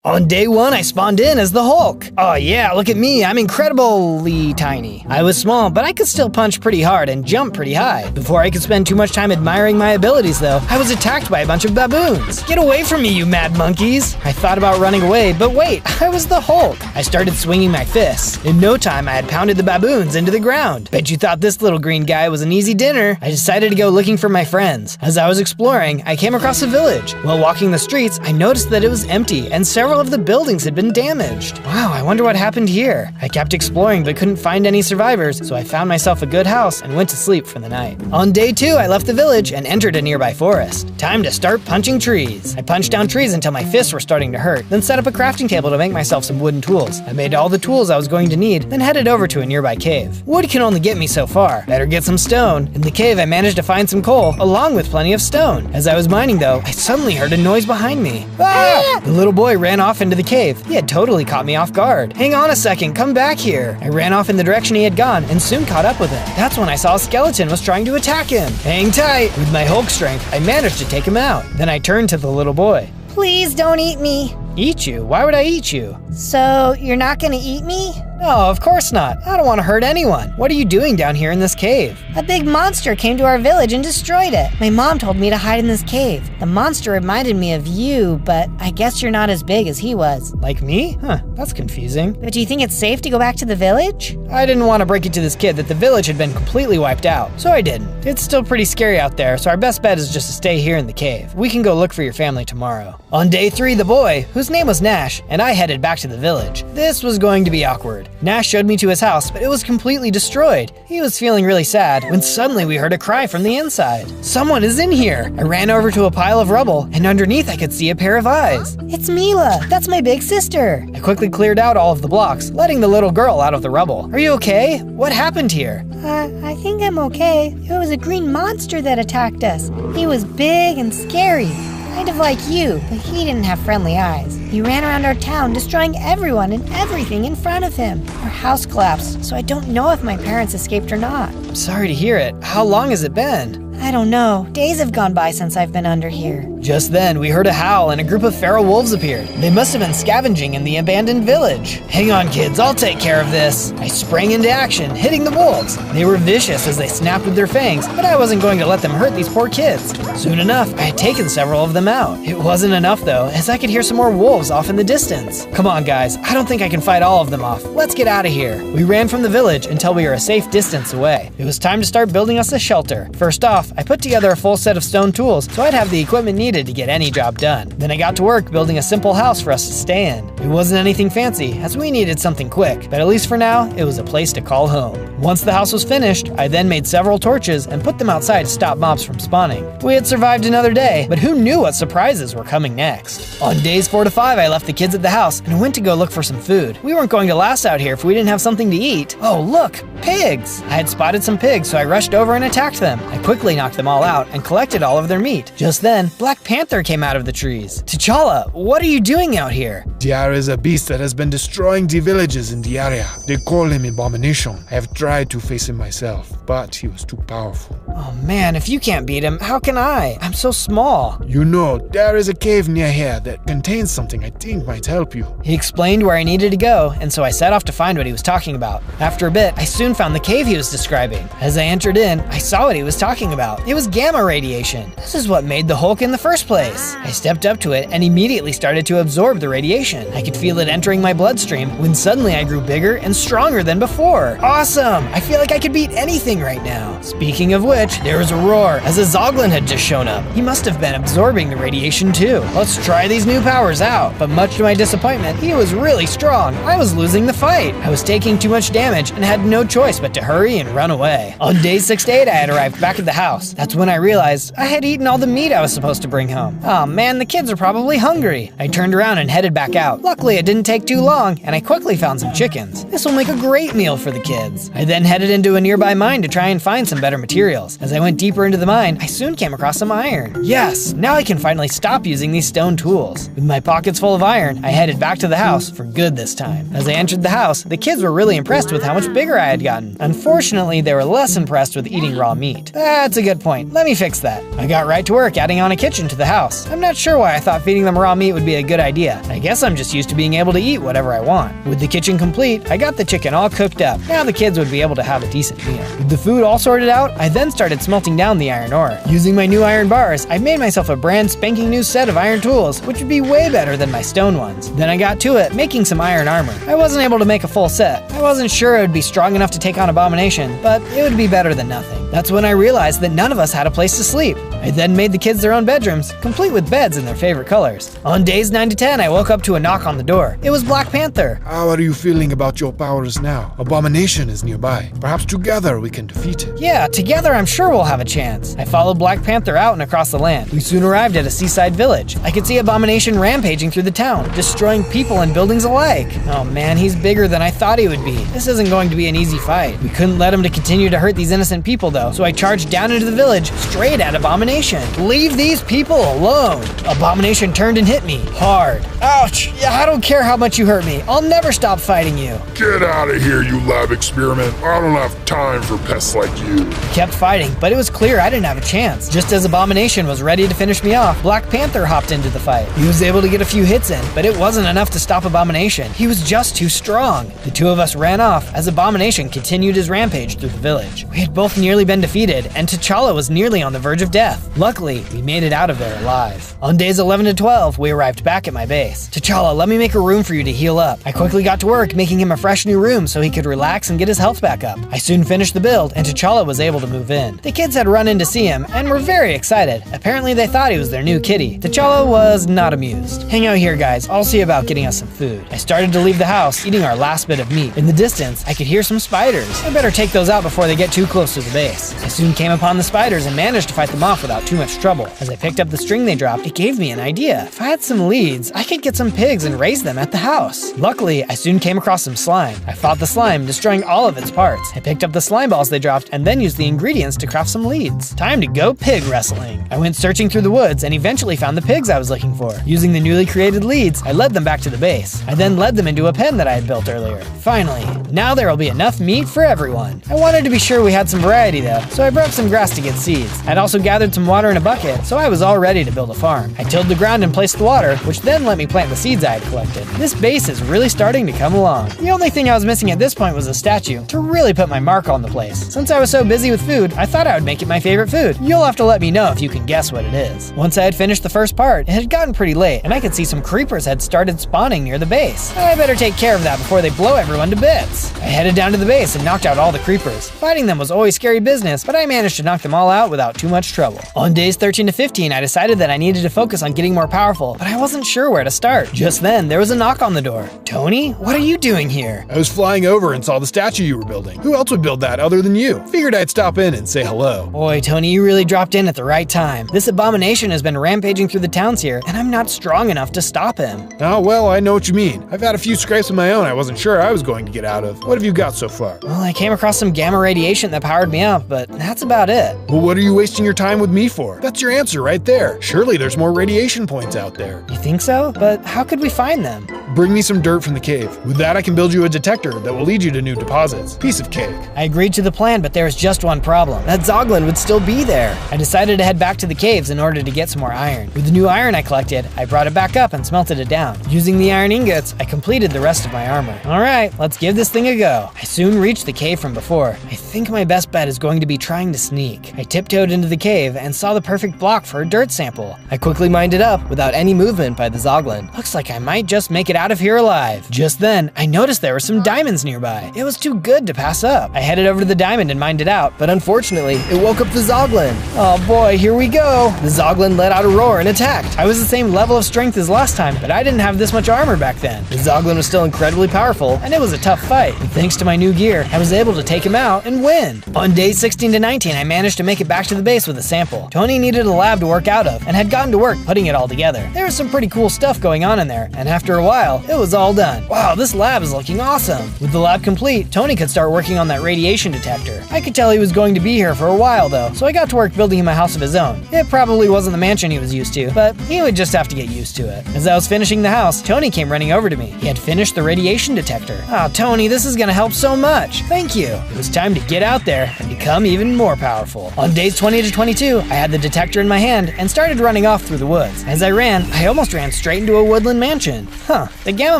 On day 1, I spawned in as the Hulk. Oh yeah, look at me, I'm incredibly tiny. I was small, but I could still punch pretty hard and jump pretty high. Before I could spend too much time admiring my abilities though, I was attacked by a bunch of baboons. Get away from me, you mad monkeys! I thought about running away, but wait, I was the Hulk. I started swinging my fists. In no time, I had pounded the baboons into the ground. Bet you thought this little green guy was an easy dinner. I decided to go looking for my friends. As I was exploring, I came across a village. While walking the streets, I noticed that it was empty and several of the buildings had been damaged. Wow, I wonder what happened here. I kept exploring but couldn't find any survivors, so I found myself a good house and went to sleep for the night. On day 2, I left the village and entered a nearby forest. Time to start punching trees. I punched down trees until my fists were starting to hurt, then set up a crafting table to make myself some wooden tools. I made all the tools I was going to need, then headed over to a nearby cave. Wood can only get me so far. Better get some stone. In the cave, I managed to find some coal, along with plenty of stone. As I was mining though, I suddenly heard a noise behind me. Ah! The little boy ran off into the cave. He had totally caught me off guard. Hang on a second, come back here. I ran off in the direction he had gone and soon caught up with him. That's when I saw a skeleton was trying to attack him. Hang tight. With my Hulk strength, I managed to take him out. Then I turned to the little boy. Please don't eat me. Eat you? Why would I eat you? So, you're not gonna eat me? No, of course not. I don't want to hurt anyone. What are you doing down here in this cave? A big monster came to our village and destroyed it. My mom told me to hide in this cave. The monster reminded me of you, but I guess you're not as big as he was. Like me? Huh, that's confusing. But do you think it's safe to go back to the village? I didn't want to break it to this kid that the village had been completely wiped out, so I didn't. It's still pretty scary out there, so our best bet is just to stay here in the cave. We can go look for your family tomorrow. On day 3, the boy, whose name was Nash, and I headed back to the village. This was going to be awkward. Nash showed me to his house, but it was completely destroyed. He was feeling really sad when suddenly we heard a cry from the inside. Someone is in here! I ran over to a pile of rubble, and underneath I could see a pair of eyes. It's Mila! That's my big sister! I quickly cleared out all of the blocks, letting the little girl out of the rubble. Are you okay? What happened here? I think I'm okay. It was a green monster that attacked us. He was big and scary. Kind of like you, but he didn't have friendly eyes. He ran around our town, destroying everyone and everything in front of him. Our house collapsed, so I don't know if my parents escaped or not. I'm sorry to hear it. How long has it been? I don't know. Days have gone by since I've been under here. Just then, we heard a howl and a group of feral wolves appeared. They must have been scavenging in the abandoned village. Hang on, kids, I'll take care of this. I sprang into action, hitting the wolves. They were vicious as they snapped with their fangs, but I wasn't going to let them hurt these poor kids. Soon enough, I had taken several of them out. It wasn't enough though, as I could hear some more wolves off in the distance. Come on, guys, I don't think I can fight all of them off. Let's get out of here. We ran from the village until we were a safe distance away. It was time to start building us a shelter. First off, I put together a full set of stone tools so I'd have the equipment needed to get any job done. Then I got to work building a simple house for us to stay in. It wasn't anything fancy, as we needed something quick, but at least for now, it was a place to call home. Once the house was finished, I then made several torches and put them outside to stop mobs from spawning. We had survived another day, but who knew what surprises were coming next? On days 4 to 5, I left the kids at the house and went to go look for some food. We weren't going to last out here if we didn't have something to eat. Oh, look, pigs! I had spotted some pigs, so I rushed over and attacked them. I quickly knocked them all out and collected all of their meat. Just then, Black Panther came out of the trees. T'Challa, what are you doing out here? There is a beast that has been destroying the villages in the area. They call him Abomination. I have tried to face him myself, but he was too powerful. Oh man, if you can't beat him, how can I? I'm so small. You know, there is a cave near here that contains something I think might help you. He explained where I needed to go, and so I set off to find what he was talking about. After a bit, I soon found the cave he was describing. As I entered in, I saw what he was talking about. It was gamma radiation. This is what made the Hulk in the first place. I stepped up to it and immediately started to absorb the radiation. I could feel it entering my bloodstream when suddenly I grew bigger and stronger than before. Awesome! I feel like I could beat anything right now. Speaking of which, there was a roar as a Zoglin had just shown up. He must have been absorbing the radiation too. Let's try these new powers out. But much to my disappointment, he was really strong. I was losing the fight. I was taking too much damage and had no choice but to hurry and run away. On day 6 to 8, I had arrived back at the house. That's when I realized I had eaten all the meat I was supposed to bring home. Oh man, the kids are probably hungry. I turned around and headed back out. Luckily, it didn't take too long, and I quickly found some chickens. This will make a great meal for the kids. I then headed into a nearby mine to try and find some better materials. As I went deeper into the mine, I soon came across some iron. Yes, now I can finally stop using these stone tools. With my pockets full of iron, I headed back to the house for good this time. As I entered the house, the kids were really impressed with how much bigger I had gotten. Unfortunately, they were less impressed with eating raw meat. That's a good point. Let me fix that. I got right to work adding on a kitchen Abomination to the house. I'm not sure why I thought feeding them raw meat would be a good idea. I guess I'm just used to being able to eat whatever I want. With the kitchen complete, I got the chicken all cooked up. Now the kids would be able to have a decent meal. With the food all sorted out, I then started smelting down the iron ore. Using my new iron bars, I made myself a brand spanking new set of iron tools, which would be way better than my stone ones. Then I got to it, making some iron armor. I wasn't able to make a full set. I wasn't sure it would be strong enough to take on Abomination, but it would be better than nothing. That's when I realized that none of us had a place to sleep. I then made the kids their own bedrooms, complete with beds in their favorite colors. On days 9 to 10, I woke up to a knock on the door. It was Black Panther. How are you feeling about your powers now? Abomination is nearby. Perhaps together we can defeat it. Yeah, together I'm sure we'll have a chance. I followed Black Panther out and across the land. We soon arrived at a seaside village. I could see Abomination rampaging through the town, destroying people and buildings alike. Oh man, he's bigger than I thought he would be. This isn't going to be an easy fight. We couldn't let him to continue to hurt these innocent people though, so I charged down into the village, straight at Abomination. Leave these people alone. Abomination turned and hit me hard. Ouch! I don't care how much you hurt me. I'll never stop fighting you. Get out of here, you lab experiment. I don't have time for pests like you. He kept fighting, but it was clear I didn't have a chance. Just as Abomination was ready to finish me off, Black Panther hopped into the fight. He was able to get a few hits in, but it wasn't enough to stop Abomination. He was just too strong. The two of us ran off as Abomination continued his rampage through the village. We had both nearly been defeated, and T'Challa was nearly on the verge of death. Luckily, we made it out of there alive. On days 11 to 12, we arrived back at my base. T'Challa, let me make a room for you to heal up. I quickly got to work, making him a fresh new room so he could relax and get his health back up. I soon finished the build, and T'Challa was able to move in. The kids had run in to see him, and were very excited. Apparently, they thought he was their new kitty. T'Challa was not amused. Hang out here, guys. I'll see about getting us some food. I started to leave the house, eating our last bit of meat. In the distance, I could hear some spiders. I better take those out before they get too close to the base. I soon came upon the spiders and managed to fight them off without too much trouble. As I picked up the string they dropped, it gave me an idea. If I had some leads, I could get some pigs and raise them at the house. Luckily, I soon came across some slime. I fought the slime, destroying all of its parts. I picked up the slime balls they dropped and then used the ingredients to craft some leads. Time to go pig wrestling. I went searching through the woods and eventually found the pigs I was looking for. Using the newly created leads, I led them back to the base. I then led them into a pen that I had built earlier. Finally, now there will be enough meat for everyone. I wanted to be sure we had some variety though, so I broke some grass to get seeds. I'd also gathered some water in a bucket, so I was all ready to build a farm. I tilled the ground and placed the water, which then let me plant the seeds I had collected. This base is really starting to come along. The only thing I was missing at this point was a statue to really put my mark on the place. Since I was so busy with food, I thought I would make it my favorite food. You'll have to let me know if you can guess what it is. Once I had finished the first part, it had gotten pretty late, and I could see some creepers had started spawning near the base. I better take care of that before they blow everyone to bits. I headed down to the base and knocked out all the creepers. Fighting them was always scary business, but I managed to knock them all out without too much trouble. On days 13 to 15, I decided that I needed to focus on getting more powerful, but I wasn't sure where to start. Just then, there was a knock on the door. Tony, what are you doing here? I was flying over and saw the statue you were building. Who else would build that other than you? Figured I'd stop in and say hello. Boy, Tony, you really dropped in at the right time. This abomination has been rampaging through the towns here, and I'm not strong enough to stop him. Oh, well, I know what you mean. I've had a few scrapes of my own I wasn't sure I was going to get out of. What have you got so far? Well, I came across some gamma radiation that powered me up, but that's about it. Well, what are you wasting your time with me for? That's your answer right there. Surely there's more radiation points out there. You think so? But how could we find them? Bring me some dirt from the cave. With that, I can build you a detector that will lead you to new deposits. Piece of cake. I agreed to the plan, but there was just one problem. That Zoglin would still be there. I decided to head back to the caves in order to get some more iron. With the new iron I collected, I brought it back up and smelted it down. Using the iron ingots, I completed the rest of my armor. Alright, let's give this thing a go. I soon reached the cave from before. I think my best bet is going to be trying to sneak. I tiptoed into the cave and saw the perfect block for a dirt sample. I quickly mined it up without any movement by the Zoglin. Looks like I might just make it out of here alive. Just then, I noticed there were some diamonds nearby. It was too good to pass up. I headed over to the diamond and mined it out, but unfortunately, it woke up the Zoglin. Oh boy, here we go. The Zoglin let out a roar and attacked. I was the same level of strength as last time, but I didn't have this much armor back then. The Zoglin was still incredibly powerful, and it was a tough fight. And thanks to my new gear, I was able to take him out and win. On days 16 to 19, I managed to make it back to the base with a sample. Tony needed a lab to work out of, and had gotten to work putting it all together. There was some pretty cool stuff going on in there, and after a while, it was all done. Wow, this lab is looking awesome. With the lab complete, Tony could start working on that radiation detector. I could tell he was going to be here for a while though, so I got to work building him a house of his own. It probably wasn't the mansion he was used to, but he would just have to get used to it. As I was finishing the house, Tony came running over to me. He had finished the radiation detector. Oh, Tony, this is gonna help so much. Thank you. It was time to get out there and become even more powerful. On days 20 to 22, I had the detector in my hand and started running off through the woods. As I ran, I almost ran straight into a woodland mansion. The gamma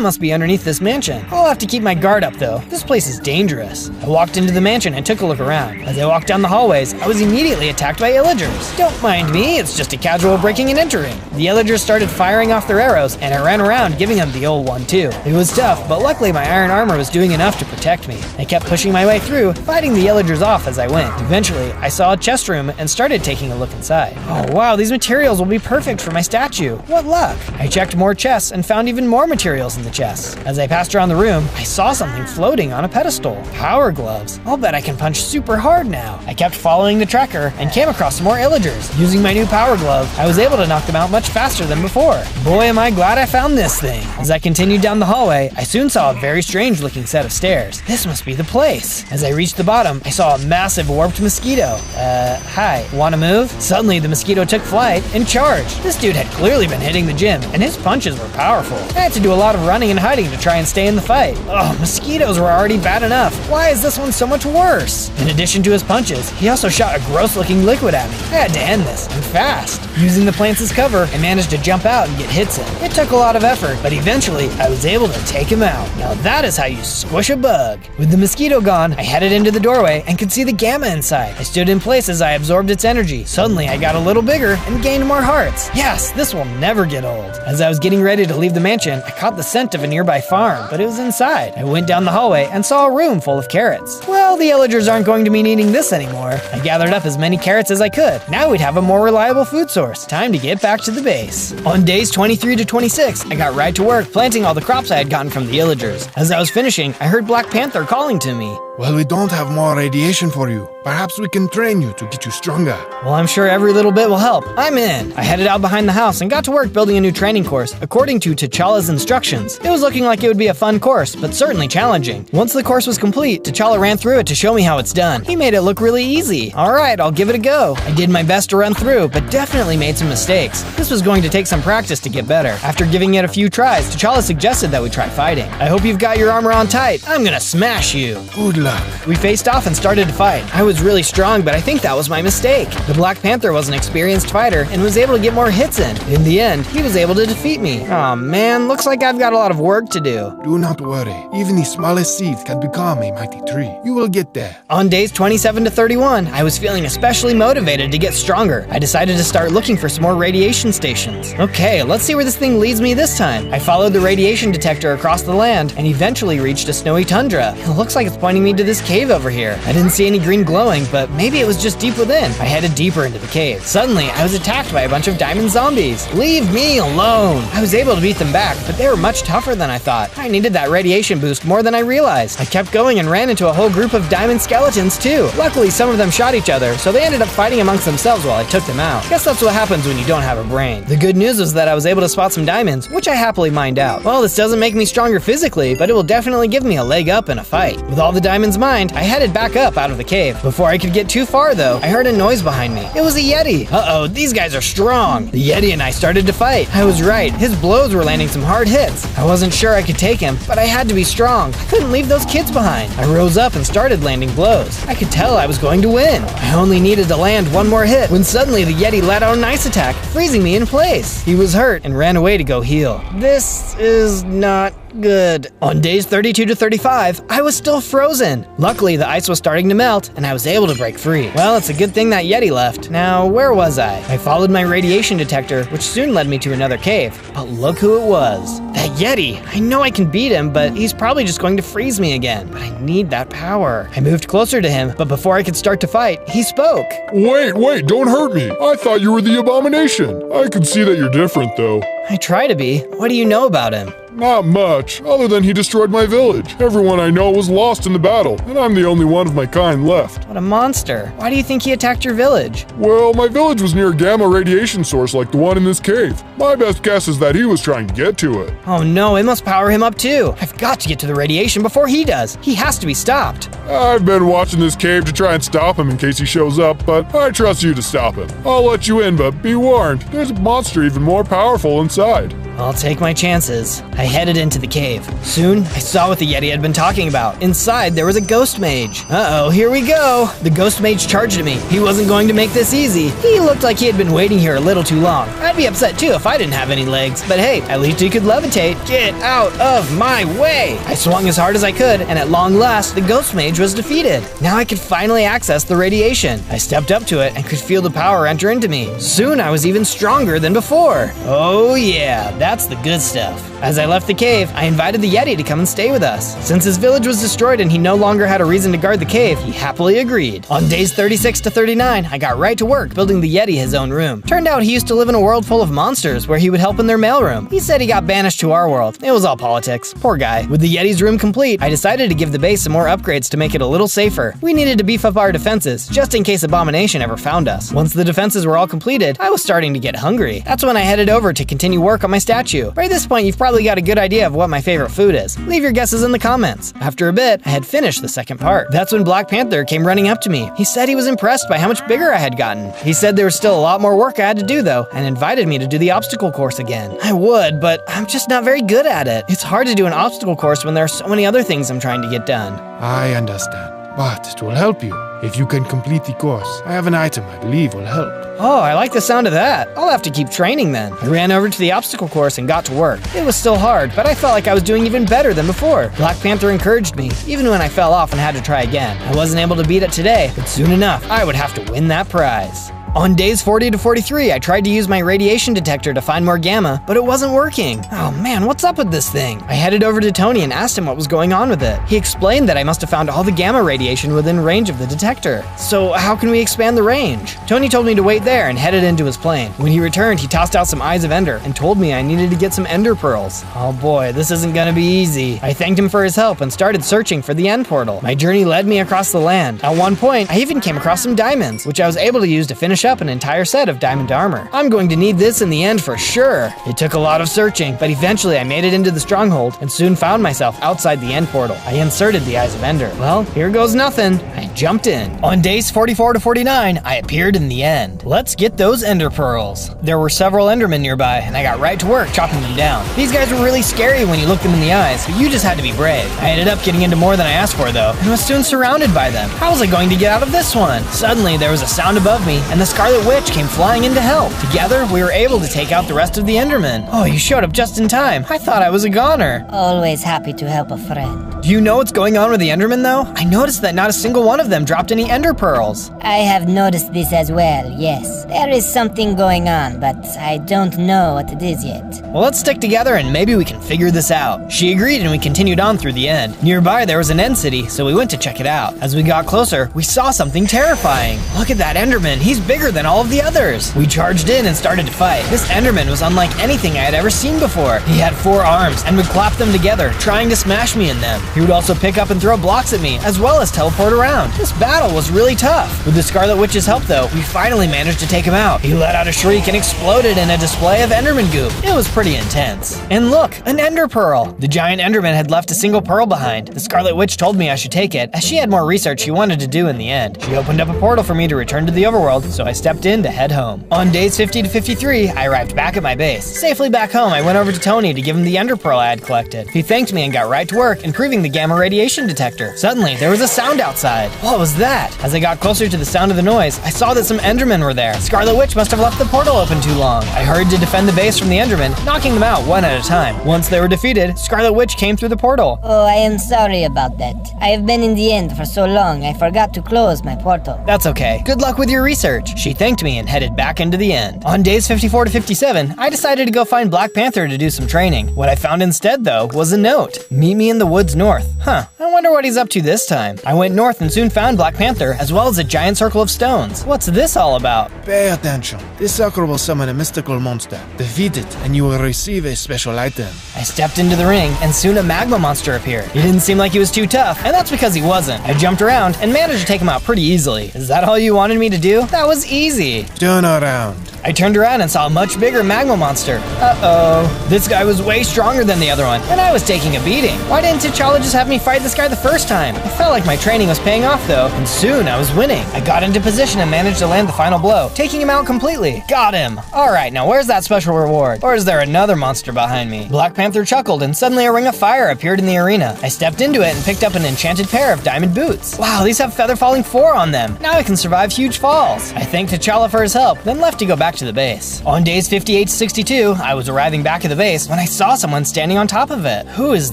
must be underneath this mansion. I'll have to keep my guard up though. This place is dangerous. I walked into the mansion and took a look around. As I walked down the hallways, I was immediately attacked by illagers. Don't mind me, it's just a casual breaking and entering. The illagers started firing off their arrows, and I ran around giving them the old one too. It was tough, but luckily my iron armor was doing enough to protect me. I kept pushing my way through, fighting the illagers off as I went. Eventually, I saw a chest room and started taking a look inside. Oh wow, these materials will be perfect for my statue. What luck! I checked more chests and found even more materials in the chests. As I passed around the room, I saw something floating on a pedestal. Power gloves. I'll bet I can punch super hard now. I kept following the tracker and came across some more illagers. Using my new power glove, I was able to knock them out much faster than before. Boy, am I glad I found this thing. As I continued down the hallway, I soon saw a very strange looking set of stairs. This must be the place. As I reached the bottom, I saw a massive warped mosquito. Hi, wanna move? Suddenly, the mosquito took flight and charged. This dude had clearly been hitting the gym, and his punches were powerful. I had to do a lot of running and hiding to try and stay in the fight. Oh, mosquitoes were already bad enough. Why is this one so much worse? In addition to his punches, he also shot a gross looking liquid at me. I had to end this, and fast. Using the plants as cover, I managed to jump out and get hits in. It took a lot of effort, but eventually, I was able to take him out. Now that is how you squish a bug. With the mosquito gone, I headed into the doorway and could see the gamma inside. I stood in place as I absorbed its energy. Suddenly, I got a little bigger and gained more hearts. Yes, this will never get old. As I was getting ready to leave the mansion, I caught the scent of a nearby farm, but it was inside. I went down the hallway and saw a room full of carrots. Well, the illagers aren't going to be needing this anymore. I gathered up as many carrots as I could. Now we'd have a more reliable food source. Time to get back to the base. On days 23 to 26, I got right to work planting all the crops I had gotten from the illagers. As I was finishing, I heard Black Panther calling to me. Well, we don't have more radiation for you. Perhaps we can train you to get you stronger. Well, I'm sure every little bit will help. I'm in. I headed out behind the house and got to work building a new training course according to T'Challa's instructions. It was looking like it would be a fun course, but certainly challenging. Once the course was complete, T'Challa ran through it to show me how it's done. He made it look really easy. Alright, I'll give it a go. I did my best to run through, but definitely made some mistakes. This was going to take some practice to get better. After giving it a few tries, T'Challa suggested that we try fighting. I hope you've got your armor on tight. I'm gonna smash you. Good luck. We faced off and started to fight. I was really strong, but I think that was my mistake. The Black Panther was an experienced fighter and was able to get more hits in. In the end, he was able to defeat me. Aw man, looks like I've got a lot of work to do. Do not worry. Even the smallest seeds can become a mighty tree. You will get there. On days 27 to 31, I was feeling especially motivated to get stronger. I decided to start looking for some more radiation stations. Okay, let's see where this thing leads me this time. I followed the radiation detector across the land and eventually reached a snowy tundra. It looks like it's pointing me to this cave over here. I didn't see any green glowing, but maybe it was just deep within. I headed deeper into the cave. Suddenly, I was attacked by a bunch of diamond zombies. Leave me alone! I was able to beat them back, but they were much tougher than I thought. I needed that radiation boost more than I realized. I kept going and ran into a whole group of diamond skeletons too. Luckily, some of them shot each other, so they ended up fighting amongst themselves while I took them out. Guess that's what happens when you don't have a brain. The good news was that I was able to spot some diamonds, which I happily mined out. Well, this doesn't make me stronger physically, but it will definitely give me a leg up in a fight. With all the diamonds mined, I headed back up out of the cave. Before I could get too far though, I heard a noise behind me. It was a Yeti. Uh-oh, these guys are strong. The Yeti and I started to fight. I was right, his blows were landing some hard hits. I wasn't sure I could take him, but I had to be strong. I couldn't leave those kids behind. I rose up and started landing blows. I could tell I was going to win. I only needed to land one more hit when suddenly the Yeti let out an ice attack, freezing me in place. He was hurt and ran away to go heal. This is not good. On days 32 to 35, I was still frozen. Luckily, the ice was starting to melt, and I was able to break free. Well, it's a good thing that Yeti left. Now, where was I? I followed my radiation detector, which soon led me to another cave. But look who it was. That Yeti. I know I can beat him, but he's probably just going to freeze me again. But I need that power. I moved closer to him, but before I could start to fight, he spoke. Wait, don't hurt me. I thought you were the Abomination. I can see that you're different, though. I try to be. What do you know about him? Not much, other than he destroyed my village. Everyone I know was lost in the battle, and I'm the only one of my kind left. What a monster. Why do you think he attacked your village? Well, my village was near a gamma radiation source like the one in this cave. My best guess is that he was trying to get to it. Oh no, it must power him up too. I've got to get to the radiation before he does. He has to be stopped. I've been watching this cave to try and stop him in case he shows up, but I trust you to stop him. I'll let you in, but be warned, there's a monster even more powerful inside. I'll take my chances. I headed into the cave. Soon, I saw what the Yeti had been talking about. Inside, there was a ghost mage. Uh-oh, here we go. The ghost mage charged at me. He wasn't going to make this easy. He looked like he had been waiting here a little too long. I'd be upset too if I didn't have any legs, but hey, at least he could levitate. Get out of my way! I swung as hard as I could, and at long last, the ghost mage was defeated. Now I could finally access the radiation. I stepped up to it and could feel the power enter into me. Soon I was even stronger than before. Oh yeah, that's the good stuff. As I left the cave, I invited the Yeti to come and stay with us. Since his village was destroyed and he no longer had a reason to guard the cave, he happily agreed. On days 36 to 39, I got right to work building the Yeti his own room. Turned out he used to live in a world full of monsters where he would help in their mailroom. He said he got banished to our world. It was all politics. Poor guy. With the Yeti's room complete, I decided to give the base some more upgrades to make it a little safer. We needed to beef up our defenses, just in case Abomination ever found us. Once the defenses were all completed, I was starting to get hungry. That's when I headed over to continue work on my statue. By this point, you've probably got a good idea of what my favorite food is. Leave your guesses in the comments. After a bit, I had finished the second part. That's when Black Panther came running up to me. He said he was impressed by how much bigger I had gotten. He said there was still a lot more work I had to do though, and invited me to do the obstacle course again. I would, but I'm just not very good at it. It's hard to do an obstacle course when there are so many other things I'm trying to get done. I understand, but it will help you. If you can complete the course, I have an item I believe will help. Oh, I like the sound of that. I'll have to keep training then. I ran over to the obstacle course and got to work. It was still hard, but I felt like I was doing even better than before. Black Panther encouraged me, even when I fell off and had to try again. I wasn't able to beat it today, but soon enough, I would have to win that prize. On days 40 to 43, I tried to use my radiation detector to find more gamma, but it wasn't working. Oh man, what's up with this thing? I headed over to Tony and asked him what was going on with it. He explained that I must have found all the gamma radiation within range of the detector. So how can we expand the range? Tony told me to wait there and headed into his plane. When he returned, he tossed out some eyes of Ender and told me I needed to get some Ender pearls. Oh boy, this isn't gonna be easy. I thanked him for his help and started searching for the end portal. My journey led me across the land. At one point, I even came across some diamonds, which I was able to use to finish up an entire set of diamond armor. I'm going to need this in the end for sure. It took a lot of searching, but eventually I made it into the stronghold and soon found myself outside the end portal. I inserted the eyes of Ender. Well, here goes nothing. I jumped in. On days 44 to 49, I appeared in the end. Let's get those Ender pearls. There were several Endermen nearby, and I got right to work chopping them down. These guys were really scary when you looked them in the eyes, but you just had to be brave. I ended up getting into more than I asked for though, and was soon surrounded by them. How was I going to get out of this one? Suddenly, there was a sound above me, and the Scarlet Witch came flying in to help. Together, we were able to take out the rest of the Endermen. Oh, you showed up just in time. I thought I was a goner. Always happy to help a friend. Do you know what's going on with the Endermen though? I noticed that not a single one of them dropped any Ender pearls. I have noticed this as well, yes. There is something going on, but I don't know what it is yet. Well, let's stick together and maybe we can figure this out. She agreed and we continued on through the end. Nearby there was an end city, so we went to check it out. As we got closer, we saw something terrifying. Look at that Enderman, he's bigger than all of the others. We charged in and started to fight. This Enderman was unlike anything I had ever seen before. He had 4 arms and would clap them together, trying to smash me in them. He would also pick up and throw blocks at me, as well as teleport around. This battle was really tough. With the Scarlet Witch's help though, we finally managed to take him out. He let out a shriek and exploded in a display of Enderman goop. It was pretty intense. And look, an Ender Pearl. The giant Enderman had left a single pearl behind. The Scarlet Witch told me I should take it, as she had more research she wanted to do in the end. She opened up a portal for me to return to the overworld, so I stepped in to head home. On days 50 to 53, I arrived back at my base. Safely back home, I went over to Tony to give him the Ender Pearl I had collected. He thanked me and got right to work, improving the gamma radiation detector. Suddenly, there was a sound outside. What was that? As I got closer to the sound of the noise, I saw that some Endermen were there. Scarlet Witch must have left the portal open too long. I hurried to defend the base from the Endermen, knocking them out one at a time. Once they were defeated, Scarlet Witch came through the portal. Oh, I am sorry about that. I have been in the end for so long, I forgot to close my portal. That's okay. Good luck with your research. She thanked me and headed back into the end. On days 54 to 57, I decided to go find Black Panther to do some training. What I found instead, though, was a note. Meet me in the woods north. Huh, I wonder what he's up to this time. I went north and soon found Black Panther, as well as a giant circle of stones. What's this all about? Pay attention. This circle will summon a mystical monster. Defeat it, and you will receive a special item. I stepped into the ring, and soon a magma monster appeared. He didn't seem like he was too tough, and that's because he wasn't. I jumped around and managed to take him out pretty easily. Is that all you wanted me to do? That was easy. Turn around. I turned around and saw a much bigger magma monster. Uh-oh. This guy was way stronger than the other one, and I was taking a beating. Why didn't T'Challa just have me fight this guy the first time? I felt like my training was paying off though, and soon I was winning. I got into position and managed to land the final blow, taking him out completely. Got him. Alright, now where's that special reward? Or is there another monster behind me? Black Panther chuckled, and suddenly a ring of fire appeared in the arena. I stepped into it and picked up an enchanted pair of diamond boots. Wow, these have feather falling 4 on them. Now I can survive huge falls. I thanked T'Challa for his help, then left to go back to the base. On days 58 to 62, I was arriving back at the base when I saw someone standing on top of it. Who is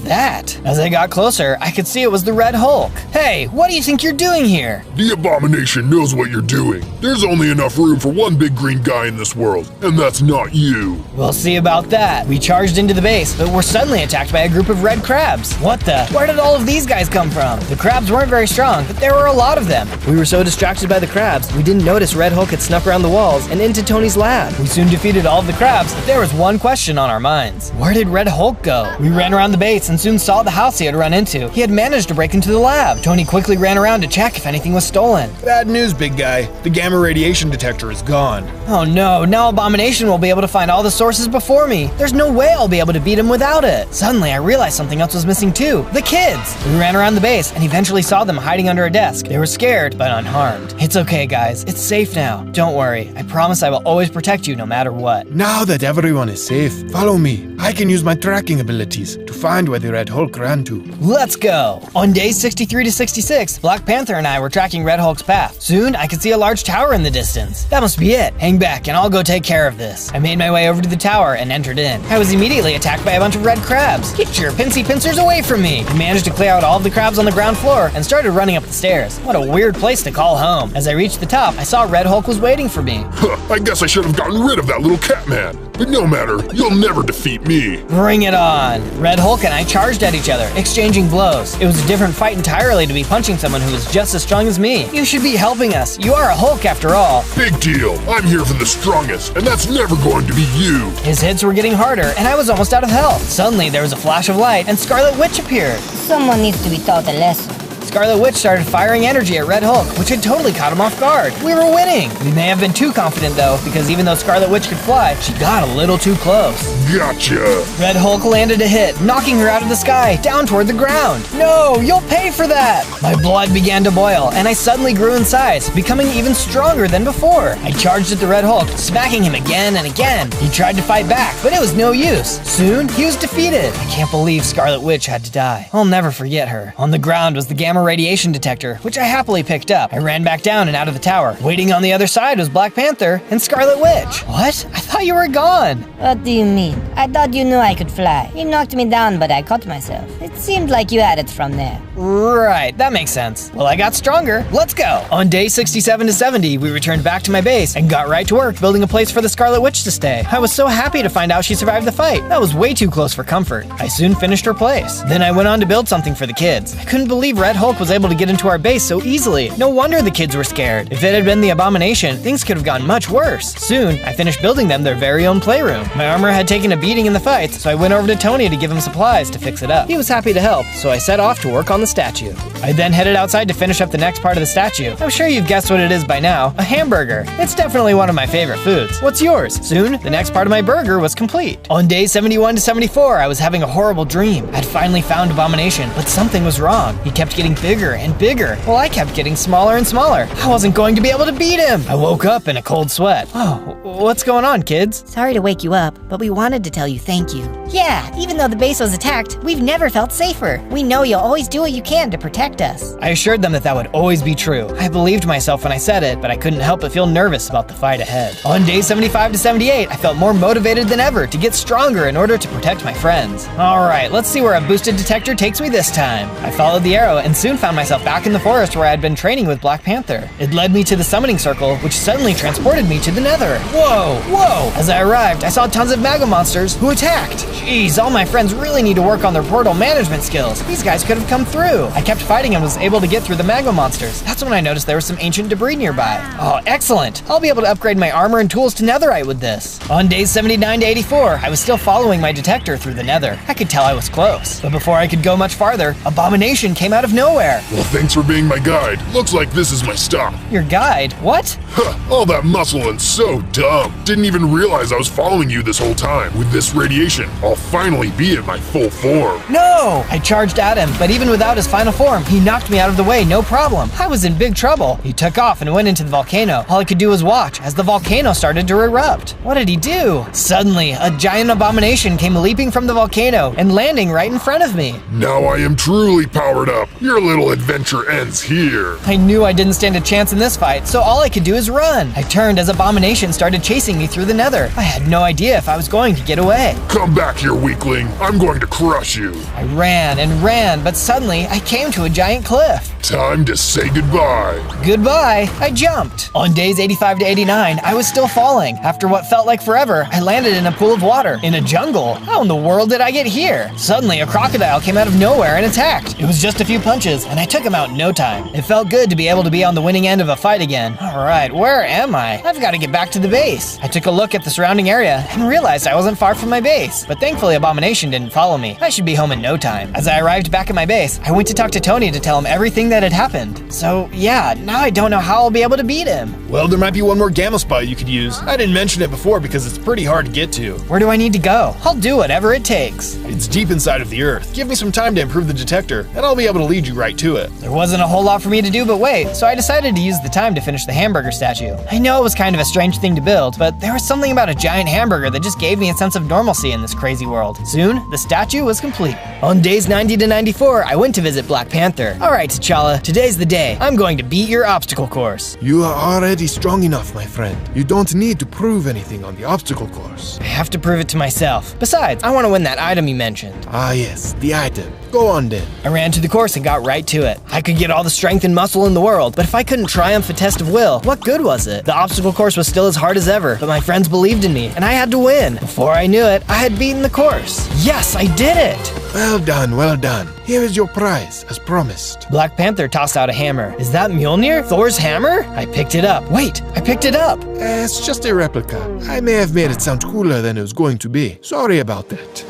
that? As I got closer, I could see it was the Red Hulk. Hey, what do you think you're doing here? The Abomination knows what you're doing. There's only enough room for one big green guy in this world, and that's not you. We'll see about that. We charged into the base, but were suddenly attacked by a group of red crabs. What the? Where did all of these guys come from? The crabs weren't very strong, but there were a lot of them. We were so distracted by the crabs, we didn't notice Red Hulk had snuck around the walls and into Tony's lab. We soon defeated all of the crabs, but there was one question on our minds. Where did Red Hulk go? We ran around the base and soon saw the house he had run into. He had managed to break into the lab. Tony quickly ran around to check if anything was stolen. Bad news, big guy. The gamma radiation detector is gone. Oh no, now Abomination will be able to find all the sources before me. There's no way I'll be able to beat him without it. Suddenly, I realized something else was missing too. The kids! We ran around the base and eventually saw them hiding under a desk. They were scared, but unharmed. It's okay, guys. It's safe now. Don't worry. I promise I will always protect you no matter what. Now that everyone is safe, follow me. I can use my tracking abilities to find where the Red Hulk ran to. Let's go! On days 63 to 66, Black Panther and I were tracking Red Hulk's path. Soon, I could see a large tower in the distance. That must be it. Hang back and I'll go take care of this. I made my way over to the tower and entered in. I was immediately attacked by a bunch of red crabs. Get your pincy pincers away from me! I managed to clear out all of the crabs on the ground floor and started running up the stairs. What a weird place to call home. As I reached the top, I saw Red Hulk was waiting for me. I guess I should have gotten rid of that little cat man. But no matter, you'll never defeat me. Bring it on! Red Hulk and I charged at each other, exchanging blows. It was a different fight entirely to be punching someone who was just as strong as me. You should be helping us. You are a Hulk after all. Big deal. I'm here for the strongest, and that's never going to be you. His hits were getting harder, and I was almost out of health. Suddenly, there was a flash of light, and Scarlet Witch appeared. Someone needs to be taught a lesson. Scarlet Witch started firing energy at Red Hulk, which had totally caught him off guard. We were winning! We may have been too confident though, because even though Scarlet Witch could fly, she got a little too close. Gotcha! Red Hulk landed a hit, knocking her out of the sky, down toward the ground. No, you'll pay for that! My blood began to boil, and I suddenly grew in size, becoming even stronger than before. I charged at the Red Hulk, smacking him again and again. He tried to fight back, but it was no use. Soon, he was defeated. I can't believe Scarlet Witch had to die. I'll never forget her. On the ground was the gamma radiation detector, which I happily picked up. I ran back down and out of the tower. Waiting on the other side was Black Panther and Scarlet Witch. What? I thought you were gone. What do you mean? I thought you knew I could fly. You knocked me down, but I caught myself. It seemed like you had it from there. Right, that makes sense. Well, I got stronger. Let's go. On day 67 to 70, we returned back to my base and got right to work building a place for the Scarlet Witch to stay. I was so happy to find out she survived the fight. That was way too close for comfort. I soon finished her place. Then I went on to build something for the kids. I couldn't believe Red Hulk was able to get into our base so easily. No wonder the kids were scared. If it had been the Abomination, things could have gotten much worse. Soon, I finished building them their very own playroom. My armor had taken a beating in the fights, so I went over to Tony to give him supplies to fix it up. He was happy to help, so I set off to work on the statue. I then headed outside to finish up the next part of the statue. I'm sure you've guessed what it is by now, a hamburger. It's definitely one of my favorite foods. What's yours? Soon, the next part of my burger was complete. On days 71 to 74, I was having a horrible dream. I'd finally found Abomination, but something was wrong. He kept getting bigger and bigger, while I kept getting smaller and smaller. I wasn't going to be able to beat him. I woke up in a cold sweat. Oh, what's going on, kids? Sorry to wake you up, but we wanted to tell you thank you. Yeah, even though the base was attacked, we've never felt safer. We know you'll always do what you can to protect us. I assured them that would always be true. I believed myself when I said it, but I couldn't help but feel nervous about the fight ahead. On day 75 to 78, I felt more motivated than ever to get stronger in order to protect my friends. Alright, let's see where a boosted detector takes me this time. I followed the arrow and soon found myself back in the forest where I had been training with Black Panther. It led me to the summoning circle, which suddenly transported me to the Nether. Whoa, whoa! As I arrived, I saw tons of Mega Monsters who attacked. Jeez, all my friends really need to work on their portal management skills. These guys could have come through. I kept fighting fighting and was able to get through the magma monsters. That's when I noticed there was some ancient debris nearby. Oh, excellent. I'll be able to upgrade my armor and tools to netherite with this. On days 79 to 84, I was still following my detector through the nether. I could tell I was close. But before I could go much farther, Abomination came out of nowhere. Well, thanks for being my guide. Looks like this is my stop. Your guide? What? Huh, all that muscle and so dumb. Didn't even realize I was following you this whole time. With this radiation, I'll finally be at my full form. No! I charged at him, but even without his final form, he knocked me out of the way, no problem. I was in big trouble. He took off and went into the volcano. All I could do was watch as the volcano started to erupt. What did he do? Suddenly, a giant abomination came leaping from the volcano and landing right in front of me. Now I am truly powered up. Your little adventure ends here. I knew I didn't stand a chance in this fight, so all I could do is run. I turned as Abomination started chasing me through the nether. I had no idea if I was going to get away. Come back here, weakling. I'm going to crush you. I ran and ran, but suddenly I came to a giant cliff. Time to say goodbye. Goodbye. I jumped. On days 85 to 89, I was still falling. After what felt like forever, I landed in a pool of water. In a jungle. How in the world did I get here? Suddenly, a crocodile came out of nowhere and attacked. It was just a few punches, and I took him out in no time. It felt good to be able to be on the winning end of a fight again. Alright, where am I? I've got to get back to the base. I took a look at the surrounding area and realized I wasn't far from my base. But thankfully, Abomination didn't follow me. I should be home in no time. As I arrived back at my base, I went to talk to Tony to tell him everything that had happened. So yeah, now I don't know how I'll be able to beat him. Well, there might be one more gamma spot you could use. I didn't mention it before because it's pretty hard to get to. Where do I need to go? I'll do whatever it takes. It's deep inside of the earth. Give me some time to improve the detector, and I'll be able to lead you right to it. There wasn't a whole lot for me to do but wait, so I decided to use the time to finish the hamburger statue. I know it was kind of a strange thing to build, but there was something about a giant hamburger that just gave me a sense of normalcy in this crazy world. Soon, the statue was complete. On days 90 to 94, I went to visit Black Panther. Alright, T'Challa, today's the day. I'm going to beat your obstacle course. You are already strong enough, my friend. You don't need to prove anything on the obstacle course. I have to prove it to myself. Besides, I want to win that item you mentioned. Ah yes, the item. Go on then. I ran to the course and got right to it. I could get all the strength and muscle in the world, but if I couldn't triumph a test of will, what good was it? The obstacle course was still as hard as ever, but my friends believed in me, and I had to win. Before I knew it, I had beaten the course. Yes, I did it! Well done, well done. Here is your prize, as promised. Black Panther tossed out a hammer. Is that Mjolnir? Thor's hammer? I picked it up. Wait, I picked it up. It's just a replica. I may have made it sound cooler than it was going to be. Sorry about that.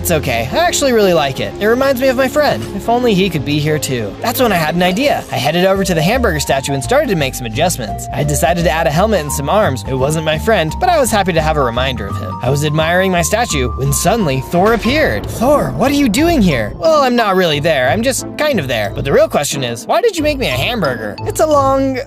It's okay. I actually really like it. It reminds me of my friend. If only he could be here too. That's when I had an idea. I headed over to the hamburger statue and started to make some adjustments. I decided to add a helmet and some arms. It wasn't my friend, but I was happy to have a reminder of him. I was admiring my statue when suddenly Thor appeared. Thor, what are you doing here? Well, I'm not really there. I'm just kind of there. But the real question is, why did you make me a hamburger? It's a long,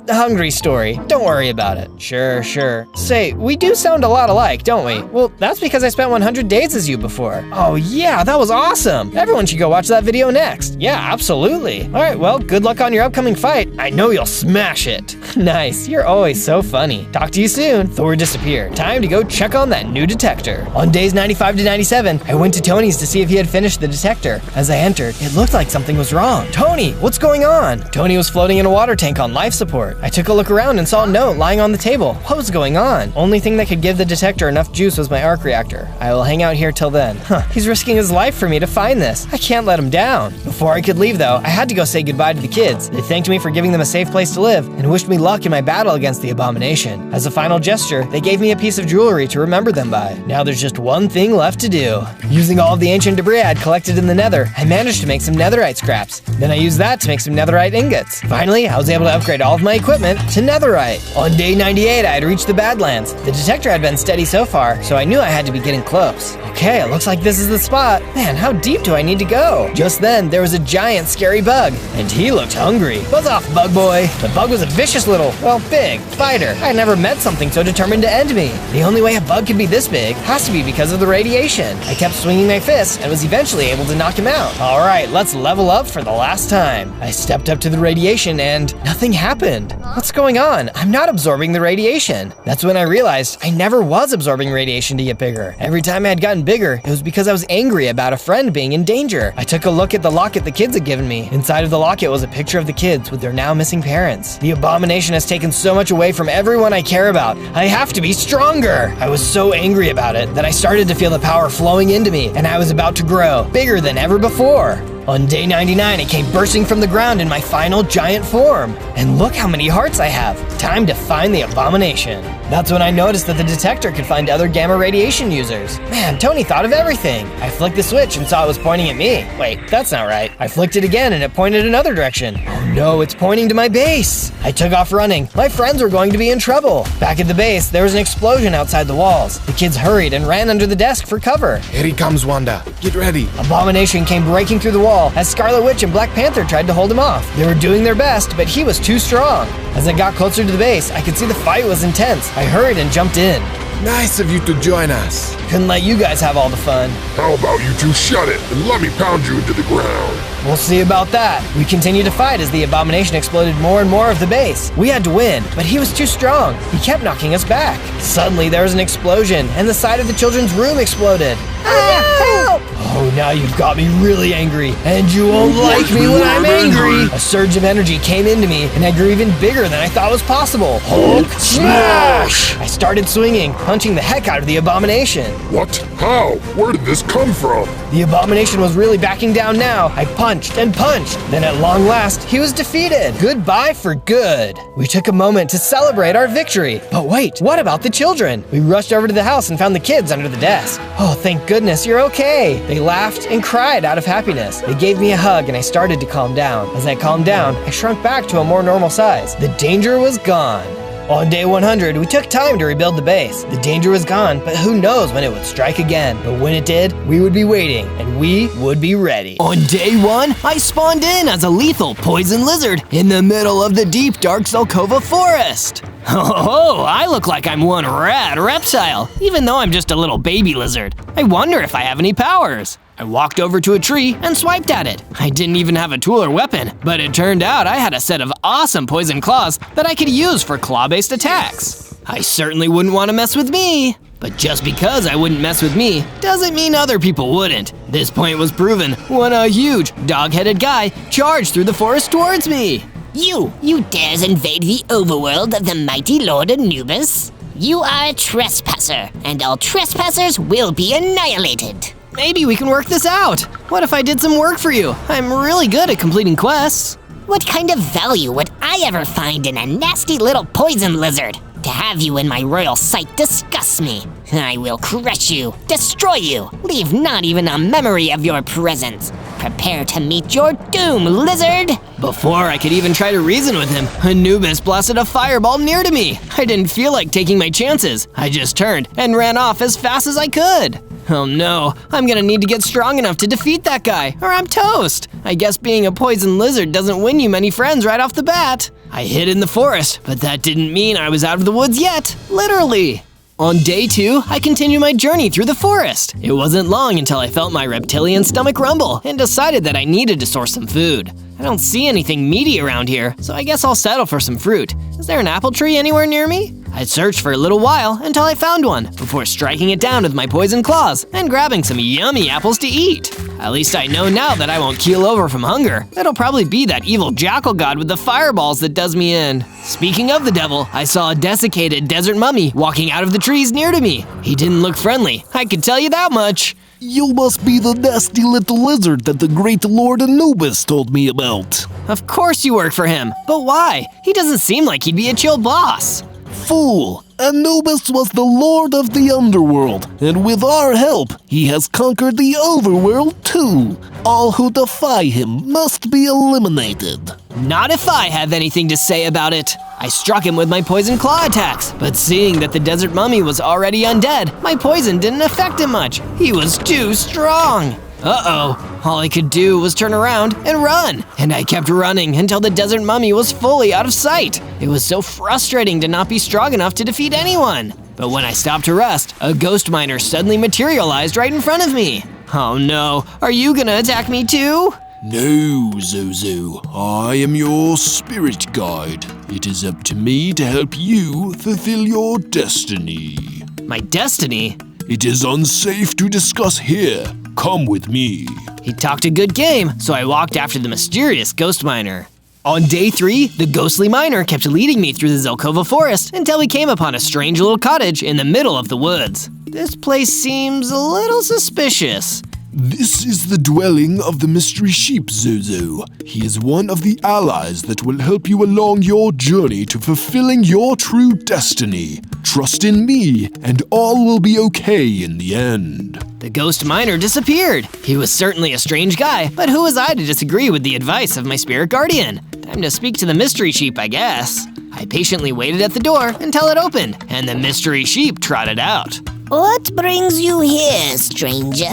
hungry story. Don't worry about it. Sure. Say, we do sound a lot alike, don't we? Well, that's because I spent 100 days as you before. Oh yeah, that was awesome. Everyone should go watch that video next. Yeah, absolutely. All right, well, good luck on your upcoming fight. I know you'll smash it. Nice, you're always so funny. Talk to you soon. Thor disappeared. Time to go check on that new detector. On days 95 to 97, I went to Tony's to see if he had finished the detector. As I entered, it looked like something was wrong. Tony, what's going on? Tony was floating in a water tank on life support. I took a look around and saw a note lying on the table. What was going on? Only thing that could give the detector enough juice was my arc reactor. I will hang out here till then. He's risking his life for me to find this. I can't let him down. Before I could leave though, I had to go say goodbye to the kids. They thanked me for giving them a safe place to live and wished me luck in my battle against the Abomination. As a final gesture, they gave me a piece of jewelry to remember them by. Now there's just one thing left to do. Using all of the ancient debris I had collected in the nether, I managed to make some netherite scraps. Then I used that to make some netherite ingots. Finally, I was able to upgrade all of my equipment to netherite. On day 98, I had reached the Badlands. The detector had been steady so far, so I knew I had to be getting close. Okay, it looks like this is the spot. Man, how deep do I need to go? Just then, there was a giant scary bug, and he looked hungry. Buzz off, bug boy. The bug was a vicious little, well, big fighter. I had never met something so determined to end me. The only way a bug could be this big has to be because of the radiation. I kept swinging my fists and was eventually able to knock him out. All right, let's level up for the last time. I stepped up to the radiation and nothing happened. What's going on? I'm not absorbing the radiation. That's when I realized I never was absorbing radiation to get bigger. Every time I had gotten bigger, it was because I was angry about a friend being in danger. I took a look at the locket the kids had given me. Inside of the locket was a picture of the kids with their now missing parents. The Abomination has taken so much away from everyone I care about. I have to be stronger. I was so angry about it that I started to feel the power flowing into me, and I was about to grow, bigger than ever before. On day 99, I came bursting from the ground in my final giant form. And look how many hearts I have. Time to find the abomination. That's when I noticed that the detector could find other gamma radiation users. Man, Tony thought of everything. I flicked the switch and saw it was pointing at me. Wait, that's not right. I flicked it again and it pointed another direction. Oh no, it's pointing to my base. I took off running. My friends were going to be in trouble. Back at the base, there was an explosion outside the walls. The kids hurried and ran under the desk for cover. Here he comes, Wanda. Get ready. Abomination came breaking through the wall as Scarlet Witch and Black Panther tried to hold him off. They were doing their best, but he was too strong. As I got closer to the base, I could see the fight was intense. I hurried and jumped in. Nice of you to join us. Couldn't let you guys have all the fun. How about you two shut it and let me pound you into the ground? We'll see about that. We continued to fight as the abomination exploded more and more of the base. We had to win, but he was too strong. He kept knocking us back. Suddenly, there was an explosion, and the side of the children's room exploded. Help! Oh, now you've got me really angry, and you won't like me when I'm angry. A surge of energy came into me, and I grew even bigger than I thought was possible. Hulk smash! I started swinging, punching the heck out of the abomination. What? How? Where did this come from? The abomination was really backing down now. I punched and punched. Then at long last, he was defeated. Goodbye for good. We took a moment to celebrate our victory. But wait, what about the children? We rushed over to the house and found the kids under the desk. Oh, thank goodness you're okay. They laughed and cried out of happiness. They gave me a hug and I started to calm down. As I calmed down, I shrunk back to a more normal size. The danger was gone. On day 100, we took time to rebuild the base. The danger was gone, but who knows when it would strike again. But when it did, we would be waiting, and we would be ready. On day 1, I spawned in as a lethal poison lizard in the middle of the deep, dark Zelkova forest. Oh, I look like I'm one rad reptile, even though I'm just a little baby lizard. I wonder if I have any powers. I walked over to a tree and swiped at it. I didn't even have a tool or weapon, but it turned out I had a set of awesome poison claws that I could use for claw-based attacks. I certainly wouldn't want to mess with me. But just because I wouldn't mess with me doesn't mean other people wouldn't. This point was proven when a huge, dog-headed guy charged through the forest towards me. You dares invade the overworld of the mighty Lord Anubis? You are a trespasser, and all trespassers will be annihilated. Maybe we can work this out. What if I did some work for you? I'm really good at completing quests. What kind of value would I ever find in a nasty little poison lizard? To have you in my royal sight disgusts me. I will crush you, destroy you, leave not even a memory of your presence. Prepare to meet your doom, lizard! Before I could even try to reason with him, Anubis blasted a fireball near to me. I didn't feel like taking my chances. I just turned and ran off as fast as I could. Oh no, I'm gonna need to get strong enough to defeat that guy, or I'm toast. I guess being a poison lizard doesn't win you many friends right off the bat. I hid in the forest, but that didn't mean I was out of the woods yet, literally. On day 2, I continued my journey through the forest. It wasn't long until I felt my reptilian stomach rumble and decided that I needed to source some food. I don't see anything meaty around here, so I guess I'll settle for some fruit. Is there an apple tree anywhere near me? I searched for a little while until I found one, before striking it down with my poison claws and grabbing some yummy apples to eat. At least I know now that I won't keel over from hunger. It'll probably be that evil jackal god with the fireballs that does me in. Speaking of the devil, I saw a desiccated desert mummy walking out of the trees near to me. He didn't look friendly, I could tell you that much. You must be the nasty little lizard that the great Lord Anubis told me about. Of course you work for him, but why? He doesn't seem like he'd be a chill boss. Fool! Anubis was the lord of the underworld, and with our help, he has conquered the overworld too. All who defy him must be eliminated. Not if I have anything to say about it. I struck him with my poison claw attacks, but seeing that the desert mummy was already undead, my poison didn't affect him much. He was too strong. Uh-oh, all I could do was turn around and run, and I kept running until the desert mummy was fully out of sight. It was so frustrating to not be strong enough to defeat anyone. But when I stopped to rest, a ghost miner suddenly materialized right in front of me. Oh no, are you gonna attack me too? No, Zozo. I am your spirit guide. It is up to me to help you fulfill your destiny. My destiny? It is unsafe to discuss here. Come with me. He talked a good game, so I walked after the mysterious ghost miner. On day 3, the ghostly miner kept leading me through the Zelkova forest until we came upon a strange little cottage in the middle of the woods. This place seems a little suspicious. This is the dwelling of the mystery sheep, Zozo. He is one of the allies that will help you along your journey to fulfilling your true destiny. Trust in me, and all will be okay in the end. The ghost miner disappeared. He was certainly a strange guy, but who was I to disagree with the advice of my spirit guardian? Time to speak to the mystery sheep, I guess. I patiently waited at the door until it opened, and the mystery sheep trotted out. What brings you here, stranger?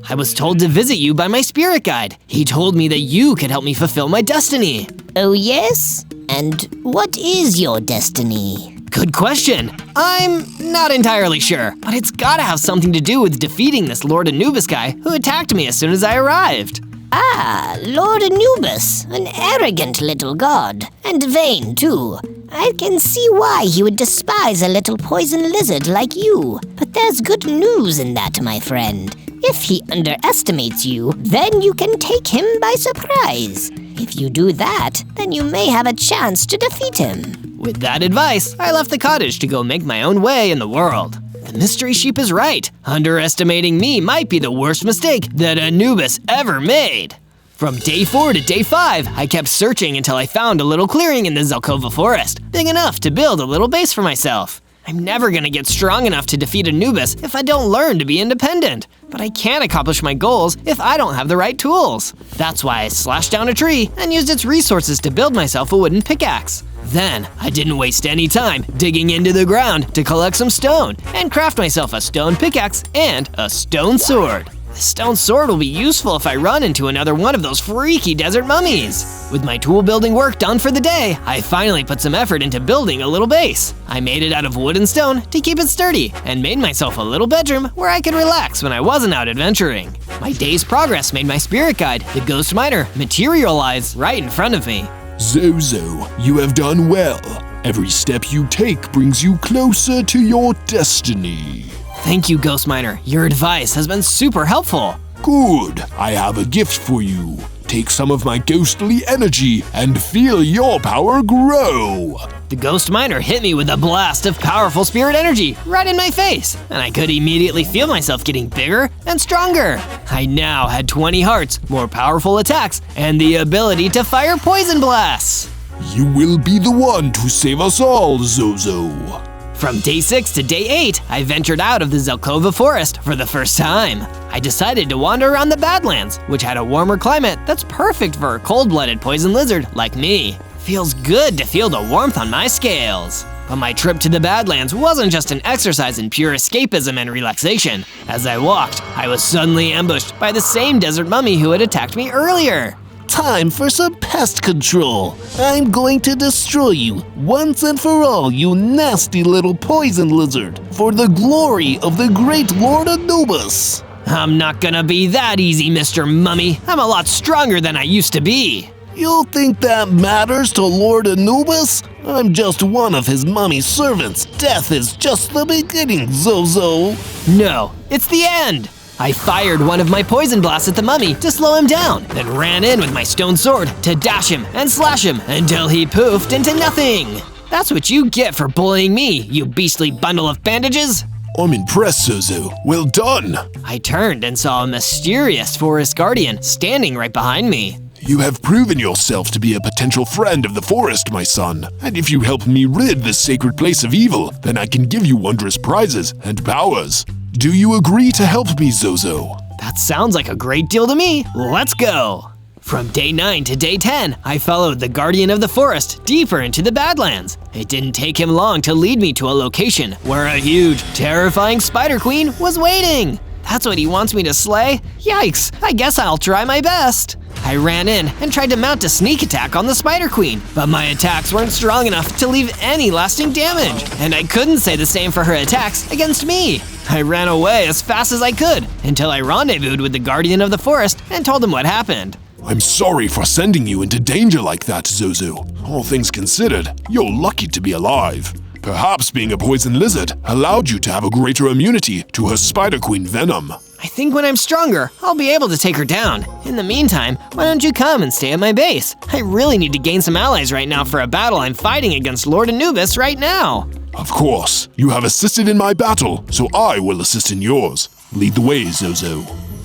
I was told to visit you by my spirit guide. He told me that you could help me fulfill my destiny. Oh, yes? And what is your destiny? Good question. I'm not entirely sure, but it's gotta have something to do with defeating this Lord Anubis guy who attacked me as soon as I arrived. Ah, Lord Anubis, an arrogant little god, and vain too. I can see why he would despise a little poison lizard like you. But there's good news in that, my friend. If he underestimates you, then you can take him by surprise. If you do that, then you may have a chance to defeat him. With that advice, I left the cottage to go make my own way in the world. The mystery sheep is right. Underestimating me might be the worst mistake that Anubis ever made. From day 4 to day 5, I kept searching until I found a little clearing in the Zelkova forest, big enough to build a little base for myself. I'm never gonna get strong enough to defeat Anubis if I don't learn to be independent. But I can't accomplish my goals if I don't have the right tools. That's why I slashed down a tree and used its resources to build myself a wooden pickaxe. Then, I didn't waste any time digging into the ground to collect some stone and craft myself a stone pickaxe and a stone sword. The stone sword will be useful if I run into another one of those freaky desert mummies. With my tool building work done for the day, I finally put some effort into building a little base. I made it out of wood and stone to keep it sturdy and made myself a little bedroom where I could relax when I wasn't out adventuring. My day's progress made my spirit guide, the ghost miner, materialize right in front of me. Zozo, you have done well. Every step you take brings you closer to your destiny. Thank you, Ghost Miner. Your advice has been super helpful. Good. I have a gift for you. Take some of my ghostly energy and feel your power grow. The Ghost Miner hit me with a blast of powerful spirit energy right in my face, and I could immediately feel myself getting bigger and stronger. I now had 20 hearts, more powerful attacks, and the ability to fire poison blasts. You will be the one to save us all, Zozo. From day 6 to day 8, I ventured out of the Zelkova forest for the first time. I decided to wander around the Badlands, which had a warmer climate that's perfect for a cold-blooded poison lizard like me. Feels good to feel the warmth on my scales. But my trip to the Badlands wasn't just an exercise in pure escapism and relaxation. As I walked, I was suddenly ambushed by the same desert mummy who had attacked me earlier. Time for some pest control. I'm going to destroy you once and for all, you nasty little poison lizard, for the glory of the great Lord Anubis. I'm not gonna be that easy, Mr. Mummy. I'm a lot stronger than I used to be. You think that matters to Lord Anubis? I'm just one of his mummy's servants. Death is just the beginning, Zozo. No, it's the end. I fired one of my poison blasts at the mummy to slow him down, then ran in with my stone sword to dash him and slash him until he poofed into nothing. That's what you get for bullying me, you beastly bundle of bandages. I'm impressed, Zozo. Well done. I turned and saw a mysterious forest guardian standing right behind me. You have proven yourself to be a potential friend of the forest, my son. And if you help me rid this sacred place of evil, then I can give you wondrous prizes and powers. Do you agree to help me, Zozo? That sounds like a great deal to me. Let's go. From day 9 to day 10, I followed the guardian of the forest deeper into the Badlands. It didn't take him long to lead me to a location where a huge, terrifying spider queen was waiting. That's what he wants me to slay? Yikes, I guess I'll try my best. I ran in and tried to mount a sneak attack on the Spider Queen, but my attacks weren't strong enough to leave any lasting damage, and I couldn't say the same for her attacks against me. I ran away as fast as I could until I rendezvoused with the Guardian of the Forest and told him what happened. I'm sorry for sending you into danger like that, Zozo. All things considered, you're lucky to be alive. Perhaps being a poison lizard allowed you to have a greater immunity to her Spider Queen venom. I think when I'm stronger, I'll be able to take her down. In the meantime, why don't you come and stay at my base? I really need to gain some allies right now for a battle I'm fighting against Lord Anubis right now. Of course. You have assisted in my battle, so I will assist in yours. Lead the way, Zozo.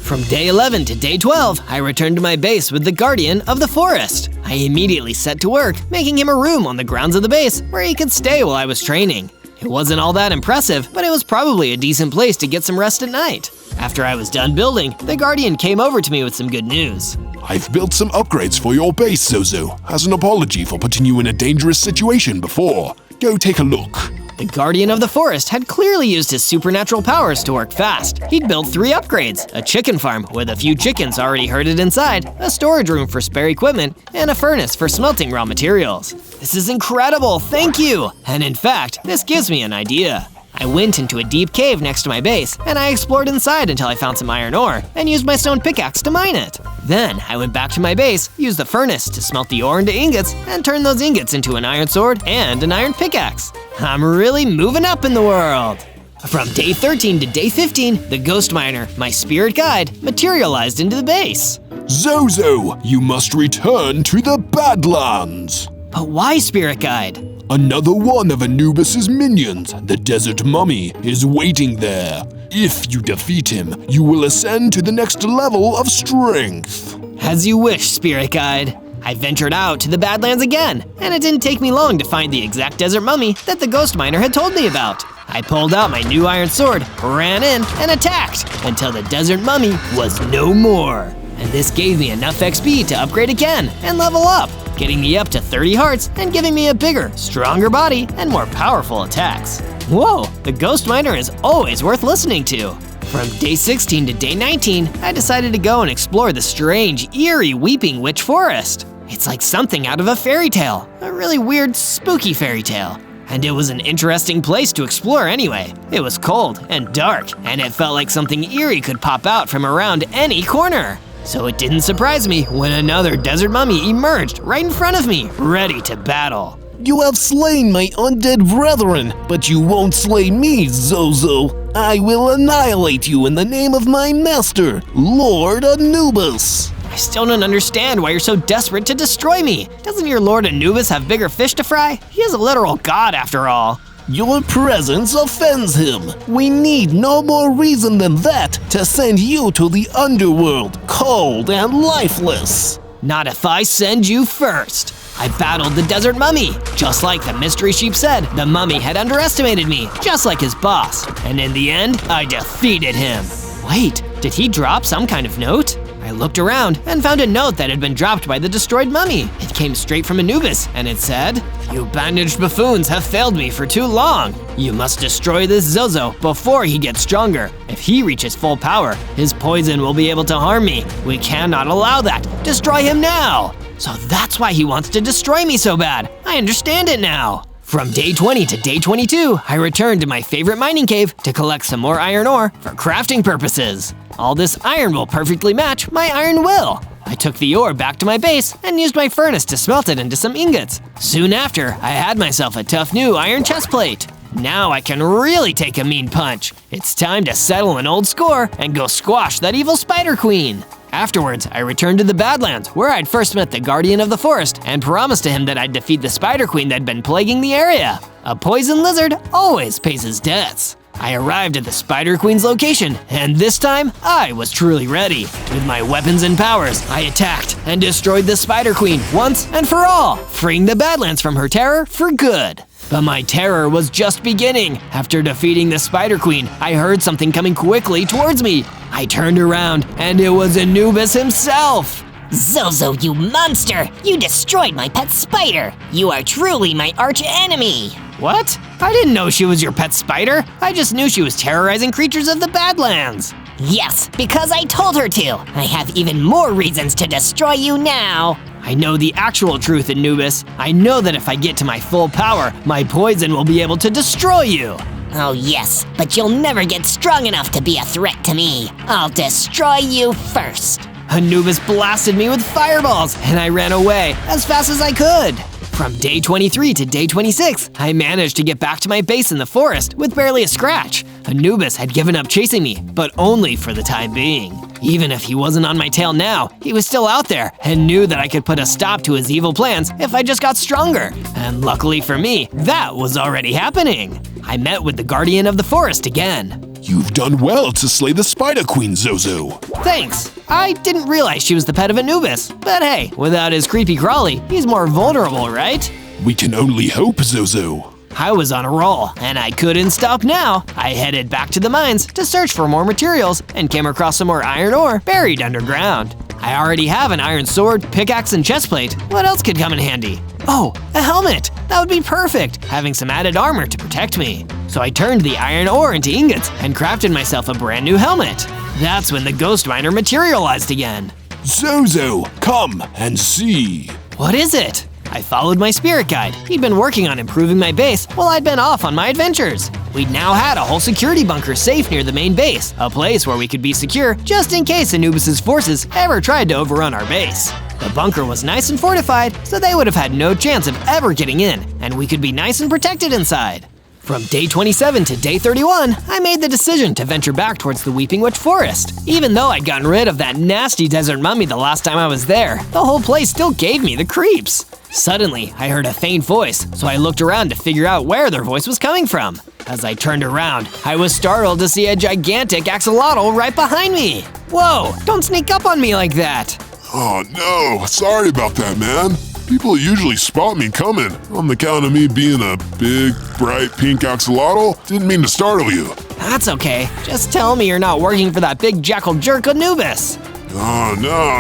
From day 11 to day 12, I returned to my base with the guardian of the forest. I immediately set to work, making him a room on the grounds of the base where he could stay while I was training. It wasn't all that impressive, but it was probably a decent place to get some rest at night. After I was done building, the guardian came over to me with some good news. I've built some upgrades for your base, Zozo, as an apology for putting you in a dangerous situation before. Go take a look. The guardian of the forest had clearly used his supernatural powers to work fast. He'd built 3 upgrades: a chicken farm with a few chickens already herded inside, a storage room for spare equipment, and a furnace for smelting raw materials. This is incredible, thank you! And in fact, this gives me an idea. I went into a deep cave next to my base, and I explored inside until I found some iron ore, and used my stone pickaxe to mine it. Then, I went back to my base, used the furnace to smelt the ore into ingots, and turn those ingots into an iron sword and an iron pickaxe. I'm really moving up in the world! From day 13 to day 15, the ghost miner, my spirit guide, materialized into the base. Zozo, you must return to the Badlands. But why spirit guide? Another one of Anubis's minions, the Desert Mummy, is waiting there. If you defeat him, you will ascend to the next level of strength. As you wish, spirit guide. I ventured out to the Badlands again, and it didn't take me long to find the exact desert mummy that the ghost miner had told me about. I pulled out my new iron sword, ran in, and attacked until the desert mummy was no more. And this gave me enough XP to upgrade again and level up, getting me up to 30 hearts and giving me a bigger, stronger body and more powerful attacks. Whoa, the ghost miner is always worth listening to. From day 16 to day 19, I decided to go and explore the strange, eerie Weeping Witch Forest. It's like something out of a fairy tale, a really weird, spooky fairy tale. And it was an interesting place to explore anyway. It was cold and dark, and it felt like something eerie could pop out from around any corner. So it didn't surprise me when another desert mummy emerged right in front of me, ready to battle. You have slain my undead brethren, but you won't slay me, Zozo. I will annihilate you in the name of my master, Lord Anubis. I still don't understand why you're so desperate to destroy me. Doesn't your Lord Anubis have bigger fish to fry? He is a literal god after all. Your presence offends him. We need no more reason than that to send you to the underworld, cold and lifeless. Not if I send you first. I battled the desert mummy. Just like the mystery sheep said, the mummy had underestimated me, just like his boss. And in the end, I defeated him. Wait, did he drop some kind of note? I looked around and found a note that had been dropped by the destroyed mummy. It came straight from Anubis, and it said, "You bandaged buffoons have failed me for too long. You must destroy this Zozo before he gets stronger. If he reaches full power, his poison will be able to harm me. We cannot allow that. Destroy him now." So that's why he wants to destroy me so bad. I understand it now. From day 20 to day 22, I returned to my favorite mining cave to collect some more iron ore for crafting purposes. All this iron will perfectly match my iron will. I took the ore back to my base and used my furnace to smelt it into some ingots. Soon after, I had myself a tough new iron chest plate. Now I can really take a mean punch. It's time to settle an old score and go squash that evil Spider Queen. Afterwards, I returned to the Badlands, where I'd first met the Guardian of the Forest and promised to him that I'd defeat the Spider Queen that'd been plaguing the area. A poison lizard always pays his debts. I arrived at the Spider Queen's location, and this time, I was truly ready. With my weapons and powers, I attacked and destroyed the Spider Queen once and for all, freeing the Badlands from her terror for good. But my terror was just beginning. After defeating the Spider Queen, I heard something coming quickly towards me. I turned around, and it was Anubis himself. Zozo, you monster! You destroyed my pet spider! You are truly my arch enemy! What? I didn't know she was your pet spider. I just knew she was terrorizing creatures of the Badlands. Yes, because I told her to. I have even more reasons to destroy you now. I know the actual truth, Anubis. I know that if I get to my full power, my poison will be able to destroy you. Oh yes, but you'll never get strong enough to be a threat to me. I'll destroy you first. Anubis blasted me with fireballs, and I ran away as fast as I could. From day 23 to day 26, I managed to get back to my base in the forest with barely a scratch. Anubis had given up chasing me, but only for the time being. Even if he wasn't on my tail now, he was still out there and knew that I could put a stop to his evil plans if I just got stronger. And luckily for me, that was already happening. I met with the Guardian of the Forest again. You've done well to slay the Spider Queen, Zozo. Thanks. I didn't realize she was the pet of Anubis. But hey, without his creepy crawly, he's more vulnerable, right? We can only hope, Zozo. I was on a roll, and I couldn't stop now. I headed back to the mines to search for more materials and came across some more iron ore buried underground. I already have an iron sword, pickaxe, and chestplate. What else could come in handy? Oh, a helmet! That would be perfect, having some added armor to protect me. So I turned the iron ore into ingots and crafted myself a brand new helmet. That's when the ghost miner materialized again. Zozo, come and see. What is it? I followed my spirit guide. He'd been working on improving my base while I'd been off on my adventures. We'd now had a whole security bunker safe near the main base, a place where we could be secure just in case Anubis' forces ever tried to overrun our base. The bunker was nice and fortified, so they would have had no chance of ever getting in, and we could be nice and protected inside. From day 27 to day 31, I made the decision to venture back towards the Weeping Witch Forest. Even though I'd gotten rid of that nasty desert mummy the last time I was there, the whole place still gave me the creeps. Suddenly, I heard a faint voice, so I looked around to figure out where their voice was coming from. As I turned around, I was startled to see a gigantic axolotl right behind me. Whoa, don't sneak up on me like that. Oh no, sorry about that, man. People usually spot me coming on the count of me being a big, bright pink axolotl. Didn't mean to startle you. That's okay. Just tell me you're not working for that big jackal jerk Anubis. Oh,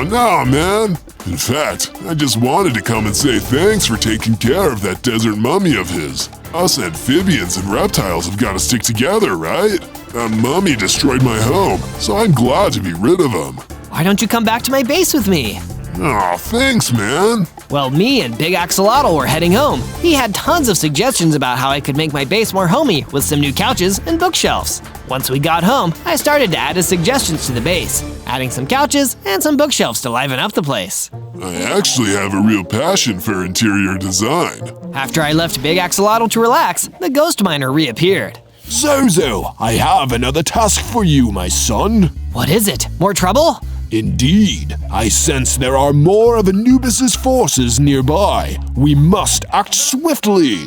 no, man. In fact, I just wanted to come and say thanks for taking care of that desert mummy of his. Us amphibians and reptiles have got to stick together, right? That mummy destroyed my home, so I'm glad to be rid of him. Why don't you come back to my base with me? Aw, thanks, man. Well, me and Big Axolotl were heading home. He had tons of suggestions about how I could make my base more homey with some new couches and bookshelves. Once we got home, I started to add his suggestions to the base, adding some couches and some bookshelves to liven up the place. I actually have a real passion for interior design. After I left Big Axolotl to relax, the ghost miner reappeared. Zozo, I have another task for you, my son. What is it? More trouble? Indeed, I sense there are more of Anubis' forces nearby. We must act swiftly.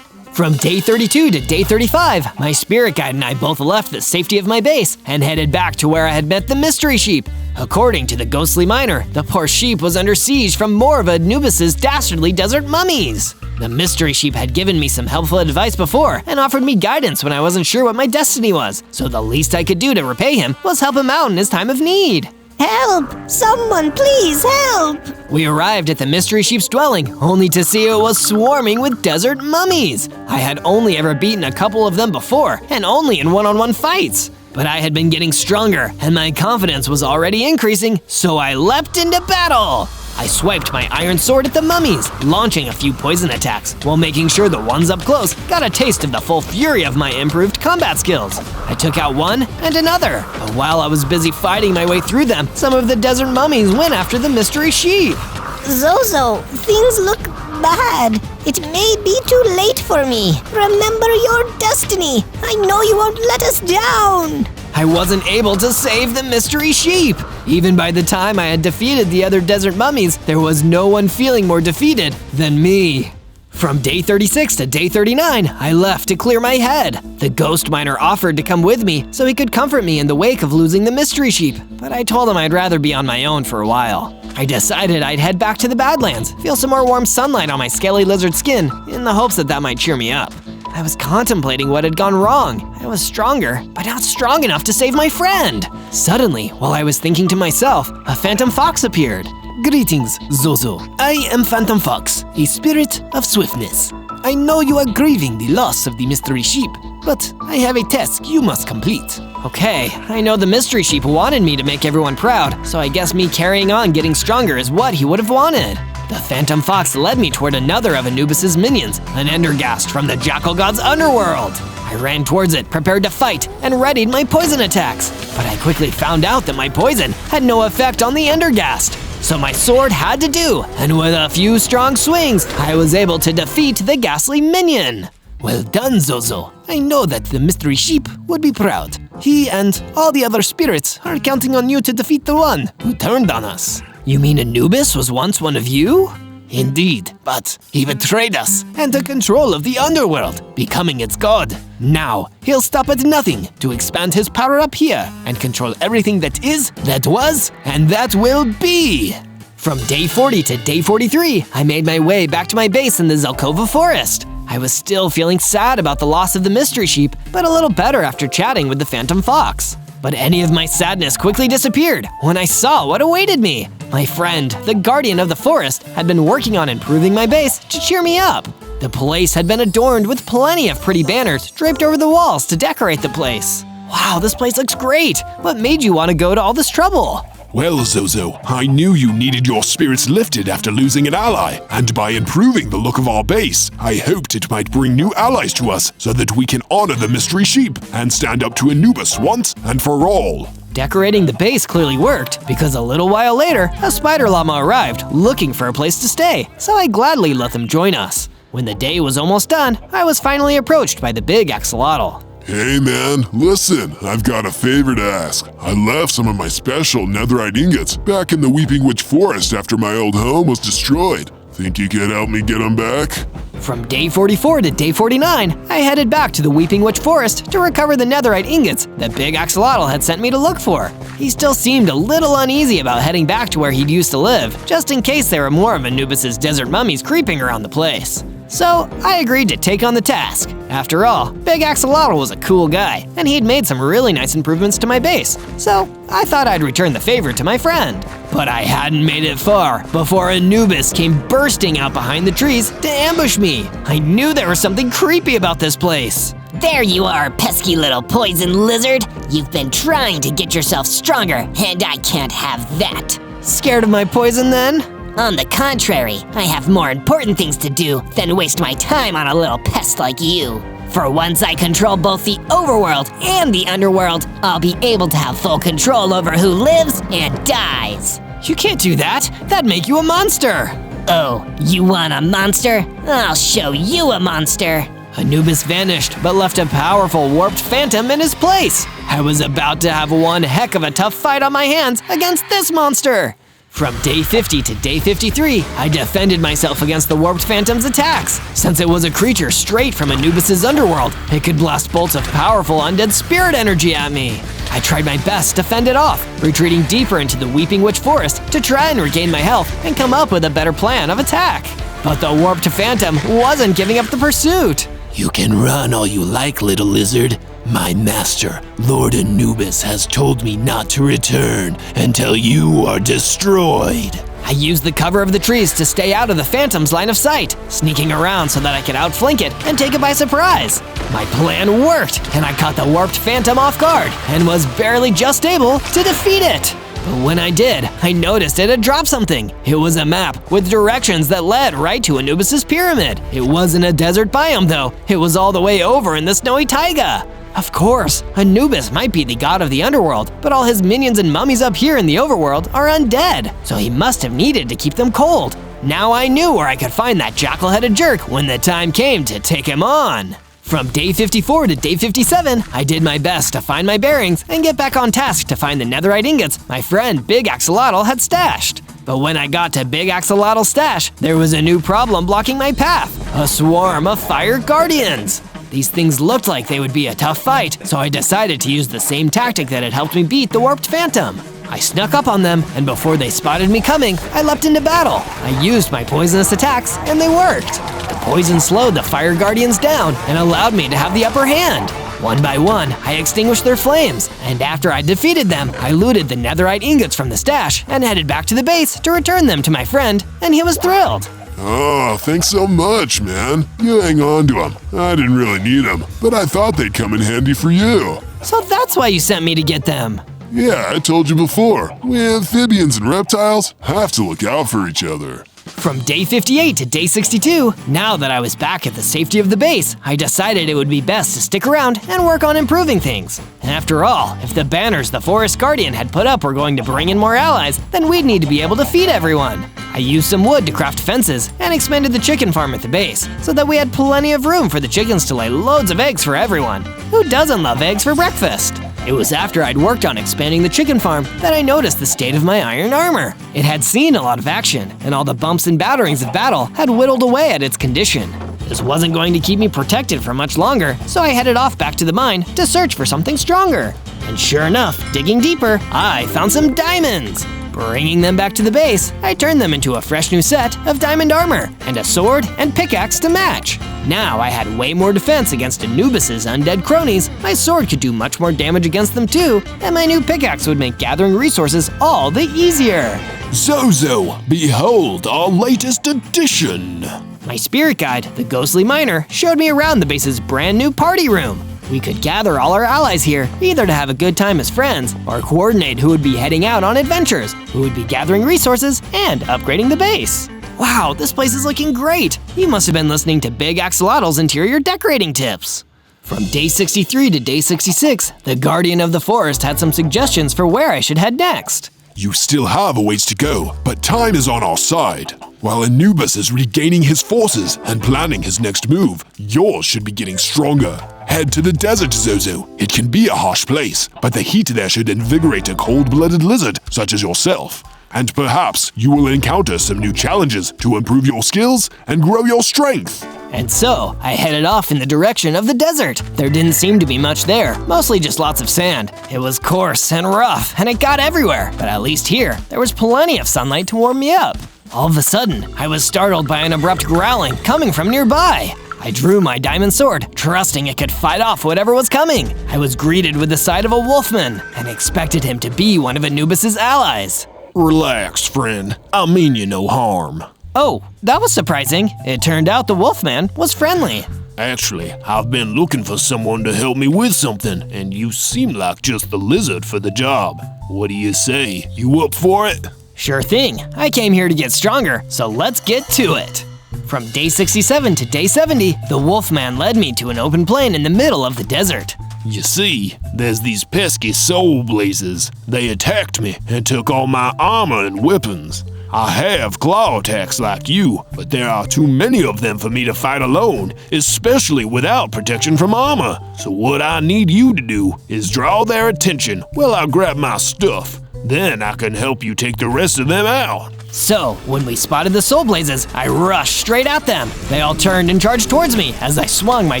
From day 32 to day 35, my spirit guide and I both left the safety of my base and headed back to where I had met the mystery sheep. According to the ghostly miner, the poor sheep was under siege from more of Anubis' dastardly desert mummies. The mystery sheep had given me some helpful advice before and offered me guidance when I wasn't sure what my destiny was, so the least I could do to repay him was help him out in his time of need. Help! Someone, please help! We arrived at the mystery sheep's dwelling, only to see it was swarming with desert mummies. I had only ever beaten a couple of them before, and only in one-on-one fights. But I had been getting stronger, and my confidence was already increasing, so I leapt into battle! I swiped my iron sword at the mummies, launching a few poison attacks, while making sure the ones up close got a taste of the full fury of my improved combat skills. I took out one and another, but while I was busy fighting my way through them, some of the desert mummies went after the mystery sheep. Zozo, things look bad. It may be too late for me. Remember your destiny. I know you won't let us down. I wasn't able to save the mystery sheep. Even by the time I had defeated the other desert mummies, there was no one feeling more defeated than me. From day 36 to day 39, I left to clear my head. The ghost miner offered to come with me so he could comfort me in the wake of losing the mystery sheep, but I told him I'd rather be on my own for a while. I decided I'd head back to the Badlands, feel some more warm sunlight on my scaly lizard skin, in the hopes that that might cheer me up. I was contemplating what had gone wrong. I was stronger, but not strong enough to save my friend. Suddenly, while I was thinking to myself, a phantom fox appeared. Greetings, Zozo. I am Phantom Fox, a spirit of swiftness. I know you are grieving the loss of the mystery sheep, but I have a task you must complete. Okay, I know the mystery sheep wanted me to make everyone proud, so I guess me carrying on getting stronger is what he would have wanted. The Phantom Fox led me toward another of Anubis' minions, an Endergast from the Jackal God's underworld. I ran towards it, prepared to fight, and readied my poison attacks. But I quickly found out that my poison had no effect on the Endergast. So my sword had to do, and with a few strong swings, I was able to defeat the ghastly minion. Well done, Zozo. I know that the mystery sheep would be proud. He and all the other spirits are counting on you to defeat the one who turned on us. You mean Anubis was once one of you? Indeed, but he betrayed us and took control of the underworld, becoming its god. Now, he'll stop at nothing to expand his power up here and control everything that is, that was, and that will be. From day 40 to day 43, I made my way back to my base in the Zelkova forest. I was still feeling sad about the loss of the mystery sheep, but a little better after chatting with the phantom fox. But any of my sadness quickly disappeared when I saw what awaited me. My friend, the guardian of the forest, had been working on improving my base to cheer me up. The place had been adorned with plenty of pretty banners draped over the walls to decorate the place. Wow, this place looks great! What made you want to go to all this trouble? Well, Zozo, I knew you needed your spirits lifted after losing an ally, and by improving the look of our base, I hoped it might bring new allies to us so that we can honor the mystery sheep and stand up to Anubis once and for all. Decorating the base clearly worked, because a little while later, a spider llama arrived looking for a place to stay, so I gladly let them join us. When the day was almost done, I was finally approached by the big axolotl. Hey man, listen, I've got a favor to ask. I left some of my special netherite ingots back in the Weeping Witch Forest after my old home was destroyed. Think you could help me get them back? From day 44 to day 49, I headed back to the Weeping Witch Forest to recover the netherite ingots that Big Axolotl had sent me to look for. He still seemed a little uneasy about heading back to where he'd used to live, just in case there were more of Anubis's desert mummies creeping around the place. So I agreed to take on the task. After all, Big Axolotl was a cool guy, and he'd made some really nice improvements to my base, so I thought I'd return the favor to my friend. But I hadn't made it far before Anubis came bursting out behind the trees to ambush me. I knew there was something creepy about this place. There you are, pesky little poison lizard. You've been trying to get yourself stronger, and I can't have that. Scared of my poison then? On the contrary, I have more important things to do than waste my time on a little pest like you. For once I control both the overworld and the underworld, I'll be able to have full control over who lives and dies. You can't do that. That'd make you a monster. Oh, you want a monster? I'll show you a monster. Anubis vanished, but left a powerful warped phantom in his place. I was about to have one heck of a tough fight on my hands against this monster. From day 50 to day 53, I defended myself against the warped phantom's attacks. Since it was a creature straight from Anubis's underworld, it could blast bolts of powerful undead spirit energy at me. I tried my best to fend it off, retreating deeper into the Weeping Witch Forest to try and regain my health and come up with a better plan of attack. But the warped phantom wasn't giving up the pursuit. You can run all you like, little lizard. My master, Lord Anubis, has told me not to return until you are destroyed. I used the cover of the trees to stay out of the phantom's line of sight, sneaking around so that I could outflank it and take it by surprise. My plan worked, and I caught the warped phantom off guard and was barely just able to defeat it. But when I did, I noticed it had dropped something. It was a map with directions that led right to Anubis's pyramid. It wasn't a desert biome though, it was all the way over in the snowy taiga. Of course, Anubis might be the god of the underworld, but all his minions and mummies up here in the overworld are undead, so he must have needed to keep them cold. Now I knew where I could find that jackal-headed jerk when the time came to take him on. From day 54 to day 57, I did my best to find my bearings and get back on task to find the netherite ingots my friend Big Axolotl had stashed. But when I got to Big Axolotl's stash, there was a new problem blocking my path: a swarm of fire guardians. These things looked like they would be a tough fight, so I decided to use the same tactic that had helped me beat the warped phantom. I snuck up on them, and before they spotted me coming, I leapt into battle. I used my poisonous attacks, and they worked. The poison slowed the fire guardians down and allowed me to have the upper hand. One by one, I extinguished their flames, and after I defeated them, I looted the netherite ingots from the stash and headed back to the base to return them to my friend, and he was thrilled. Oh, thanks so much, man. You hang on to them. I didn't really need them, but I thought they'd come in handy for you. So that's why you sent me to get them. Yeah, I told you before. We amphibians and reptiles have to look out for each other. From day 58 to day 62, now that I was back at the safety of the base, I decided it would be best to stick around and work on improving things. After all, if the banners the Forest Guardian had put up were going to bring in more allies, then we'd need to be able to feed everyone. I used some wood to craft fences and expanded the chicken farm at the base, so that we had plenty of room for the chickens to lay loads of eggs for everyone. Who doesn't love eggs for breakfast? It was after I'd worked on expanding the chicken farm that I noticed the state of my iron armor. It had seen a lot of action, and all the bumps and batterings of battle had whittled away at its condition. This wasn't going to keep me protected for much longer, so I headed off back to the mine to search for something stronger. And sure enough, digging deeper, I found some diamonds. Bringing them back to the base, I turned them into a fresh new set of diamond armor and a sword and pickaxe to match. Now I had way more defense against Anubis's undead cronies, my sword could do much more damage against them too, and my new pickaxe would make gathering resources all the easier. Zozo, behold our latest addition! My spirit guide, the ghostly miner, showed me around the base's brand new party room. We could gather all our allies here, either to have a good time as friends, or coordinate who would be heading out on adventures, who would be gathering resources, and upgrading the base. Wow, this place is looking great! You must have been listening to Big Axolotl's interior decorating tips. From day 63 to day 66, the Guardian of the Forest had some suggestions for where I should head next. You still have a ways to go, but time is on our side. While Anubis is regaining his forces and planning his next move, yours should be getting stronger. Head to the desert, Zozo. It can be a harsh place, but the heat there should invigorate a cold-blooded lizard such as yourself. And perhaps you will encounter some new challenges to improve your skills and grow your strength. And so, I headed off in the direction of the desert. There didn't seem to be much there, mostly just lots of sand. It was coarse and rough, and it got everywhere, but at least here, there was plenty of sunlight to warm me up. All of a sudden, I was startled by an abrupt growling coming from nearby. I drew my diamond sword, trusting it could fight off whatever was coming. I was greeted with the sight of a wolfman, and expected him to be one of Anubis's allies. Relax, friend. I mean you no harm. Oh, that was surprising. It turned out the wolfman was friendly. Actually, I've been looking for someone to help me with something, and you seem like just the lizard for the job. What do you say? You up for it? Sure thing. I came here to get stronger, so let's get to it. From day 67 to day 70, the wolfman led me to an open plain in the middle of the desert. You see, there's these pesky soul blazes. They attacked me and took all my armor and weapons. I have claw attacks like you, but there are too many of them for me to fight alone, especially without protection from armor. So what I need you to do is draw their attention while I grab my stuff. Then I can help you take the rest of them out. So, when we spotted the soul blazes, I rushed straight at them. They all turned and charged towards me as I swung my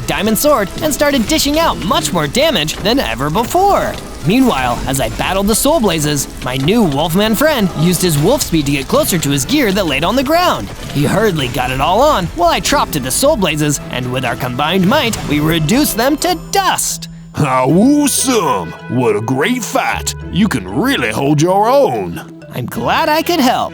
diamond sword and started dishing out much more damage than ever before. Meanwhile, as I battled the soul blazes, my new wolfman friend used his wolf speed to get closer to his gear that laid on the ground. He hurriedly got it all on while I chopped at the soul blazes, and with our combined might, we reduced them to dust. Awesome! What a great fight! You can really hold your own. I'm glad I could help.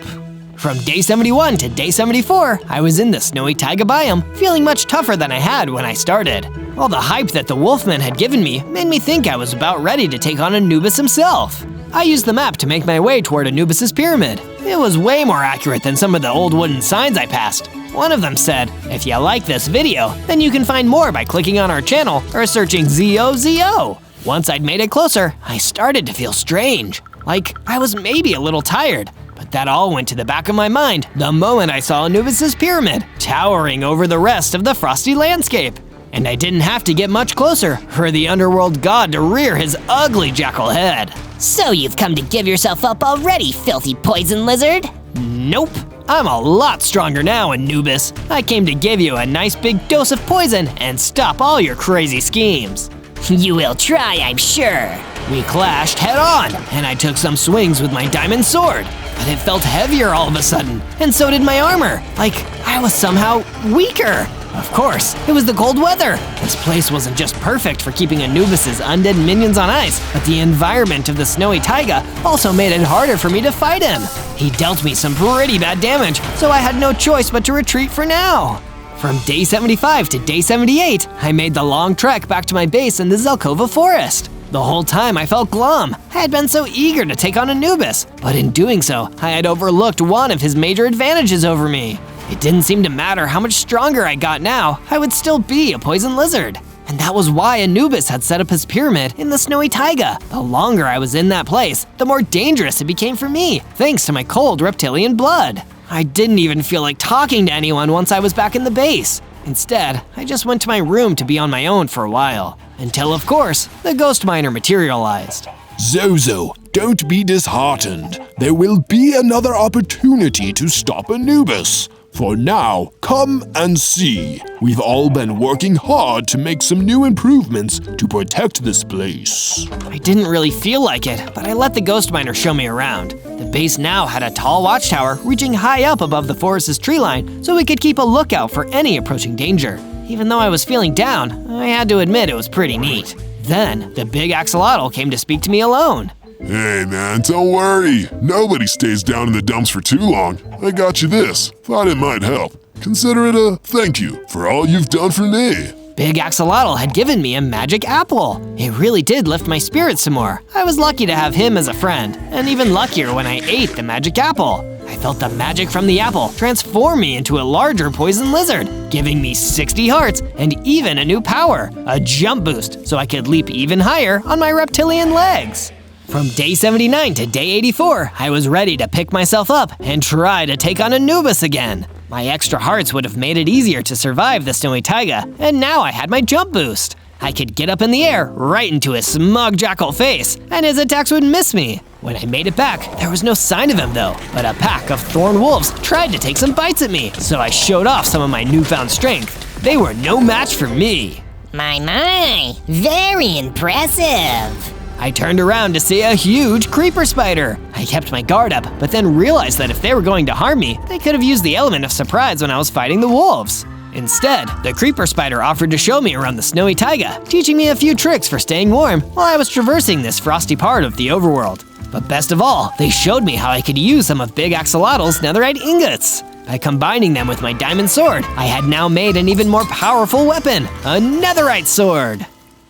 From day 71 to day 74, I was in the snowy taiga biome, feeling much tougher than I had when I started. All the hype that the wolfman had given me made me think I was about ready to take on Anubis himself. I used the map to make my way toward Anubis's pyramid. It was way more accurate than some of the old wooden signs I passed. One of them said, "If you like this video, then you can find more by clicking on our channel or searching ZOZO." Once I'd made it closer, I started to feel strange. Like I was maybe a little tired. But that all went to the back of my mind the moment I saw Anubis's pyramid, towering over the rest of the frosty landscape. And I didn't have to get much closer for the underworld god to rear his ugly jackal head. So you've come to give yourself up already, filthy poison lizard? Nope. I'm a lot stronger now, Anubis. I came to give you a nice big dose of poison and stop all your crazy schemes. You will try, I'm sure. We clashed head on, and I took some swings with my diamond sword. But it felt heavier all of a sudden, and so did my armor. Like I was somehow weaker. Of course, it was the cold weather. This place wasn't just perfect for keeping Anubis's undead minions on ice, but the environment of the snowy taiga also made it harder for me to fight him. He dealt me some pretty bad damage, so I had no choice but to retreat for now. From day 75 to day 78, I made the long trek back to my base in the Zelkova forest. The whole time I felt glum. I had been so eager to take on Anubis, but in doing so, I had overlooked one of his major advantages over me. It didn't seem to matter how much stronger I got now, I would still be a poison lizard. And that was why Anubis had set up his pyramid in the snowy taiga. The longer I was in that place, the more dangerous it became for me, thanks to my cold reptilian blood. I didn't even feel like talking to anyone once I was back in the base. Instead, I just went to my room to be on my own for a while, until of course, the ghost miner materialized. Zozo, don't be disheartened. There will be another opportunity to stop Anubis. For now, come and see. We've all been working hard to make some new improvements to protect this place. I didn't really feel like it, but I let the ghost miner show me around. The base now had a tall watchtower reaching high up above the forest's tree line, so we could keep a lookout for any approaching danger. Even though I was feeling down, I had to admit it was pretty neat. Then, the big axolotl came to speak to me alone. Hey man, don't worry. Nobody stays down in the dumps for too long. I got you this. Thought it might help. Consider it a thank you for all you've done for me. Big Axolotl had given me a magic apple. It really did lift my spirits some more. I was lucky to have him as a friend, and even luckier when I ate the magic apple. I felt the magic from the apple transform me into a larger poison lizard, giving me 60 hearts and even a new power, a jump boost, so I could leap even higher on my reptilian legs. From day 79 to day 84, I was ready to pick myself up and try to take on Anubis again. My extra hearts would have made it easier to survive the snowy taiga, and now I had my jump boost. I could get up in the air right into his smug jackal face, and his attacks would miss me. When I made it back, there was no sign of him though, but a pack of thorn wolves tried to take some bites at me, so I showed off some of my newfound strength. They were no match for me. My, very impressive. I turned around to see a huge creeper spider. I kept my guard up, but then realized that if they were going to harm me, they could have used the element of surprise when I was fighting the wolves. Instead, the creeper spider offered to show me around the snowy taiga, teaching me a few tricks for staying warm while I was traversing this frosty part of the overworld. But best of all, they showed me how I could use some of Big Axolotl's netherite ingots. By combining them with my diamond sword, I had now made an even more powerful weapon, a netherite sword.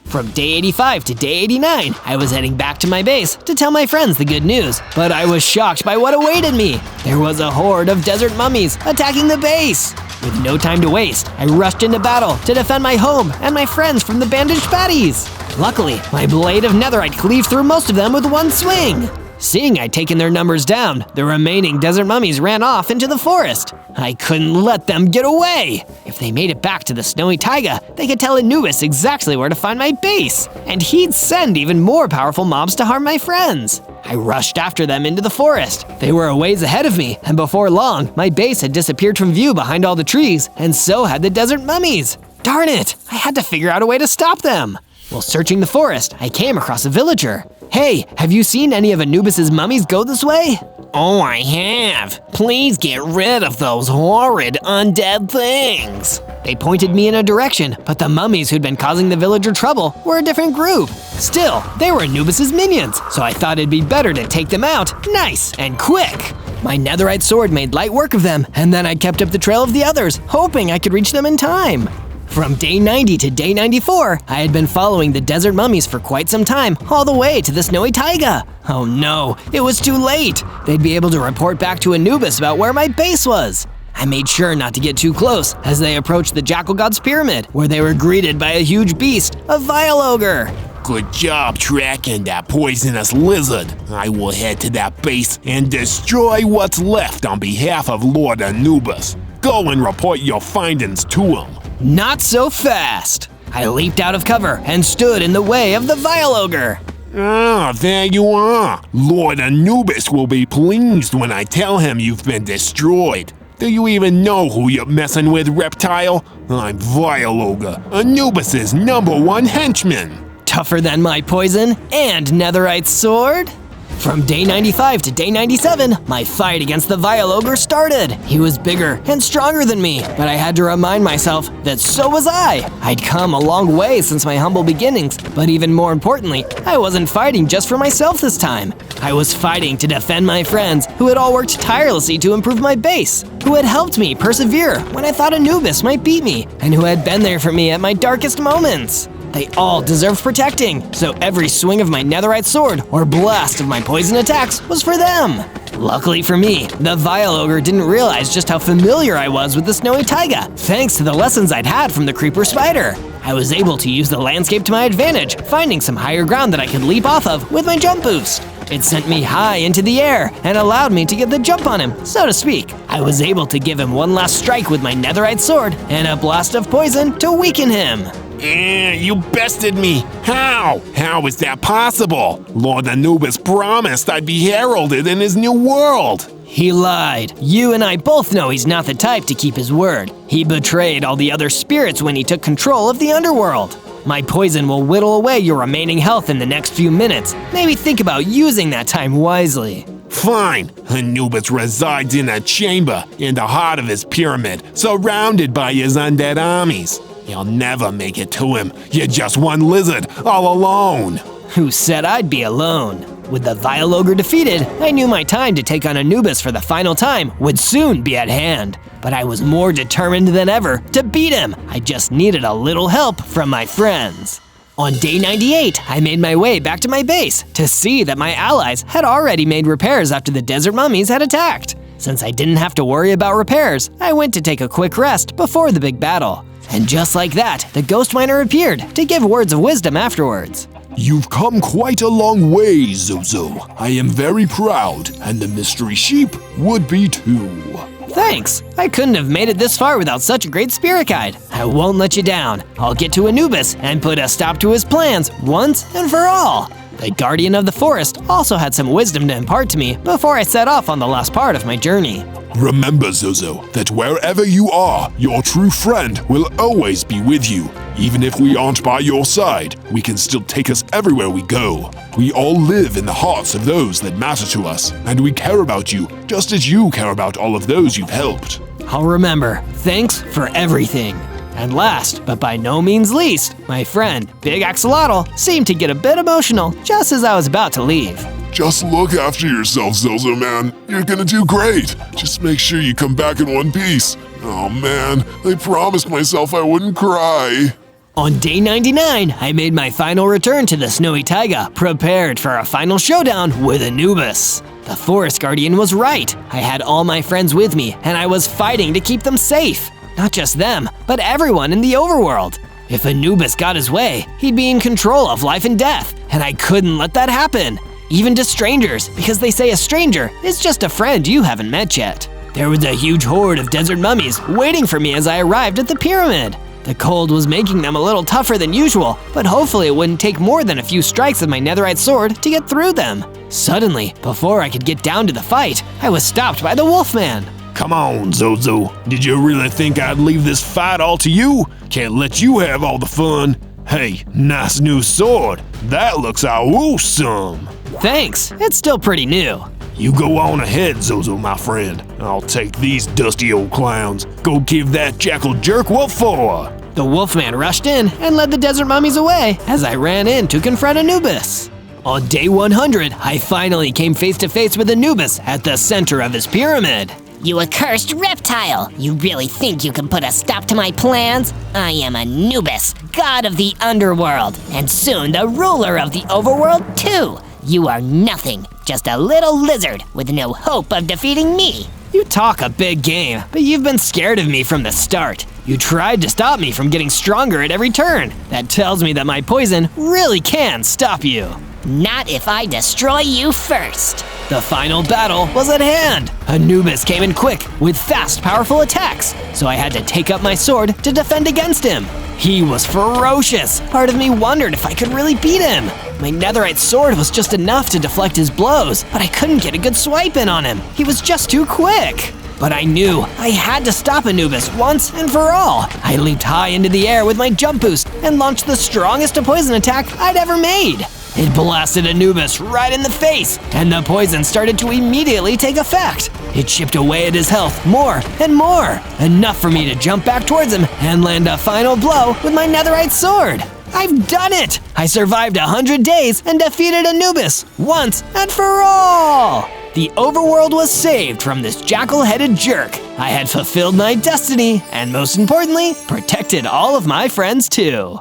From day 85 to day 89, I was heading back to my base to tell my friends the good news, but I was shocked by what awaited me. There was a horde of desert mummies attacking the base. With no time to waste, I rushed into battle to defend my home and my friends from the bandaged fatties. Luckily, my blade of netherite cleaved through most of them with one swing. Seeing I'd taken their numbers down, the remaining desert mummies ran off into the forest. I couldn't let them get away. If they made it back to the snowy taiga, they could tell Anubis exactly where to find my base, and he'd send even more powerful mobs to harm my friends. I rushed after them into the forest. They were a ways ahead of me, and before long, my base had disappeared from view behind all the trees, and so had the desert mummies. Darn it, I had to figure out a way to stop them. While searching the forest, I came across a villager. Hey, have you seen any of Anubis's mummies go this way? Oh, I have. Please get rid of those horrid undead things. They pointed me in a direction, but the mummies who'd been causing the villager trouble were a different group. Still, they were Anubis's minions, so I thought it'd be better to take them out nice and quick. My netherite sword made light work of them, and then I kept up the trail of the others, hoping I could reach them in time. From day 90 to day 94, I had been following the desert mummies for quite some time, all the way to the snowy taiga. Oh no, it was too late. They'd be able to report back to Anubis about where my base was. I made sure not to get too close as they approached the Jackal God's pyramid, where they were greeted by a huge beast, a vile ogre. Good job tracking that poisonous lizard. I will head to that base and destroy what's left on behalf of Lord Anubis. Go and report your findings to him. Not so fast. I leaped out of cover and stood in the way of the vile ogre. Ah, there you are. Lord Anubis will be pleased when I tell him you've been destroyed. Do you even know who you're messing with, reptile? I'm Vile Ogre, Anubis's #1 henchman. Tougher than my poison and netherite sword? From day 95 to day 97, my fight against the vile ogre started. He was bigger and stronger than me, but I had to remind myself that so was I. I'd come a long way since my humble beginnings, but even more importantly, I wasn't fighting just for myself this time. I was fighting to defend my friends who had all worked tirelessly to improve my base, who had helped me persevere when I thought Anubis might beat me, and who had been there for me at my darkest moments. They all deserved protecting, so every swing of my netherite sword or blast of my poison attacks was for them. Luckily for me, the vile ogre didn't realize just how familiar I was with the snowy taiga, thanks to the lessons I'd had from the creeper spider. I was able to use the landscape to my advantage, finding some higher ground that I could leap off of with my jump boost. It sent me high into the air and allowed me to get the jump on him, so to speak. I was able to give him one last strike with my netherite sword and a blast of poison to weaken him. You bested me. How? How is that possible? Lord Anubis promised I'd be heralded in his new world. He lied. You and I both know he's not the type to keep his word. He betrayed all the other spirits when he took control of the underworld. My poison will whittle away your remaining health in the next few minutes. Maybe think about using that time wisely. Fine. Anubis resides in a chamber in the heart of his pyramid, surrounded by his undead armies. You'll never make it to him. You're just one lizard, all alone. Who said I'd be alone? With the vile ogre defeated, I knew my time to take on Anubis for the final time would soon be at hand. But I was more determined than ever to beat him. I just needed a little help from my friends. On day 98, I made my way back to my base to see that my allies had already made repairs after the desert mummies had attacked. Since I didn't have to worry about repairs, I went to take a quick rest before the big battle. And just like that, the ghost miner appeared to give words of wisdom afterwards. You've come quite a long way, Zozo. I am very proud, and the mystery sheep would be too. Thanks. I couldn't have made it this far without such a great spirit guide. I won't let you down. I'll get to Anubis and put a stop to his plans once and for all. The guardian of the forest also had some wisdom to impart to me before I set off on the last part of my journey. Remember, Zozo, that wherever you are, your true friend will always be with you. Even if we aren't by your side, we can still take us everywhere we go. We all live in the hearts of those that matter to us, and we care about you just as you care about all of those you've helped. I'll remember. Thanks for everything. And last, but by no means least, my friend, Big Axolotl, seemed to get a bit emotional just as I was about to leave. Just look after yourself, Zozo, man. You're gonna do great. Just make sure you come back in one piece. Oh man, I promised myself I wouldn't cry. On day 99, I made my final return to the snowy taiga, prepared for a final showdown with Anubis. The forest guardian was right. I had all my friends with me, and I was fighting to keep them safe. Not just them, but everyone in the overworld. If Anubis got his way, he'd be in control of life and death, and I couldn't let that happen. Even to strangers, because they say a stranger is just a friend you haven't met yet. There was a huge horde of desert mummies waiting for me as I arrived at the pyramid. The cold was making them a little tougher than usual, but hopefully it wouldn't take more than a few strikes of my netherite sword to get through them. Suddenly, before I could get down to the fight, I was stopped by the Wolfman. Come on, Zozo. Did you really think I'd leave this fight all to you? Can't let you have all the fun. Hey, nice new sword. That looks awesome. Thanks, it's still pretty new. You go on ahead, Zozo, my friend. I'll take these dusty old clowns. Go give that jackal jerk what for. The Wolfman rushed in and led the desert mummies away as I ran in to confront Anubis. On day 100, I finally came face to face with Anubis at the center of his pyramid. You accursed reptile! You really think you can put a stop to my plans? I am Anubis, god of the underworld, and soon the ruler of the overworld too. You are nothing, just a little lizard with no hope of defeating me. You talk a big game, but you've been scared of me from the start. You tried to stop me from getting stronger at every turn. That tells me that my poison really can stop you. Not if I destroy you first. The final battle was at hand. Anubis came in quick with fast, powerful attacks, so I had to take up my sword to defend against him. He was ferocious. Part of me wondered if I could really beat him. My netherite sword was just enough to deflect his blows, but I couldn't get a good swipe in on him. He was just too quick. But I knew I had to stop Anubis once and for all. I leaped high into the air with my jump boost and launched the strongest poison attack I'd ever made. It blasted Anubis right in the face, and the poison started to immediately take effect. It chipped away at his health more and more, enough for me to jump back towards him and land a final blow with my netherite sword. I've done it! I survived 100 days and defeated Anubis once and for all! The overworld was saved from this jackal-headed jerk. I had fulfilled my destiny, and most importantly, protected all of my friends too.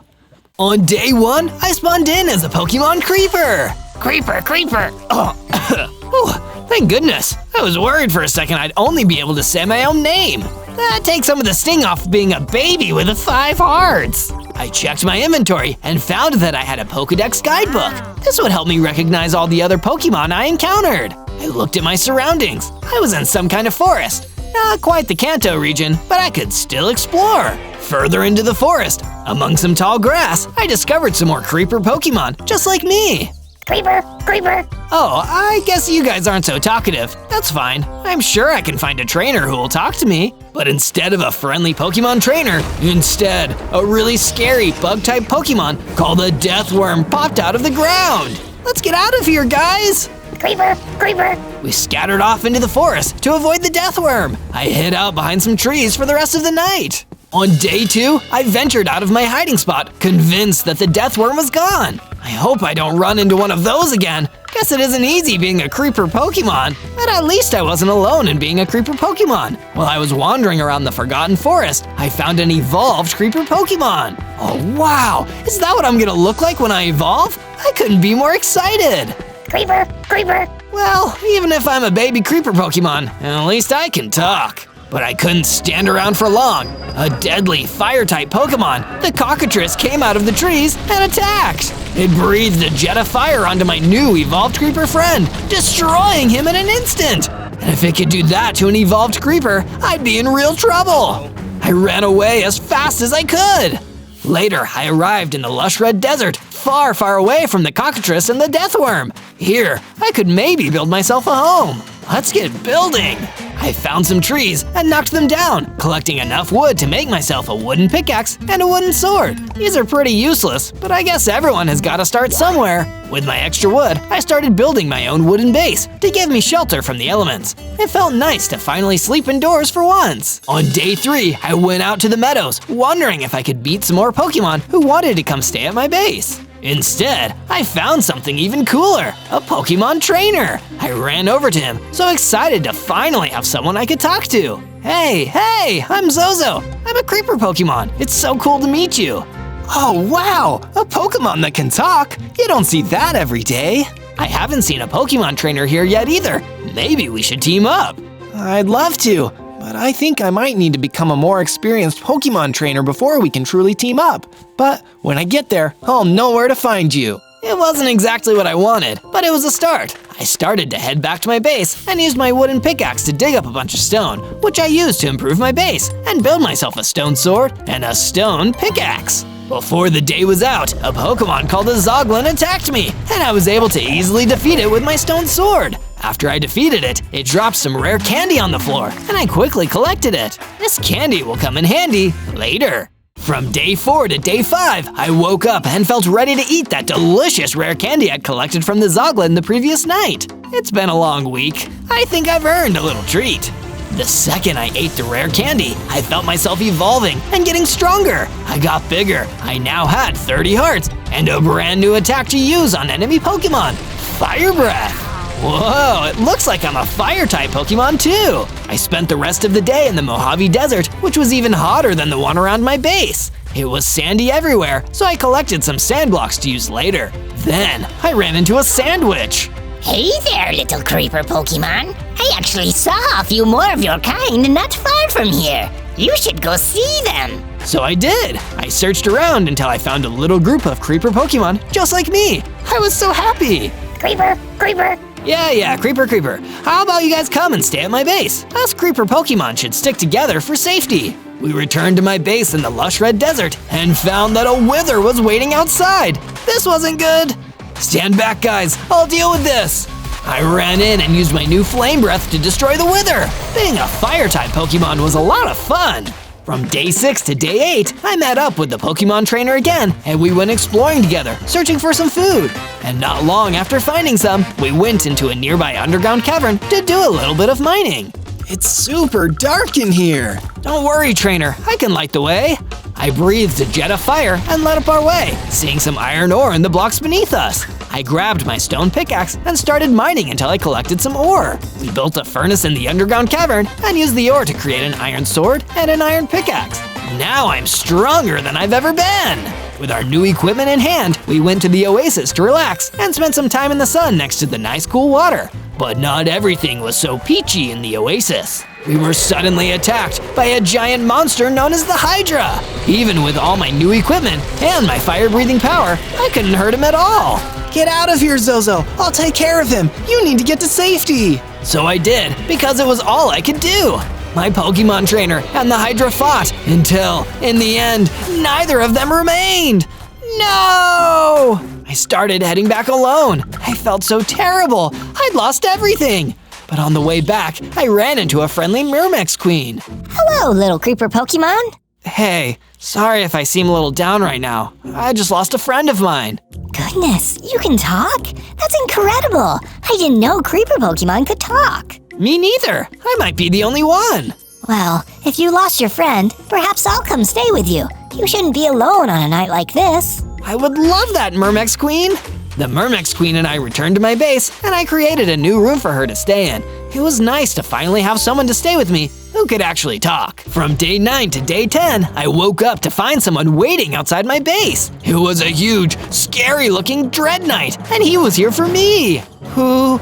On day 1, I spawned in as a Pokemon Creeper. Creeper! Oh, thank goodness. I was worried for a second I'd only be able to say my own name. That takes some of the sting off being a baby with 5 hearts. I checked my inventory and found that I had a Pokédex guidebook. This would help me recognize all the other Pokémon I encountered. I looked at my surroundings. I was in some kind of forest. Not quite the Kanto region, but I could still explore. Further into the forest, among some tall grass, I discovered some more creeper Pokémon, just like me. Creeper, creeper. Oh, I guess you guys aren't so talkative. That's fine. I'm sure I can find a trainer who will talk to me. But instead of a friendly Pokemon trainer, instead, a really scary bug-type Pokemon called a Deathworm popped out of the ground. Let's get out of here, guys! Creeper, creeper. We scattered off into the forest to avoid the Deathworm. I hid out behind some trees for the rest of the night. On day 2, I ventured out of my hiding spot, convinced that the Deathworm was gone. I hope I don't run into one of those again. Guess it isn't easy being a creeper Pokemon, but at least I wasn't alone in being a creeper Pokemon. While I was wandering around the Forgotten Forest, I found an evolved creeper Pokemon. Oh wow, is that what I'm gonna look like when I evolve? I couldn't be more excited. Creeper, creeper. Well, even if I'm a baby creeper Pokemon, at least I can talk. But I couldn't stand around for long. A deadly fire-type Pokemon, the cockatrice, came out of the trees and attacked. It breathed a jet of fire onto my new evolved creeper friend, destroying him in an instant. And if it could do that to an evolved creeper, I'd be in real trouble. I ran away as fast as I could. Later, I arrived in the lush red desert, far, far away from the cockatrice and the Deathworm. Here, I could maybe build myself a home. Let's get building. I found some trees and knocked them down, collecting enough wood to make myself a wooden pickaxe and a wooden sword. These are pretty useless, but I guess everyone has got to start somewhere. With my extra wood, I started building my own wooden base to give me shelter from the elements. It felt nice to finally sleep indoors for once. On day 3, I went out to the meadows, wondering if I could beat some more Pokemon who wanted to come stay at my base. Instead, I found something even cooler, a Pokemon trainer. I ran over to him, so excited to finally have someone I could talk to. Hey, I'm Zozo. I'm a creeper Pokemon. It's so cool to meet you. Oh wow, a Pokemon that can talk. You don't see that every day. I haven't seen a Pokemon trainer here yet either. Maybe we should team up. I'd love to, but I think I might need to become a more experienced Pokemon trainer before we can truly team up. But when I get there, I'll know where to find you. It wasn't exactly what I wanted, but it was a start. I started to head back to my base and used my wooden pickaxe to dig up a bunch of stone, which I used to improve my base and build myself a stone sword and a stone pickaxe. Before the day was out, a Pokemon called a Zoglin attacked me, and I was able to easily defeat it with my stone sword. After I defeated it, it dropped some rare candy on the floor, and I quickly collected it. This candy will come in handy later. From day 4 to day 5, I woke up and felt ready to eat that delicious rare candy I'd collected from the Zoglin the previous night. It's been a long week. I think I've earned a little treat. The second I ate the rare candy, I felt myself evolving and getting stronger. I got bigger. I now had 30 hearts and a brand new attack to use on enemy Pokemon, Fire Breath. Whoa, it looks like I'm a fire-type Pokemon too! I spent the rest of the day in the Mojave Desert, which was even hotter than the one around my base. It was sandy everywhere, so I collected some sand blocks to use later. Then, I ran into a sandwich. Hey there, little creeper Pokemon. I actually saw a few more of your kind not far from here. You should go see them. So I did. I searched around until I found a little group of creeper Pokemon just like me. I was so happy. Creeper, creeper. Yeah, creeper. How about you guys come and stay at my base? Us creeper Pokemon should stick together for safety. We returned to my base in the lush red desert and found that a wither was waiting outside. This wasn't good. Stand back, guys. I'll deal with this. I ran in and used my new flame breath to destroy the wither. Being a fire-type Pokemon was a lot of fun. From day 6 to day 8, I met up with the Pokemon trainer again, and we went exploring together, searching for some food. And not long after finding some, we went into a nearby underground cavern to do a little bit of mining. It's super dark in here. Don't worry, trainer, I can light the way. I breathed a jet of fire and lit up our way, seeing some iron ore in the blocks beneath us. I grabbed my stone pickaxe and started mining until I collected some ore. We built a furnace in the underground cavern and used the ore to create an iron sword and an iron pickaxe. Now I'm stronger than I've ever been. With our new equipment in hand, we went to the oasis to relax and spent some time in the sun next to the nice cool water. But not everything was so peachy in the oasis. We were suddenly attacked by a giant monster known as the Hydra. Even with all my new equipment and my fire-breathing power, I couldn't hurt him at all. Get out of here, Zozo. I'll take care of him. You need to get to safety. So I did, because it was all I could do. My Pokemon trainer and the Hydra fought until, in the end, neither of them remained. No! I started heading back alone. I felt so terrible. I'd lost everything. But on the way back, I ran into a friendly Myrmex queen. Hello, little creeper Pokemon. Hey, sorry if I seem a little down right now. I just lost a friend of mine. Goodness, you can talk? That's incredible. I didn't know creeper Pokemon could talk. Me neither. I might be the only one. Well, if you lost your friend, perhaps I'll come stay with you. You shouldn't be alone on a night like this. I would love that, Myrmex Queen. The Myrmex Queen and I returned to my base, and I created a new room for her to stay in. It was nice to finally have someone to stay with me who could actually talk. From day 9 to day 10, I woke up to find someone waiting outside my base. It was a huge, scary-looking Dread Knight, and he was here for me. Who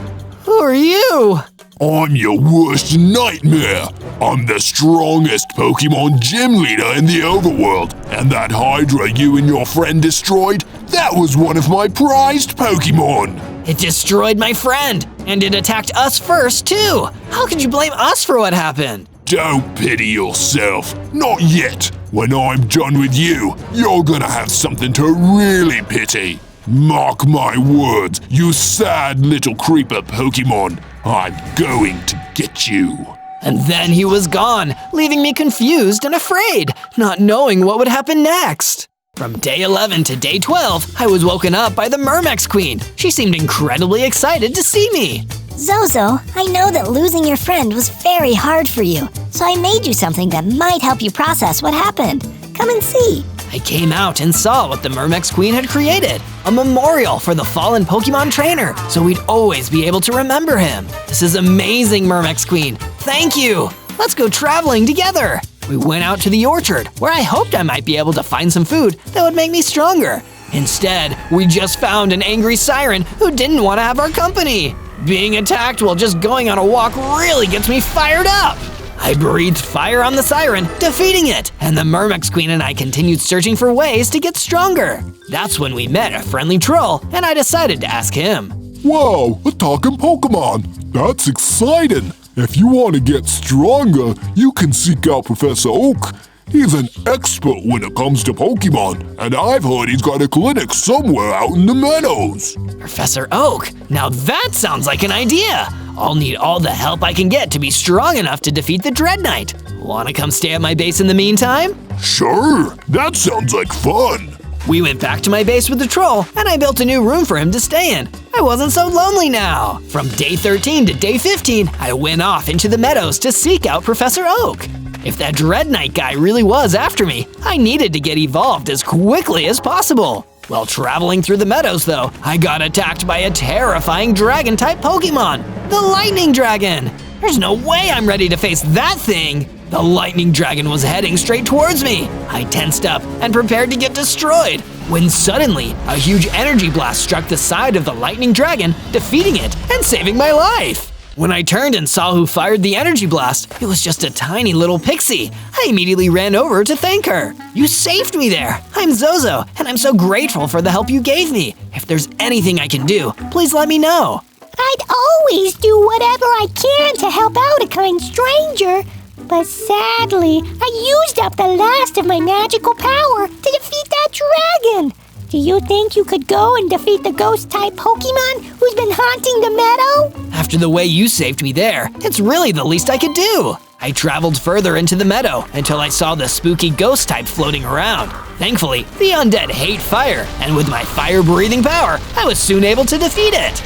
are you? I'm your worst nightmare. I'm the strongest Pokemon gym leader in the overworld, and that Hydra you and your friend destroyed, that was one of my prized Pokemon. It destroyed my friend, and it attacked us first, too. How could you blame us for what happened? Don't pity yourself. Not yet. When I'm done with you, you're gonna have something to really pity. Mark my words, you sad little creeper Pokemon. I'm going to get you. And then he was gone, leaving me confused and afraid, not knowing what would happen next. From day 11 to day 12, I was woken up by the Myrmex Queen. She seemed incredibly excited to see me. Zozo, I know that losing your friend was very hard for you, so I made you something that might help you process what happened. Come and see. I came out and saw what the Myrmex Queen had created, a memorial for the fallen Pokemon trainer, so we'd always be able to remember him. This is amazing, Myrmex Queen. Thank you. Let's go traveling together. We went out to the orchard, where I hoped I might be able to find some food that would make me stronger. Instead, we just found an angry siren who didn't want to have our company. Being attacked while just going on a walk really gets me fired up. I breathed fire on the siren, defeating it, and the Myrmex Queen and I continued searching for ways to get stronger. That's when we met a friendly troll, and I decided to ask him. Whoa, a talking Pokemon! That's exciting! If you want to get stronger, you can seek out Professor Oak. He's an expert when it comes to Pokemon, and I've heard he's got a clinic somewhere out in the meadows. Professor Oak? Now that sounds like an idea! I'll need all the help I can get to be strong enough to defeat the Dread Knight. Wanna come stay at my base in the meantime? Sure, that sounds like fun. We went back to my base with the troll, and I built a new room for him to stay in. I wasn't so lonely now. From day 13 to day 15, I went off into the meadows to seek out Professor Oak. If that Dread Knight guy really was after me, I needed to get evolved as quickly as possible. While traveling through the meadows, though, I got attacked by a terrifying dragon-type Pokemon, the Lightning Dragon. There's no way I'm ready to face that thing. The Lightning Dragon was heading straight towards me. I tensed up and prepared to get destroyed, when suddenly a huge energy blast struck the side of the Lightning Dragon, defeating it and saving my life. When I turned and saw who fired the energy blast, it was just a tiny little pixie. I immediately ran over to thank her. You saved me there. I'm Zozo, and I'm so grateful for the help you gave me. If there's anything I can do, please let me know. I'd always do whatever I can to help out a kind stranger. But sadly, I used up the last of my magical power to defeat that dragon. Do you think you could go and defeat the ghost-type Pokemon who's been haunting the meadow? After the way you saved me there, it's really the least I could do. I traveled further into the meadow until I saw the spooky ghost type floating around. Thankfully, the undead hate fire, and with my fire-breathing power, I was soon able to defeat it.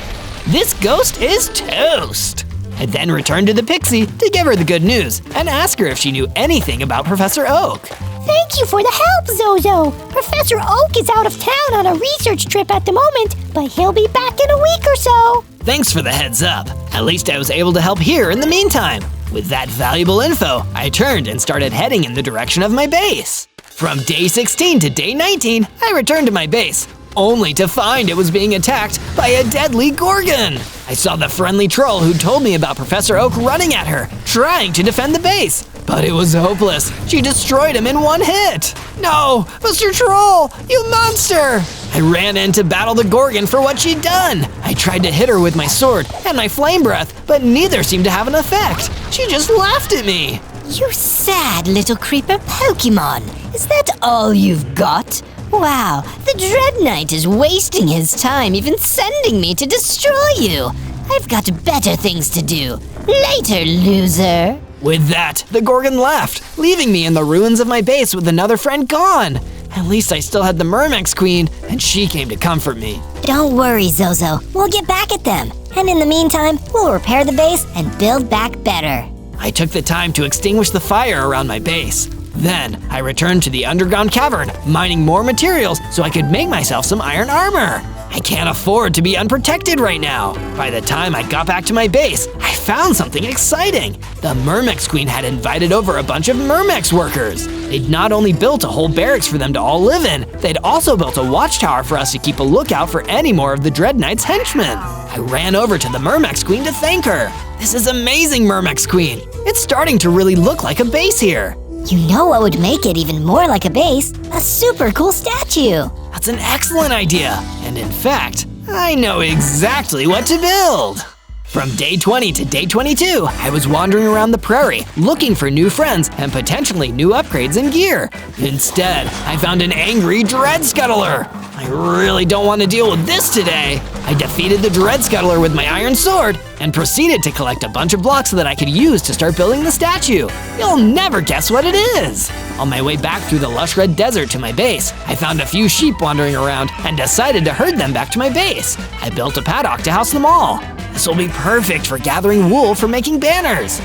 This ghost is toast. I then returned to the pixie to give her the good news and ask her if she knew anything about Professor Oak. Thank you for the help, Zozo. Professor Oak is out of town on a research trip at the moment, but he'll be back in a week or so. Thanks for the heads up. At least I was able to help here in the meantime. With that valuable info, I turned and started heading in the direction of my base. From day 16 to day 19, I returned to my base, only to find it was being attacked by a deadly Gorgon. I saw the friendly troll who told me about Professor Oak running at her, trying to defend the base. But it was hopeless. She destroyed him in one hit. No, Mr. Troll, you monster! I ran in to battle the Gorgon for what she'd done. I tried to hit her with my sword and my flame breath, but neither seemed to have an effect. She just laughed at me. You sad little creeper Pokemon. Is that all you've got? Wow, the Dread Knight is wasting his time even sending me to destroy you. I've got better things to do. Later, loser. With that, the Gorgon left, leaving me in the ruins of my base with another friend gone. At least I still had the Myrmex Queen, and she came to comfort me. Don't worry, Zozo. We'll get back at them. And in the meantime, we'll repair the base and build back better. I took the time to extinguish the fire around my base. Then, I returned to the underground cavern, mining more materials so I could make myself some iron armor. I can't afford to be unprotected right now. By the time I got back to my base, I found something exciting. The Myrmex Queen had invited over a bunch of Myrmex workers. They'd not only built a whole barracks for them to all live in, they'd also built a watchtower for us to keep a lookout for any more of the Dread Knight's henchmen. I ran over to the Myrmex Queen to thank her. This is amazing, Myrmex Queen. It's starting to really look like a base here. You know what would make it even more like a base? A super cool statue. That's an excellent idea. And in fact, I know exactly what to build. From day 20 to day 22, I was wandering around the prairie, looking for new friends and potentially new upgrades and gear. Instead, I found an angry Dread Scuttler. I really don't want to deal with this today. I defeated the Dread Scuttler with my iron sword and proceeded to collect a bunch of blocks so that I could use to start building the statue. You'll never guess what it is. On my way back through the lush red desert to my base, I found a few sheep wandering around and decided to herd them back to my base. I built a paddock to house them all. This will be perfect for gathering wool for making banners.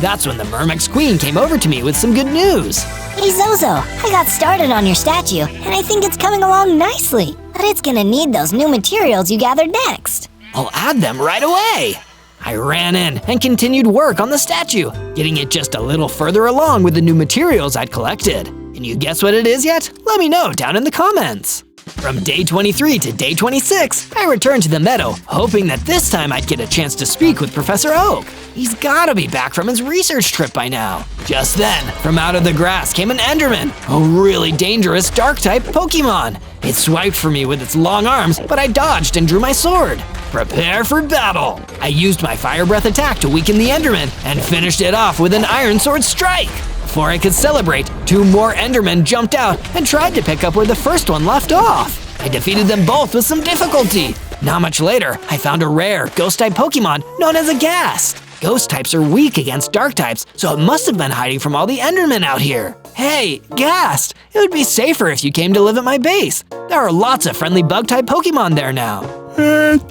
That's when the Myrmex Queen came over to me with some good news. Hey Zozo, I got started on your statue, and I think it's coming along nicely. But it's gonna need those new materials you gathered next. I'll add them right away. I ran in and continued work on the statue, getting it just a little further along with the new materials I'd collected. Can you guess what it is yet? Let me know down in the comments. From day 23 to day 26, I returned to the meadow, hoping that this time I'd get a chance to speak with Professor Oak. He's gotta be back from his research trip by now. Just then, from out of the grass came an Enderman, a really dangerous Dark-type Pokemon. It swiped for me with its long arms, but I dodged and drew my sword. Prepare for battle! I used my Fire Breath attack to weaken the Enderman and finished it off with an Iron Sword strike. Before I could celebrate, 2 more Endermen jumped out and tried to pick up where the first one left off. I defeated them both with some difficulty. Not much later, I found a rare Ghost-type Pokemon known as a Ghast. Ghost types are weak against Dark types, so it must have been hiding from all the Endermen out here. Hey, Ghast, it would be safer if you came to live at my base. There are lots of friendly Bug-type Pokemon there now.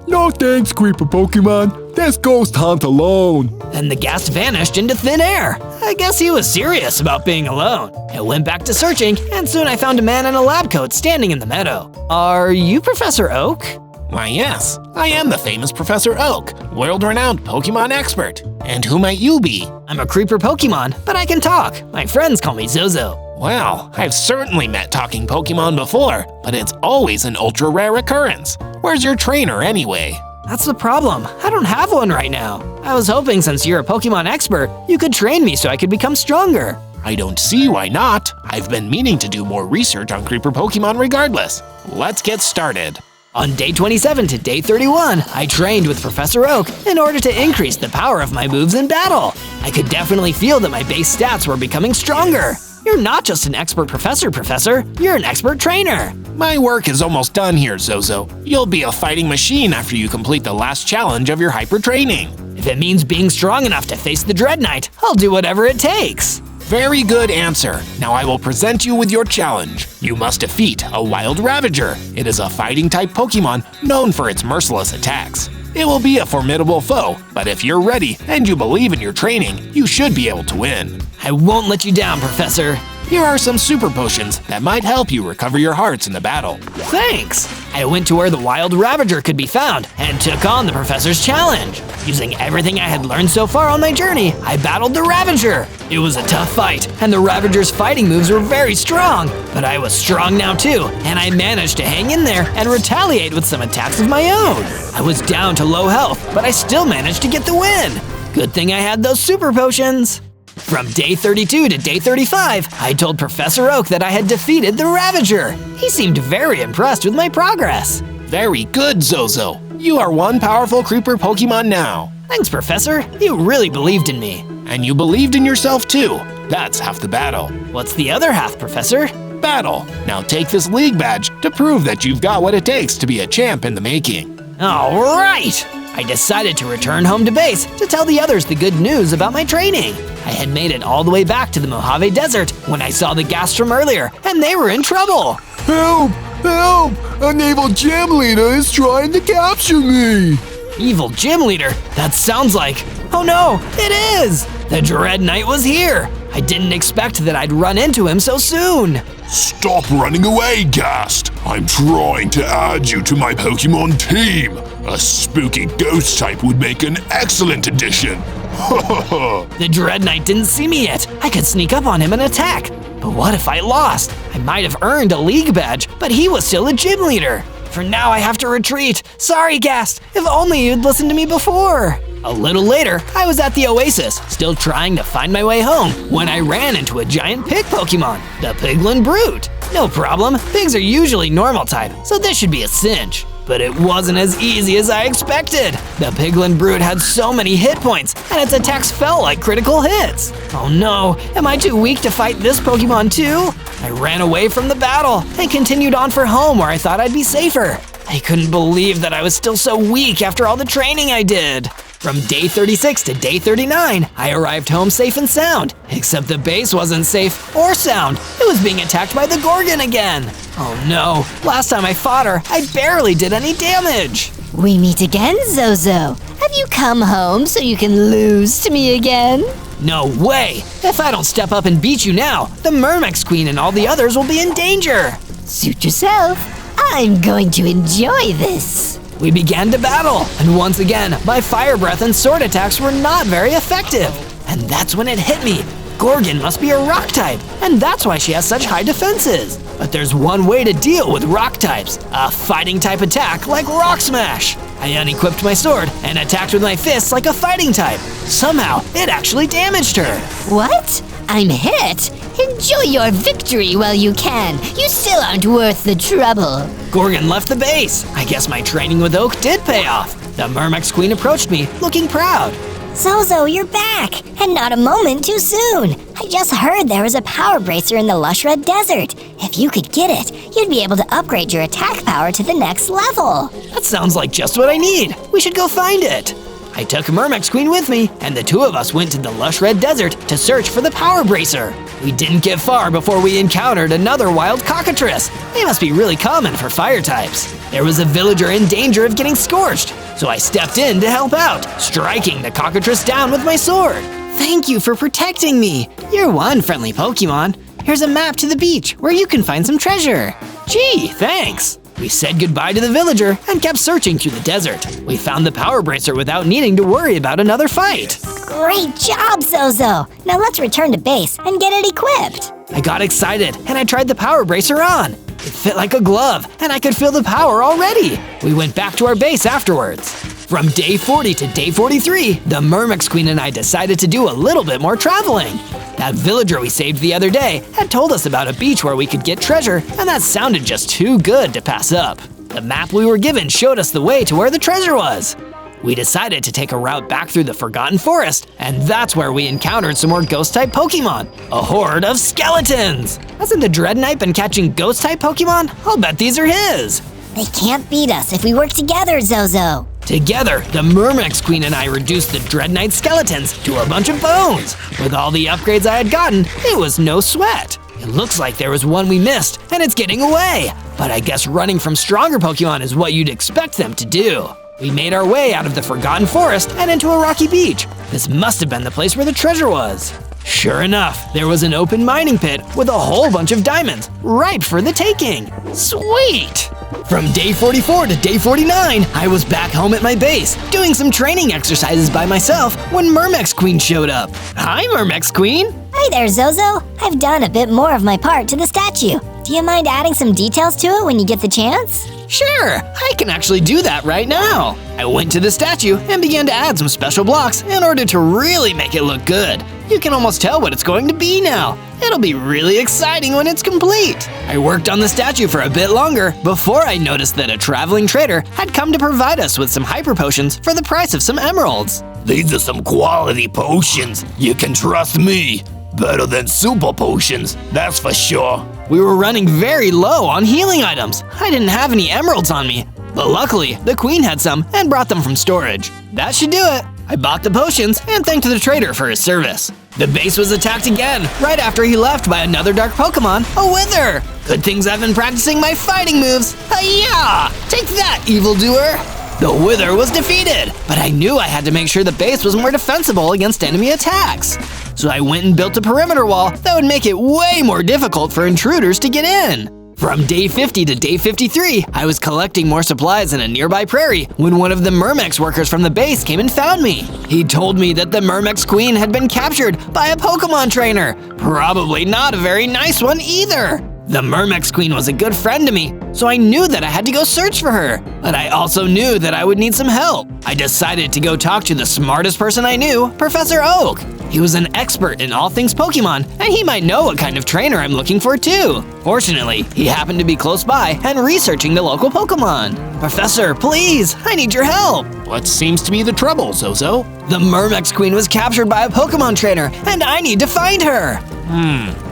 No thanks, creeper Pokemon. Let's ghost hunt alone. Then the Ghast vanished into thin air. I guess he was serious about being alone. I went back to searching, and soon I found a man in a lab coat standing in the meadow. Are you Professor Oak? Why, yes, I am the famous Professor Oak, world-renowned Pokemon expert. And who might you be? I'm a creeper Pokemon, but I can talk. My friends call me Zozo. Well, I've certainly met talking Pokemon before, but it's always an ultra-rare occurrence. Where's your trainer anyway? That's the problem. I don't have one right now. I was hoping since you're a Pokemon expert, you could train me so I could become stronger. I don't see why not. I've been meaning to do more research on creeper Pokemon regardless. Let's get started. On day 27 to day 31, I trained with Professor Oak in order to increase the power of my moves in battle. I could definitely feel that my base stats were becoming stronger. You're not just an expert professor, you're an expert trainer. My work is almost done here, Zozo. You'll be a fighting machine after you complete the last challenge of your hyper training. If it means being strong enough to face the Dread Knight, I'll do whatever it takes. Very good answer. Now I will present you with your challenge. You must defeat a Wild Ravager. It is a fighting-type Pokemon known for its merciless attacks. It will be a formidable foe, but if you're ready and you believe in your training, you should be able to win. I won't let you down, Professor. Here are some super potions that might help you recover your hearts in the battle. Thanks! I went to where the wild Ravager could be found and took on the professor's challenge. Using everything I had learned so far on my journey, I battled the Ravager. It was a tough fight, and the Ravager's fighting moves were very strong. But I was strong now too, and I managed to hang in there and retaliate with some attacks of my own. I was down to low health, but I still managed to get the win. Good thing I had those super potions. From day 32 to day 35, I told Professor Oak that I had defeated the Ravager. He seemed very impressed with my progress. Very good, Zozo. You are one powerful creeper Pokemon now. Thanks, Professor. You really believed in me. And you believed in yourself too. That's half the battle. What's the other half, Professor? Battle. Now take this league badge to prove that you've got what it takes to be a champ in the making. All right! I decided to return home to base to tell the others the good news about my training. I had made it all the way back to the Mojave Desert when I saw the Ghast from earlier, and they were in trouble. Help! Help! An evil gym leader is trying to capture me! Evil gym leader? That sounds like… Oh no, it is! The Dread Knight was here! I didn't expect that I'd run into him so soon. Stop running away, Ghast! I'm trying to add you to my Pokemon team! A spooky ghost type would make an excellent addition! The Dread Knight didn't see me yet. I could sneak up on him and attack. But what if I lost? I might have earned a league badge, but he was still a gym leader. For now, I have to retreat. Sorry, Ghast. If only you'd listened to me before. A little later, I was at the Oasis, still trying to find my way home, when I ran into a giant pig Pokemon, the Piglin Brute. No problem, pigs are usually normal type, so this should be a cinch. But it wasn't as easy as I expected. The Piglin Brute had so many hit points, and its attacks felt like critical hits. Oh no, am I too weak to fight this Pokemon too? I ran away from the battle and continued on for home where I thought I'd be safer. I couldn't believe that I was still so weak after all the training I did. From day 36 to day 39, I arrived home safe and sound, except the base wasn't safe or sound. It was being attacked by the Gorgon again. Oh no, last time I fought her, I barely did any damage. We meet again, Zozo. Have you come home so you can lose to me again? No way! If I don't step up and beat you now, the Myrmex Queen and all the others will be in danger. Suit yourself. I'm going to enjoy this. We began to battle, and once again, my fire breath and sword attacks were not very effective. And that's when it hit me. Gorgon must be a rock type, and that's why she has such high defenses. But there's one way to deal with rock types, a fighting type attack like Rock Smash. I unequipped my sword and attacked with my fists like a fighting type. Somehow, it actually damaged her. What? I'm hit? Enjoy your victory while you can. You still aren't worth the trouble. Gorgon left the base. I guess my training with Oak did pay off. The Myrmex Queen approached me, looking proud. Zozo, you're back, and not a moment too soon. I just heard there was a power bracer in the lush red desert. If you could get it, you'd be able to upgrade your attack power to the next level. That sounds like just what I need. We should go find it. I took Myrmex Queen with me, and the two of us went to the lush red desert to search for the power bracer. We didn't get far before we encountered another wild cockatrice. They must be really common for fire types. There was a villager in danger of getting scorched, so I stepped in to help out, striking the cockatrice down with my sword. Thank you for protecting me. You're one friendly Pokemon. Here's a map to the beach where you can find some treasure. Gee, thanks. We said goodbye to the villager and kept searching through the desert. We found the power bracer without needing to worry about another fight. Great job, Zozo. Now let's return to base and get it equipped. I got excited and I tried the power bracer on. It fit like a glove and I could feel the power already. We went back to our base afterwards. From day 40 to day 43, the Myrmex Queen and I decided to do a little bit more traveling. That villager we saved the other day had told us about a beach where we could get treasure, and that sounded just too good to pass up. The map we were given showed us the way to where the treasure was. We decided to take a route back through the Forgotten Forest, and that's where we encountered some more ghost-type Pokemon, a horde of skeletons. Hasn't the Dread Knight been catching ghost-type Pokemon? I'll bet these are his. They can't beat us if we work together, Zozo. Together, the Myrmex Queen and I reduced the Dread Knight skeletons to a bunch of bones. With all the upgrades I had gotten, it was no sweat. It looks like there was one we missed, and it's getting away. But I guess running from stronger Pokemon is what you'd expect them to do. We made our way out of the Forgotten Forest and into a rocky beach. This must have been the place where the treasure was. Sure enough, there was an open mining pit with a whole bunch of diamonds, ripe for the taking. Sweet! From day 44 to day 49, I was back home at my base, doing some training exercises by myself when Myrmex Queen showed up. Hi, Myrmex Queen! Hi there, Zozo. I've done a bit more of my part to the statue. Do you mind adding some details to it when you get the chance? Sure, I can actually do that right now. I went to the statue and began to add some special blocks in order to really make it look good. You can almost tell what it's going to be now. It'll be really exciting when it's complete. I worked on the statue for a bit longer before I noticed that a traveling trader had come to provide us with some hyper potions for the price of some emeralds. These are some quality potions. You can trust me. Better than super potions, that's for sure. We were running very low on healing items. I didn't have any emeralds on me, but luckily the queen had some and brought them from storage. That should do it. I bought the potions and thanked the trader for his service. The base was attacked again, right after he left by another dark Pokemon, a Wither. Good things I've been practicing my fighting moves. Hi-ya! Take that, evildoer! The Wither was defeated, but I knew I had to make sure the base was more defensible against enemy attacks. So I went and built a perimeter wall that would make it way more difficult for intruders to get in. From day 50 to day 53, I was collecting more supplies in a nearby prairie when one of the Myrmex workers from the base came and found me. He told me that the Myrmex Queen had been captured by a Pokemon trainer. Probably not a very nice one either. The Myrmex Queen was a good friend to me, so I knew that I had to go search for her. But I also knew that I would need some help. I decided to go talk to the smartest person I knew, Professor Oak. He was an expert in all things Pokemon, and he might know what kind of trainer I'm looking for too. Fortunately, he happened to be close by and researching the local Pokemon. Professor, please, I need your help. What seems to be the trouble, Zozo? The Myrmex Queen was captured by a Pokemon trainer, and I need to find her.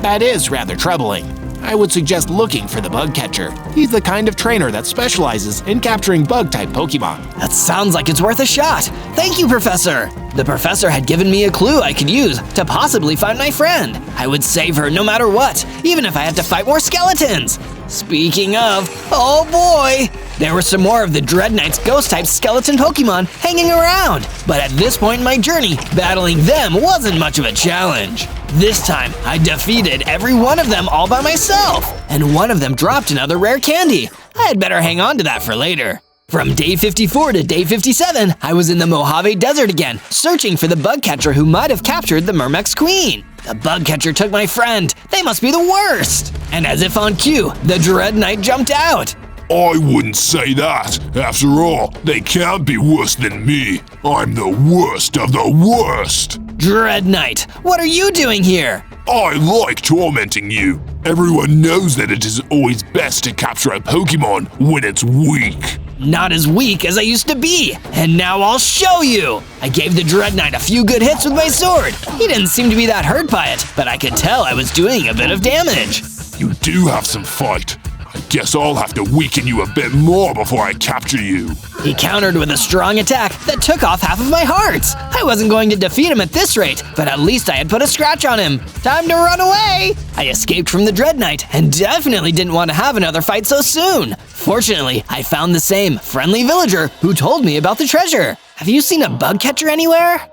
That is rather troubling. I would suggest looking for the bug catcher. He's the kind of trainer that specializes in capturing bug-type Pokemon. That sounds like it's worth a shot. Thank you, Professor. The professor had given me a clue I could use to possibly find my friend. I would save her no matter what, even if I had to fight more skeletons. Speaking of, oh boy! There were some more of the Dread Knight's ghost-type skeleton Pokemon hanging around, but at this point in my journey, battling them wasn't much of a challenge. This time, I defeated every one of them all by myself, and one of them dropped another rare candy. I had better hang on to that for later. From day 54 to day 57, I was in the Mojave Desert again, searching for the bug catcher who might have captured the Myrmex Queen. The bug catcher took my friend. They must be the worst. And as if on cue, the Dread Knight jumped out. I wouldn't say that. After all, they can't be worse than me. I'm the worst of the worst. Dread Knight, what are you doing here? I like tormenting you. Everyone knows that it is always best to capture a Pokemon when it's weak. Not as weak as I used to be, and now I'll show you! I gave the Dread Knight a few good hits with my sword. He didn't seem to be that hurt by it, but I could tell I was doing a bit of damage. You do have some fight. I guess I'll have to weaken you a bit more before I capture you. He countered with a strong attack that took off half of my hearts. I wasn't going to defeat him at this rate, but at least I had put a scratch on him. Time to run away! I escaped from the Dread Knight and definitely didn't want to have another fight so soon. Fortunately, I found the same friendly villager who told me about the treasure. Have you seen a bug catcher anywhere?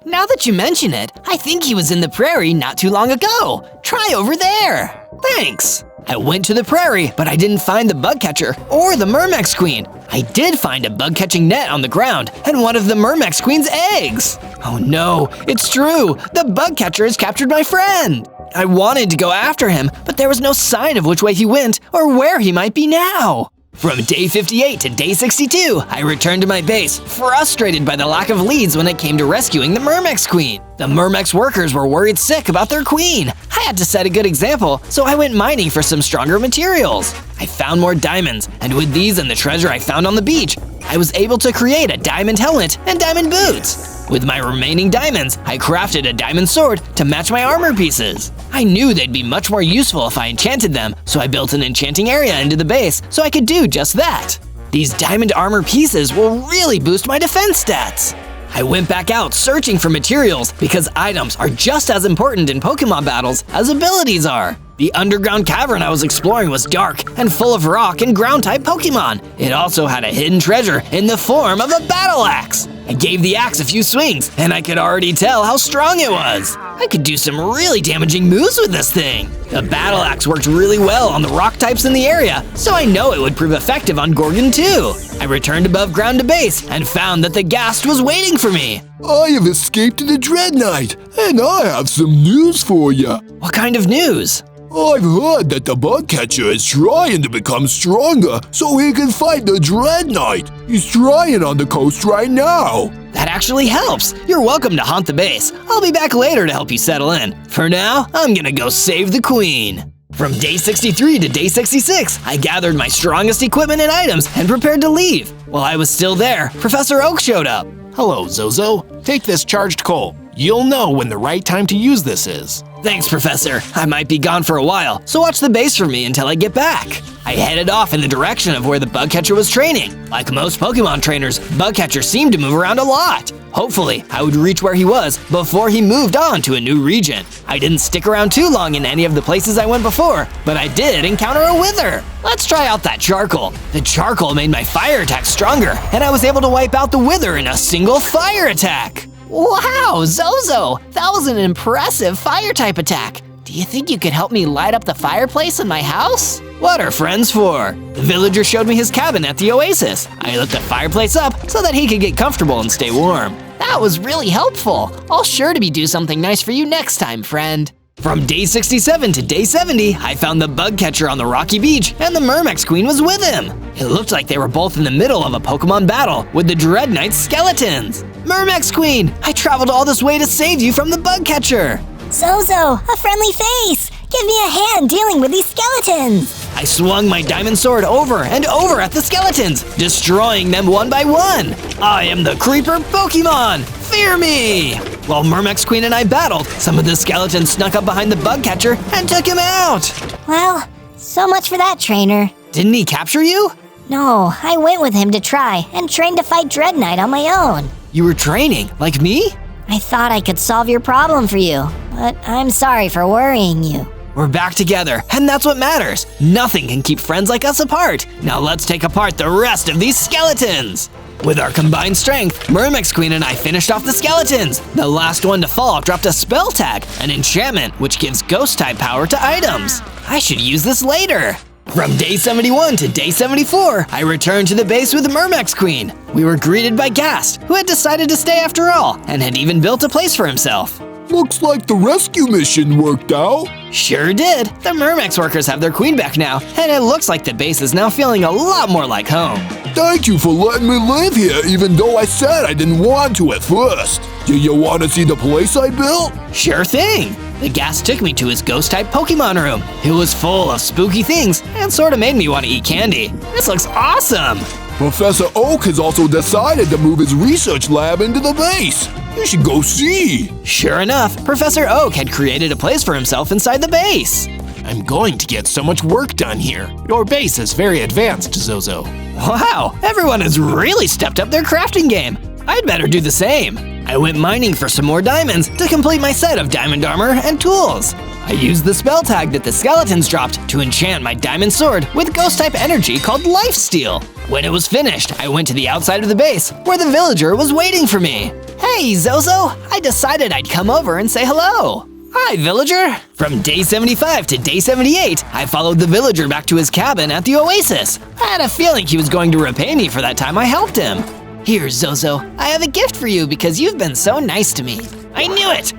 Now that you mention it, I think he was in the prairie not too long ago. Try over there. Thanks. I went to the prairie, but I didn't find the bug catcher or the Myrmex Queen. I did find a bug catching net on the ground and one of the Myrmex Queen's eggs. Oh no, it's true. The bug catcher has captured my friend. I wanted to go after him, but there was no sign of which way he went or where he might be now. From day 58 to day 62, I returned to my base, frustrated by the lack of leads when it came to rescuing the Myrmex Queen. The Myrmex workers were worried sick about their queen. I had to set a good example, so I went mining for some stronger materials. I found more diamonds, and with these and the treasure I found on the beach, I was able to create a diamond helmet and diamond boots. With my remaining diamonds, I crafted a diamond sword to match my armor pieces. I knew they'd be much more useful if I enchanted them, so I built an enchanting area into the base so I could do just that. These diamond armor pieces will really boost my defense stats. I went back out searching for materials because items are just as important in Pokemon battles as abilities are. The underground cavern I was exploring was dark and full of rock and ground-type Pokemon. It also had a hidden treasure in the form of a battle axe. I gave the axe a few swings, and I could already tell how strong it was. I could do some really damaging moves with this thing. The battle axe worked really well on the rock types in the area, so I know it would prove effective on Gorgon too. I returned above ground to base and found that the ghast was waiting for me. I have escaped the Dread Knight, and I have some news for you. What kind of news? I've heard that the bug catcher is trying to become stronger so he can fight the Dread Knight. He's trying on the coast right now. That actually helps. You're welcome to haunt the base. I'll be back later to help you settle in. For now, I'm gonna go save the queen. From day 63 to day 66, I gathered my strongest equipment and items and prepared to leave. While I was still there, Professor Oak showed up. Hello, Zozo. Take this charged coal. You'll know when the right time to use this is. Thanks, Professor. I might be gone for a while, so watch the base for me until I get back. I headed off in the direction of where the bug catcher was training. Like most Pokemon trainers, bug catcher seemed to move around a lot. Hopefully, I would reach where he was before he moved on to a new region. I didn't stick around too long in any of the places I went before, but I did encounter a wither. Let's try out that charcoal. The charcoal made my fire attack stronger, and I was able to wipe out the wither in a single fire attack. Wow, Zozo! That was an impressive fire-type attack. Do you think you could help me light up the fireplace in my house? What are friends for? The villager showed me his cabin at the oasis. I lit the fireplace up so that he could get comfortable and stay warm. That was really helpful. I'll sure to do something nice for you next time, friend. From day 67 to day 70, I found the bug catcher on the rocky beach, and the Myrmex Queen was with him. It looked like they were both in the middle of a Pokemon battle with the Dread Knight's skeletons. Myrmex Queen, I traveled all this way to save you from the bug catcher. Zozo, a friendly face! Give me a hand dealing with these skeletons! I swung my diamond sword over and over at the skeletons, destroying them one by one. I am the Creeper Pokemon! Fear me! While Myrmex Queen and I battled, some of the skeletons snuck up behind the bug catcher and took him out. Well, so much for that trainer. Didn't he capture you? No, I went with him to try and trained to fight Dread Knight on my own. You were training, like me? I thought I could solve your problem for you, but I'm sorry for worrying you. We're back together, and that's what matters. Nothing can keep friends like us apart. Now let's take apart the rest of these skeletons. With our combined strength, Myrmex Queen and I finished off the skeletons. The last one to fall dropped a spell tag, an enchantment which gives ghost-type power to items. I should use this later. From day 71 to day 74, I returned to the base with the Myrmex Queen. We were greeted by Ghast, who had decided to stay after all, and had even built a place for himself. Looks like the rescue mission worked out. Sure did. The Myrmex workers have their queen back now, and it looks like the base is now feeling a lot more like home. Thank you for letting me live here, even though I said I didn't want to at first. Do you want to see the place I built? Sure thing. The Ghast took me to his ghost-type Pokemon room. It was full of spooky things and sort of made me want to eat candy. This looks awesome! Professor Oak has also decided to move his research lab into the base. You should go see. Sure enough, Professor Oak had created a place for himself inside the base. I'm going to get so much work done here. Your base is very advanced, Zozo. Wow, everyone has really stepped up their crafting game. I'd better do the same. I went mining for some more diamonds to complete my set of diamond armor and tools. I used the spell tag that the skeletons dropped to enchant my diamond sword with ghost-type energy called Lifesteal. When it was finished, I went to the outside of the base where the villager was waiting for me. Hey, Zozo, I decided I'd come over and say hello. Hi, villager. From day 75 to day 78, I followed the villager back to his cabin at the oasis. I had a feeling he was going to repay me for that time I helped him. Here, Zozo, I have a gift for you because you've been so nice to me. I knew it!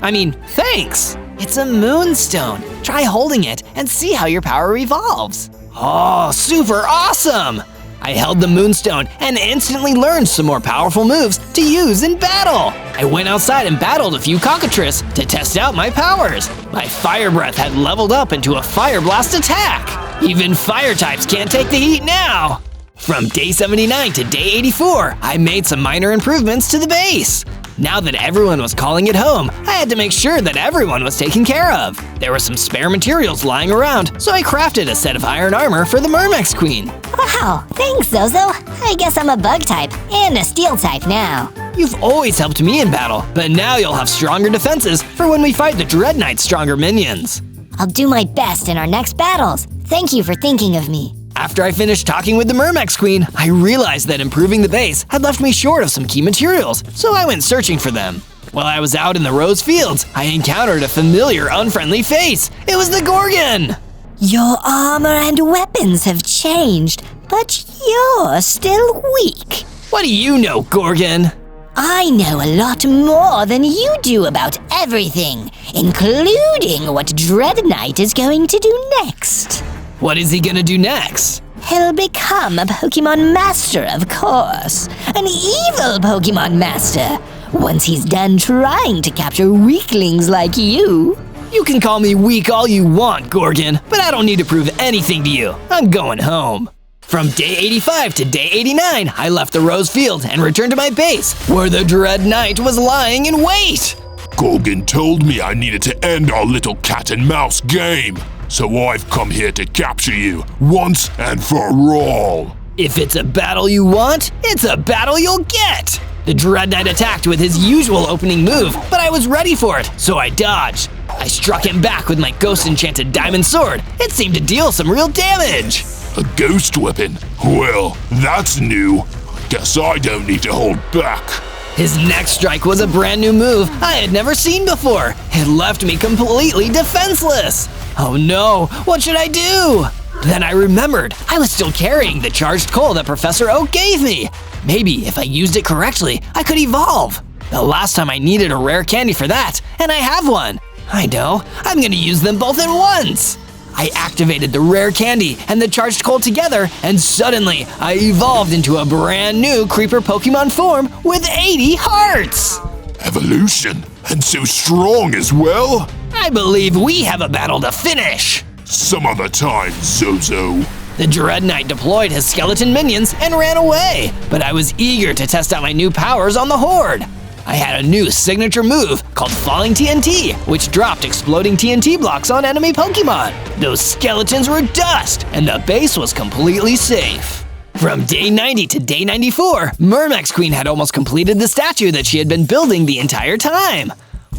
Thanks! It's a moonstone. Try holding it and see how your power evolves. Oh, super awesome! I held the moonstone and instantly learned some more powerful moves to use in battle. I went outside and battled a few cockatrice to test out my powers. My fire breath had leveled up into a fire blast attack. Even fire types can't take the heat now. From day 79 to day 84, I made some minor improvements to the base. Now that everyone was calling it home, I had to make sure that everyone was taken care of. There were some spare materials lying around, so I crafted a set of iron armor for the Myrmex Queen. Wow, thanks, Zozo. I guess I'm a bug type and a steel type now. You've always helped me in battle, but now you'll have stronger defenses for when we fight the Dread Knight's stronger minions. I'll do my best in our next battles. Thank you for thinking of me. After I finished talking with the Myrmex Queen, I realized that improving the base had left me short of some key materials, so I went searching for them. While I was out in the rose fields, I encountered a familiar, unfriendly face. It was the Gorgon! Your armor and weapons have changed, but you're still weak. What do you know, Gorgon? I know a lot more than you do about everything, including what Dread Knight is going to do next. What is he gonna do next? He'll become a Pokemon Master, of course. An evil Pokemon Master. Once he's done trying to capture weaklings like you. You can call me weak all you want, Gorgon, but I don't need to prove anything to you. I'm going home. From day 85 to day 89, I left the Rose Field and returned to my base, where the Dread Knight was lying in wait. Gorgon told me I needed to end our little cat and mouse game, so I've come here to capture you once and for all. If it's a battle you want, it's a battle you'll get. The Dread Knight attacked with his usual opening move, but I was ready for it, so I dodged. I struck him back with my ghost-enchanted diamond sword. It seemed to deal some real damage. A ghost weapon? Well, that's new. Guess I don't need to hold back. His next strike was a brand new move I had never seen before. It left me completely defenseless. Oh no, what should I do? Then I remembered I was still carrying the charged coal that Professor Oak gave me. Maybe if I used it correctly, I could evolve. The last time I needed a rare candy for that, and I have one. I know, I'm gonna use them both at once. I activated the rare candy and the charged coal together, and suddenly I evolved into a brand new Creeper Pokemon form with 80 hearts! Evolution? And so strong as well? I believe we have a battle to finish! Some other time, Zozo. The Dread Knight deployed his skeleton minions and ran away, but I was eager to test out my new powers on the Horde. I had a new signature move called Falling TNT, which dropped exploding TNT blocks on enemy Pokemon. Those skeletons were dust, and the base was completely safe. From day 90 to day 94, Myrmex Queen had almost completed the statue that she had been building the entire time.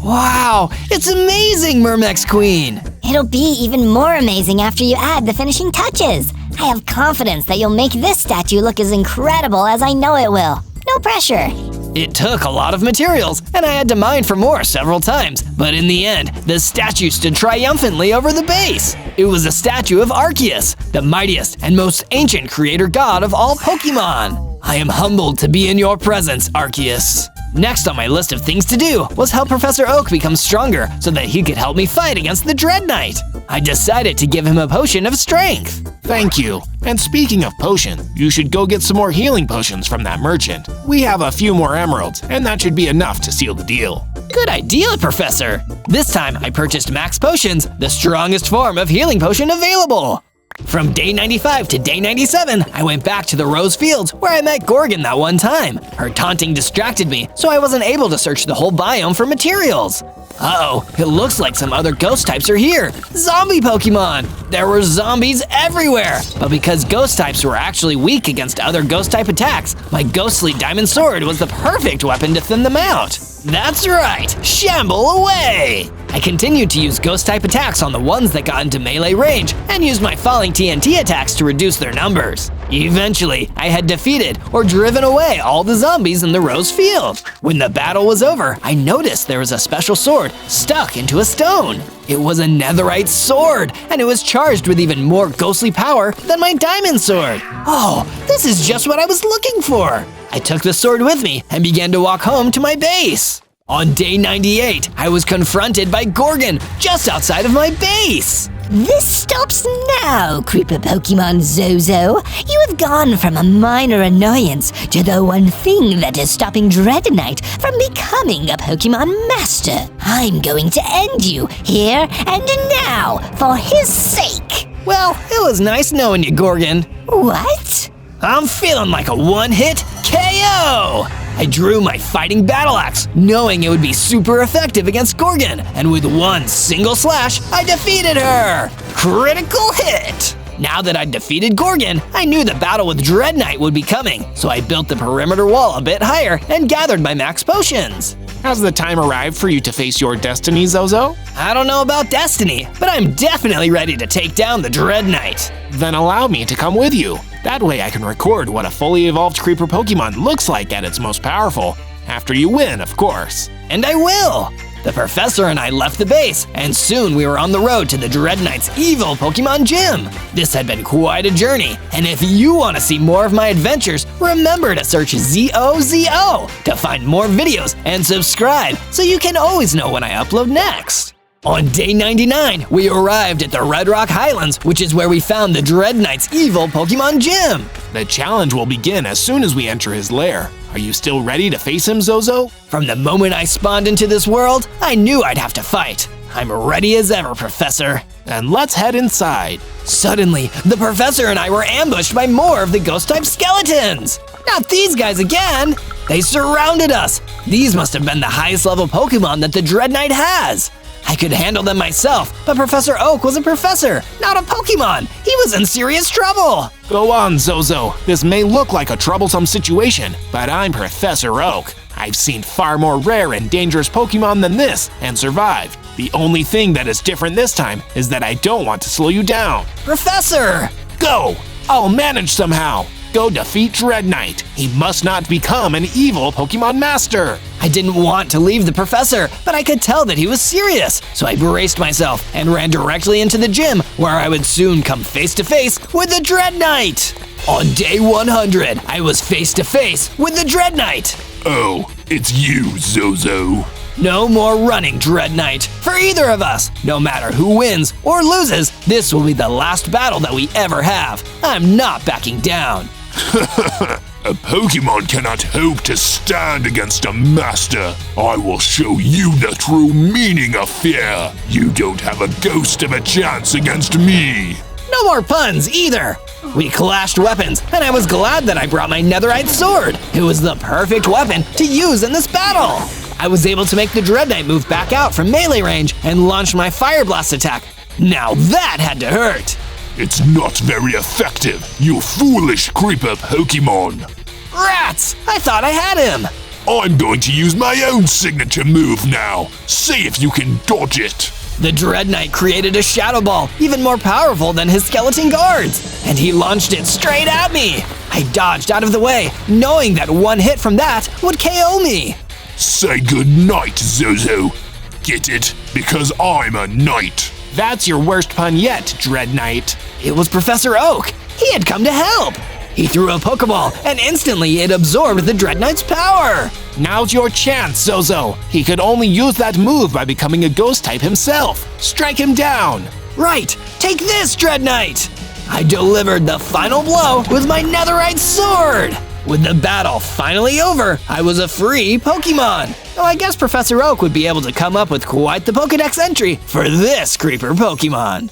Wow, it's amazing, Myrmex Queen! It'll be even more amazing after you add the finishing touches. I have confidence that you'll make this statue look as incredible as I know it will. No pressure. It took a lot of materials, and I had to mine for more several times, but in the end, the statue stood triumphantly over the base. It was a statue of Arceus, the mightiest and most ancient creator god of all Pokemon. I am humbled to be in your presence, Arceus. Next on my list of things to do was help Professor Oak become stronger so that he could help me fight against the Dread Knight. I decided to give him a potion of strength. Thank you. And speaking of potion, you should go get some more healing potions from that merchant. We have a few more emeralds, and that should be enough to seal the deal. Good idea, Professor. This time I purchased Max Potions, the strongest form of healing potion available. From day 95 to day 97, I went back to the Rose Fields where I met Gorgon that one time. Her taunting distracted me, so I wasn't able to search the whole biome for materials. Uh-oh, it looks like some other ghost types are here. Zombie Pokemon! There were zombies everywhere! But because ghost types were actually weak against other ghost type attacks, my ghostly diamond sword was the perfect weapon to thin them out. That's right, shamble away! I continued to use ghost type attacks on the ones that got into melee range and used my falling TNT attacks to reduce their numbers. Eventually, I had defeated or driven away all the zombies in the Rose Field. When the battle was over, I noticed there was a special sword stuck into a stone. It was a netherite sword, and it was charged with even more ghostly power than my diamond sword. Oh, this is just what I was looking for. I took the sword with me and began to walk home to my base. On day 98, I was confronted by Gorgon just outside of my base. This stops now, Creeper Pokemon Zozo. You have gone from a minor annoyance to the one thing that is stopping Dread Knight from becoming a Pokemon Master. I'm going to end you here and now for his sake. Well, it was nice knowing you, Gorgon. What? I'm feeling like a one-hit KO! I drew my fighting battle axe, knowing it would be super effective against Gorgon, and with one single slash, I defeated her! Critical hit! Now that I'd defeated Gorgon, I knew the battle with Dread Knight would be coming, so I built the perimeter wall a bit higher and gathered my max potions. Has the time arrived for you to face your destiny, Zozo? I don't know about destiny, but I'm definitely ready to take down the Dread Knight. Then allow me to come with you. That way I can record what a fully evolved creeper Pokemon looks like at its most powerful. After you win, of course. And I will! The professor and I left the base, and soon we were on the road to the Dread Knight's evil Pokemon gym. This had been quite a journey, and if you want to see more of my adventures, remember to search Zozo to find more videos and subscribe so you can always know when I upload next. On day 99, we arrived at the Red Rock Highlands, which is where we found the Dread Knight's evil Pokemon gym. The challenge will begin as soon as we enter his lair. Are you still ready to face him, Zozo? From the moment I spawned into this world, I knew I'd have to fight. I'm ready as ever, Professor. Then let's head inside. Suddenly, the Professor and I were ambushed by more of the Ghost-type skeletons. Not these guys again! They surrounded us. These must have been the highest level Pokemon that the Dread Knight has. I could handle them myself, but Professor Oak was a professor, not a Pokemon. He was in serious trouble. Go on, Zozo. This may look like a troublesome situation, but I'm Professor Oak. I've seen far more rare and dangerous Pokemon than this and survived. The only thing that is different this time is that I don't want to slow you down. Professor! Go! I'll manage somehow. Go defeat Dread Knight. He must not become an evil Pokemon Master. I didn't want to leave the professor, but I could tell that he was serious, so I braced myself and ran directly into the gym where I would soon come face to face with the Dread Knight. On day 100, I was face to face with the Dread Knight. Oh, it's you, Zozo. No more running, Dread Knight, for either of us. No matter who wins or loses, this will be the last battle that we ever have. I'm not backing down. A Pokemon cannot hope to stand against a master. I will show you the true meaning of fear. You don't have a ghost of a chance against me. No more puns either. We clashed weapons, and I was glad that I brought my netherite sword. It was the perfect weapon to use in this battle. I was able to make the Dread Knight move back out from melee range and launch my Fire Blast attack. Now that had to hurt. It's not very effective, you foolish creeper Pokemon. Rats! I thought I had him. I'm going to use my own signature move now. See if you can dodge it. The Dread Knight created a Shadow Ball, even more powerful than his skeleton guards, and he launched it straight at me. I dodged out of the way, knowing that one hit from that would KO me. Say good night, Zozo. Get it? Because I'm a knight. That's your worst pun yet, Dread Knight. It was Professor Oak. He had come to help. He threw a Pokeball, and instantly it absorbed the Dread Knight's power. Now's your chance, Zozo. He could only use that move by becoming a ghost type himself. Strike him down. Right. Take this, Dread Knight. I delivered the final blow with my netherite sword. With the battle finally over, I was a free Pokemon. Oh, I guess Professor Oak would be able to come up with quite the Pokedex entry for this creeper Pokemon.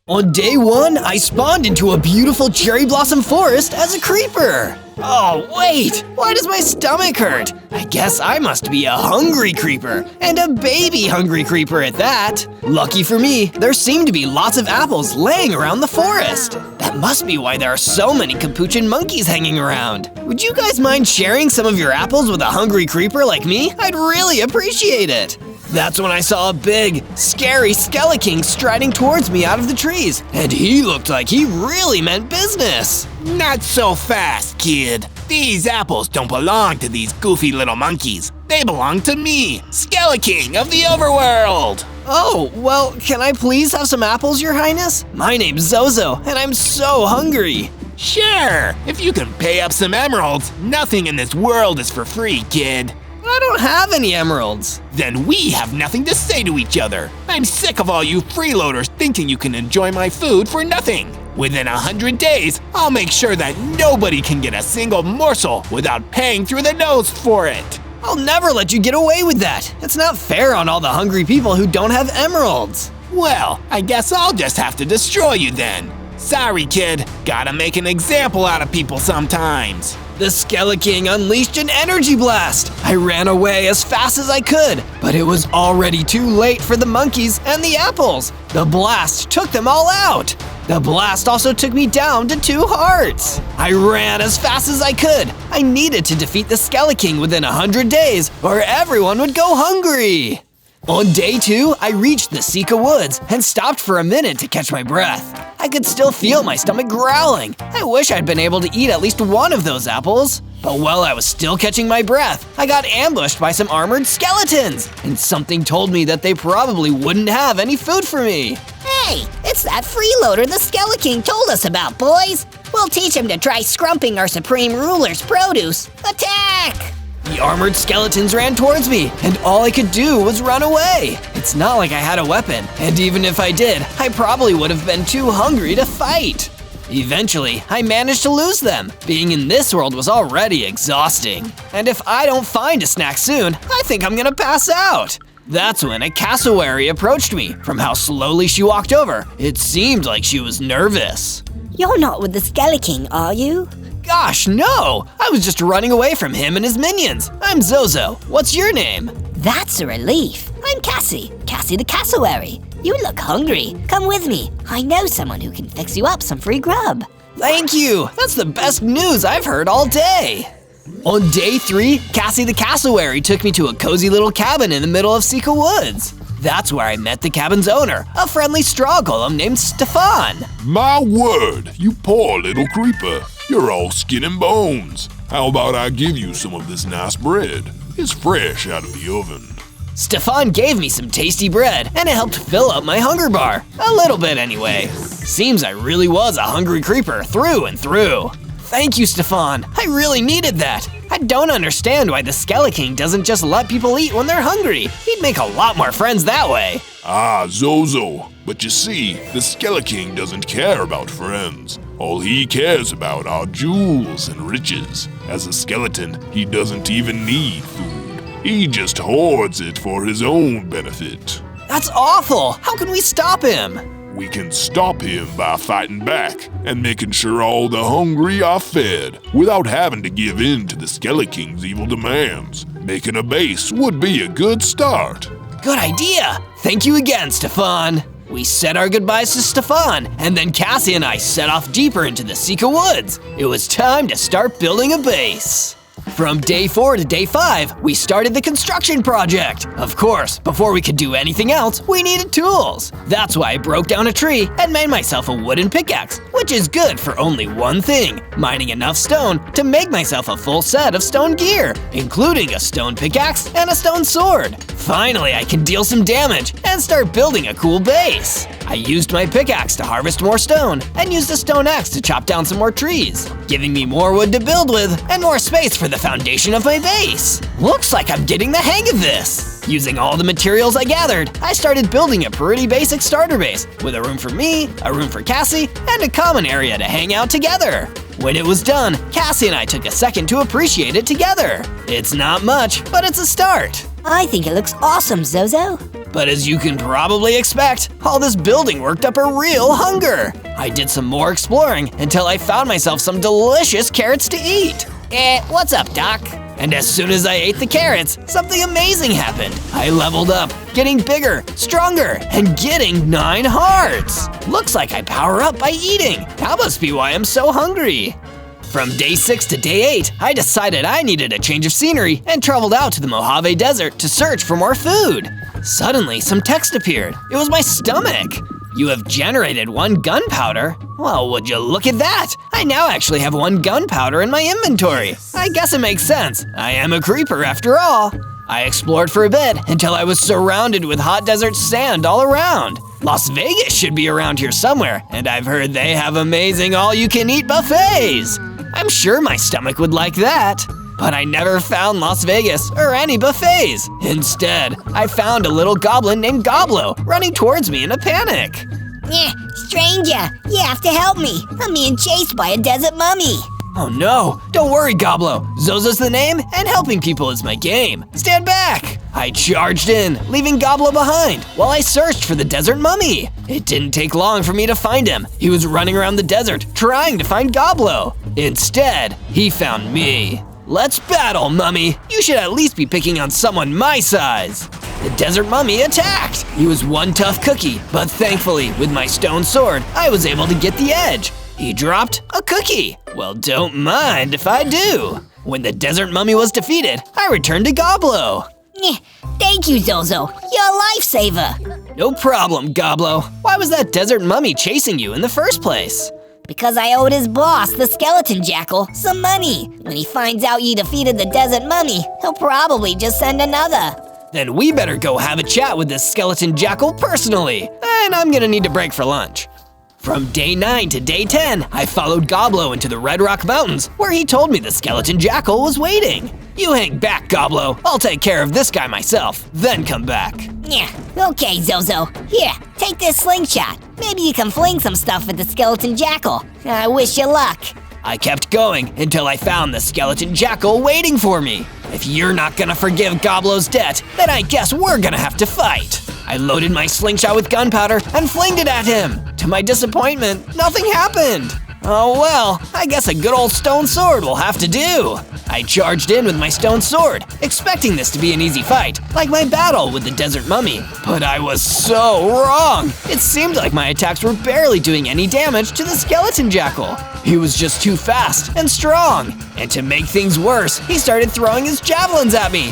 On day 1, I spawned into a beautiful cherry blossom forest as a creeper. Oh, wait, why does my stomach hurt? I guess I must be a hungry creeper, and a baby hungry creeper at that. Lucky for me, there seem to be lots of apples laying around the forest. That must be why there are so many capuchin monkeys hanging around. Would you guys mind sharing some of your apples with a hungry creeper like me? I'd really appreciate it. That's when I saw a big, scary Skeleking striding towards me out of the trees, and he looked like he really meant business. Not so fast, kid. These apples don't belong to these goofy little monkeys. They belong to me, Skeleking of the Overworld. Oh, well, can I please have some apples, Your Highness? My name's Zozo, and I'm so hungry. Sure, if you can pay up some emeralds, nothing in this world is for free, kid. I don't have any emeralds. Then we have nothing to say to each other. I'm sick of all you freeloaders thinking you can enjoy my food for nothing. Within 100 days, I'll make sure that nobody can get a single morsel without paying through the nose for it. I'll never let you get away with that. It's not fair on all the hungry people who don't have emeralds. Well, I guess I'll just have to destroy you then. Sorry, kid. Gotta make an example out of people sometimes. The Skeleking unleashed an energy blast. I ran away as fast as I could, but it was already too late for the monkeys and the apples. The blast took them all out. The blast also took me down to 2 hearts. I ran as fast as I could. I needed to defeat the Skeleking within 100 days, or everyone would go hungry. On day 2, I reached the Sika Woods and stopped for a minute to catch my breath. I could still feel my stomach growling. I wish I'd been able to eat at least one of those apples. But while I was still catching my breath, I got ambushed by some armored skeletons, and something told me that they probably wouldn't have any food for me. Hey, it's that freeloader the Skeleking told us about, boys. We'll teach him to try scrumping our Supreme Ruler's produce. Attack! The armored skeletons ran towards me, and all I could do was run away. It's not like I had a weapon, and even if I did, I probably would have been too hungry to fight. Eventually, I managed to lose them. Being in this world was already exhausting. And if I don't find a snack soon, I think I'm gonna pass out. That's when a cassowary approached me. From how slowly she walked over, it seemed like she was nervous. You're not with the Skeleking, are you? Gosh, no! I was just running away from him and his minions. I'm Zozo. What's your name? That's a relief. I'm Cassie the cassowary. You look hungry. Come with me. I know someone who can fix you up some free grub. Thank you! That's the best news I've heard all day! On day 3, Cassie the cassowary took me to a cozy little cabin in the middle of Sika Woods. That's where I met the cabin's owner, a friendly straw golem named Stefan. My word, you poor little creeper. You're all skin and bones. How about I give you some of this nice bread? It's fresh out of the oven. Stefan gave me some tasty bread, and it helped fill up my hunger bar. A little bit anyway. Seems I really was a hungry creeper through and through. Thank you, Stefan. I really needed that. I don't understand why the Skeleking doesn't just let people eat when they're hungry. He'd make a lot more friends that way. Ah, Zozo. But you see, the Skeleking doesn't care about friends. All he cares about are jewels and riches. As a skeleton, he doesn't even need food. He just hoards it for his own benefit. That's awful! How can we stop him? We can stop him by fighting back and making sure all the hungry are fed without having to give in to the Skeleking's evil demands. Making a base would be a good start. Good idea! Thank you again, Stefan. We said our goodbyes to Stefan, and then Cassie and I set off deeper into the Sika Woods. It was time to start building a base. From day 4 to day 5, we started the construction project. Of course, before we could do anything else, we needed tools. That's why I broke down a tree and made myself a wooden pickaxe, which is good for only one thing, mining enough stone to make myself a full set of stone gear, including a stone pickaxe and a stone sword. Finally, I can deal some damage and start building a cool base. I used my pickaxe to harvest more stone and used a stone axe to chop down some more trees, giving me more wood to build with and more space for the foundation of my base. Looks like I'm getting the hang of this. Using all the materials I gathered, I started building a pretty basic starter base with a room for me, a room for Cassie, and a common area to hang out together. When it was done, Cassie and I took a second to appreciate it together. It's not much, but it's a start. I think it looks awesome, Zozo. But as you can probably expect, all this building worked up a real hunger. I did some more exploring until I found myself some delicious carrots to eat. What's up, Doc? And as soon as I ate the carrots, something amazing happened. I leveled up, getting bigger, stronger, and getting 9 hearts. Looks like I power up by eating. That must be why I'm so hungry. From day 6 to day 8, I decided I needed a change of scenery and traveled out to the Mojave Desert to search for more food. Suddenly, some text appeared. It was my stomach. You have generated 1 gunpowder? Well, would you look at that? I now actually have 1 gunpowder in my inventory. I guess it makes sense. I am a creeper after all. I explored for a bit until I was surrounded with hot desert sand all around. Las Vegas should be around here somewhere, and I've heard they have amazing all-you-can-eat buffets. I'm sure my stomach would like that. But I never found Las Vegas or any buffets. Instead, I found a little goblin named Goblo running towards me in a panic. Stranger, you have to help me. I'm being chased by a desert mummy. Oh no, don't worry, Goblo. Zozo's the name, and helping people is my game. Stand back! I charged in, leaving Goblo behind, while I searched for the desert mummy. It didn't take long for me to find him. He was running around the desert, trying to find Goblo. Instead, he found me. Let's battle, mummy. You should at least be picking on someone my size. the desert mummy attacked. He was one tough cookie, but thankfully, with my stone sword, I was able to get the edge. He dropped a cookie. Well, don't mind if I do. When the desert mummy was defeated, I returned to Goblo. Thank you, Zozo. You're a lifesaver. No problem, Goblo. Why was that desert mummy chasing you in the first place? Because I owed his boss, the skeleton jackal, some money. When he finds out you defeated the desert mummy, he'll probably just send another. Then we better go have a chat with this skeleton jackal personally. And I'm gonna need to break for lunch. From day 9 to day 10, I followed Goblo into the Red Rock Mountains, where he told me the skeleton jackal was waiting. You hang back, Goblo. I'll take care of this guy myself, then come back. Yeah, okay, Zozo. Here, take this slingshot. Maybe you can fling some stuff at the skeleton jackal. I wish you luck. I kept going until I found the skeleton jackal waiting for me. If you're not gonna forgive Goblo's debt, then I guess we're gonna have to fight. I loaded my slingshot with gunpowder and flinged it at him. To my disappointment, nothing happened. Oh well, I guess a good old stone sword will have to do. I charged in with my stone sword, expecting this to be an easy fight, like my battle with the desert mummy. But I was so wrong. It seemed like my attacks were barely doing any damage to the skeleton jackal. He was just too fast and strong. And to make things worse, he started throwing his javelins at me.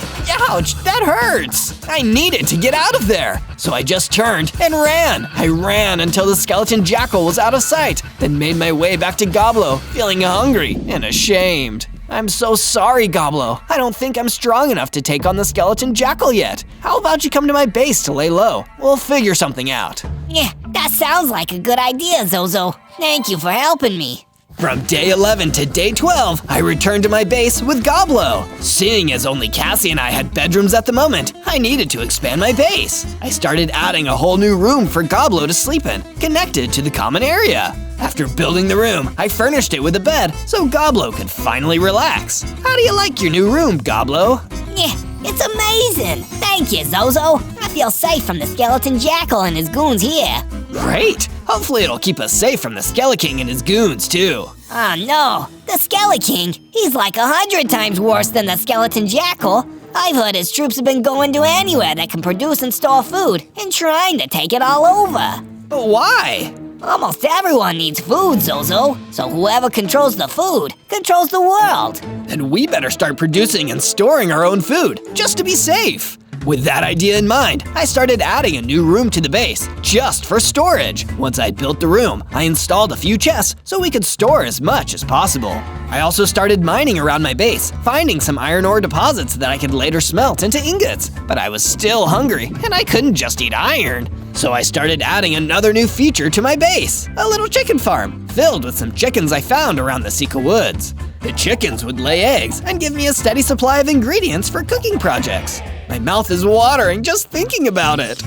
Ouch, that hurts. I needed to get out of there. So I just turned and ran. I ran until the skeleton jackal was out of sight, then made my way back to Goblo, feeling hungry and ashamed. I'm so sorry, Goblo. I don't think I'm strong enough to take on the skeleton jackal yet. How about you come to my base to lay low? We'll figure something out. Yeah, that sounds like a good idea, Zozo. Thank you for helping me. From day 11 to day 12, I returned to my base with Goblo. Seeing as only Cassie and I had bedrooms at the moment, I needed to expand my base. I started adding a whole new room for Goblo to sleep in, connected to the common area. After building the room, I furnished it with a bed so Goblo could finally relax. How do you like your new room, Goblo? Yeah, it's amazing. Thank you, Zozo. I feel safe from the skeleton jackal and his goons here. Great! Hopefully it'll keep us safe from the Skeleking and his goons, too. Oh no, the Skeleking? He's like 100 times worse than the skeleton jackal. I've heard his troops have been going to anywhere that can produce and store food and trying to take it all over. But why? Almost everyone needs food, Zozo. So whoever controls the food controls the world. Then we better start producing and storing our own food, just to be safe. With that idea in mind, I started adding a new room to the base, just for storage. Once I'd built the room, I installed a few chests so we could store as much as possible. I also started mining around my base, finding some iron ore deposits that I could later smelt into ingots. But I was still hungry, and I couldn't just eat iron. So I started adding another new feature to my base, a little chicken farm, filled with some chickens I found around the Sika Woods. The chickens would lay eggs and give me a steady supply of ingredients for cooking projects. My mouth is watering just thinking about it.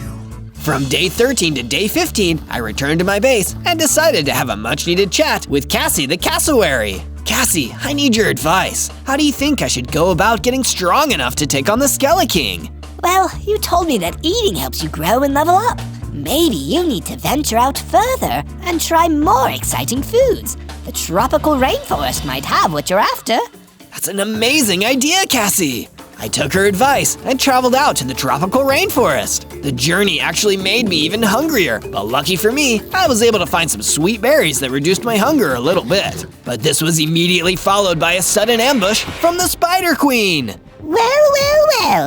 From day 13 to day 15, I returned to my base and decided to have a much-needed chat with Cassie the cassowary. Cassie, I need your advice. How do you think I should go about getting strong enough to take on the Skeleking? Well, you told me that eating helps you grow and level up. Maybe you need to venture out further and try more exciting foods. The tropical rainforest might have what you're after. That's an amazing idea, Cassie! I took her advice and traveled out to the tropical rainforest. The journey actually made me even hungrier, but lucky for me, I was able to find some sweet berries that reduced my hunger a little bit. But this was immediately followed by a sudden ambush from the Spider Queen. Well,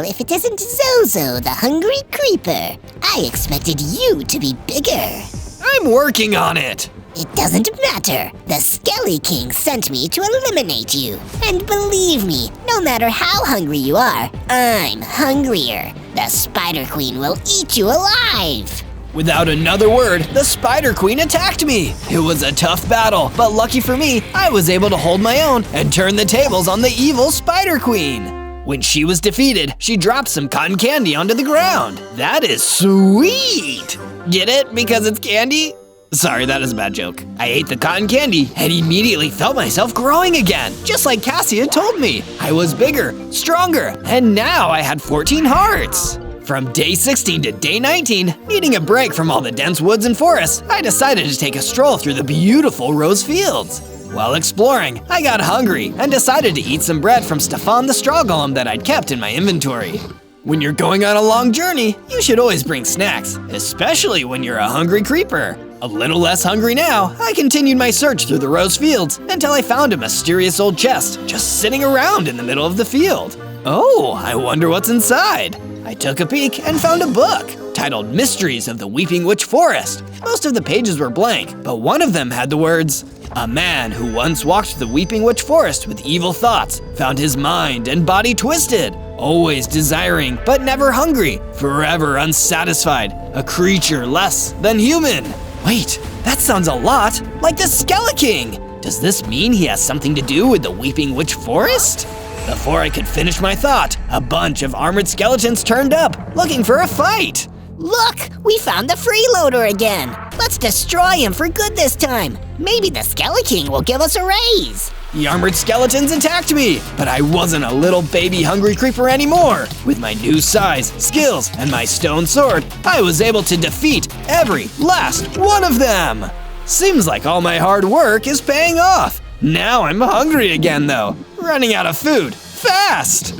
if it isn't Zozo, the hungry creeper. I expected you to be bigger. I'm working on it. It doesn't matter. The Skeleking sent me to eliminate you. And believe me, no matter how hungry you are, I'm hungrier. The Spider Queen will eat you alive. Without another word, the Spider Queen attacked me. It was a tough battle, but lucky for me, I was able to hold my own and turn the tables on the evil Spider Queen. When she was defeated, she dropped some cotton candy onto the ground. That is sweet! Get it? Because it's candy? Sorry, that is a bad joke. I ate the cotton candy and immediately felt myself growing again, just like Cassie had told me. I was bigger, stronger, and now I had 14 hearts. From day 16 to day 19, needing a break from all the dense woods and forests, I decided to take a stroll through the beautiful rose fields. While exploring, I got hungry and decided to eat some bread from Stefan the straw golem that I'd kept in my inventory. When you're going on a long journey, you should always bring snacks, especially when you're a hungry creeper. A little less hungry now, I continued my search through the rose fields until I found a mysterious old chest just sitting around in the middle of the field. Oh, I wonder what's inside. I took a peek and found a book titled Mysteries of the Weeping Witch Forest. Most of the pages were blank, but one of them had the words, "A man who once walked the Weeping Witch Forest with evil thoughts, found his mind and body twisted, always desiring but never hungry, forever unsatisfied, a creature less than human." Wait, that sounds a lot like the Skeleking! Does this mean he has something to do with the Weeping Witch Forest? Before I could finish my thought, a bunch of armored skeletons turned up, looking for a fight. Look, we found the freeloader again. Let's destroy him for good this time. Maybe the Skeleking will give us a raise. The armored skeletons attacked me, but I wasn't a little baby hungry creeper anymore. With my new size, skills, and my stone sword, I was able to defeat every last one of them. Seems like all my hard work is paying off. Now I'm hungry again though, running out of food, fast.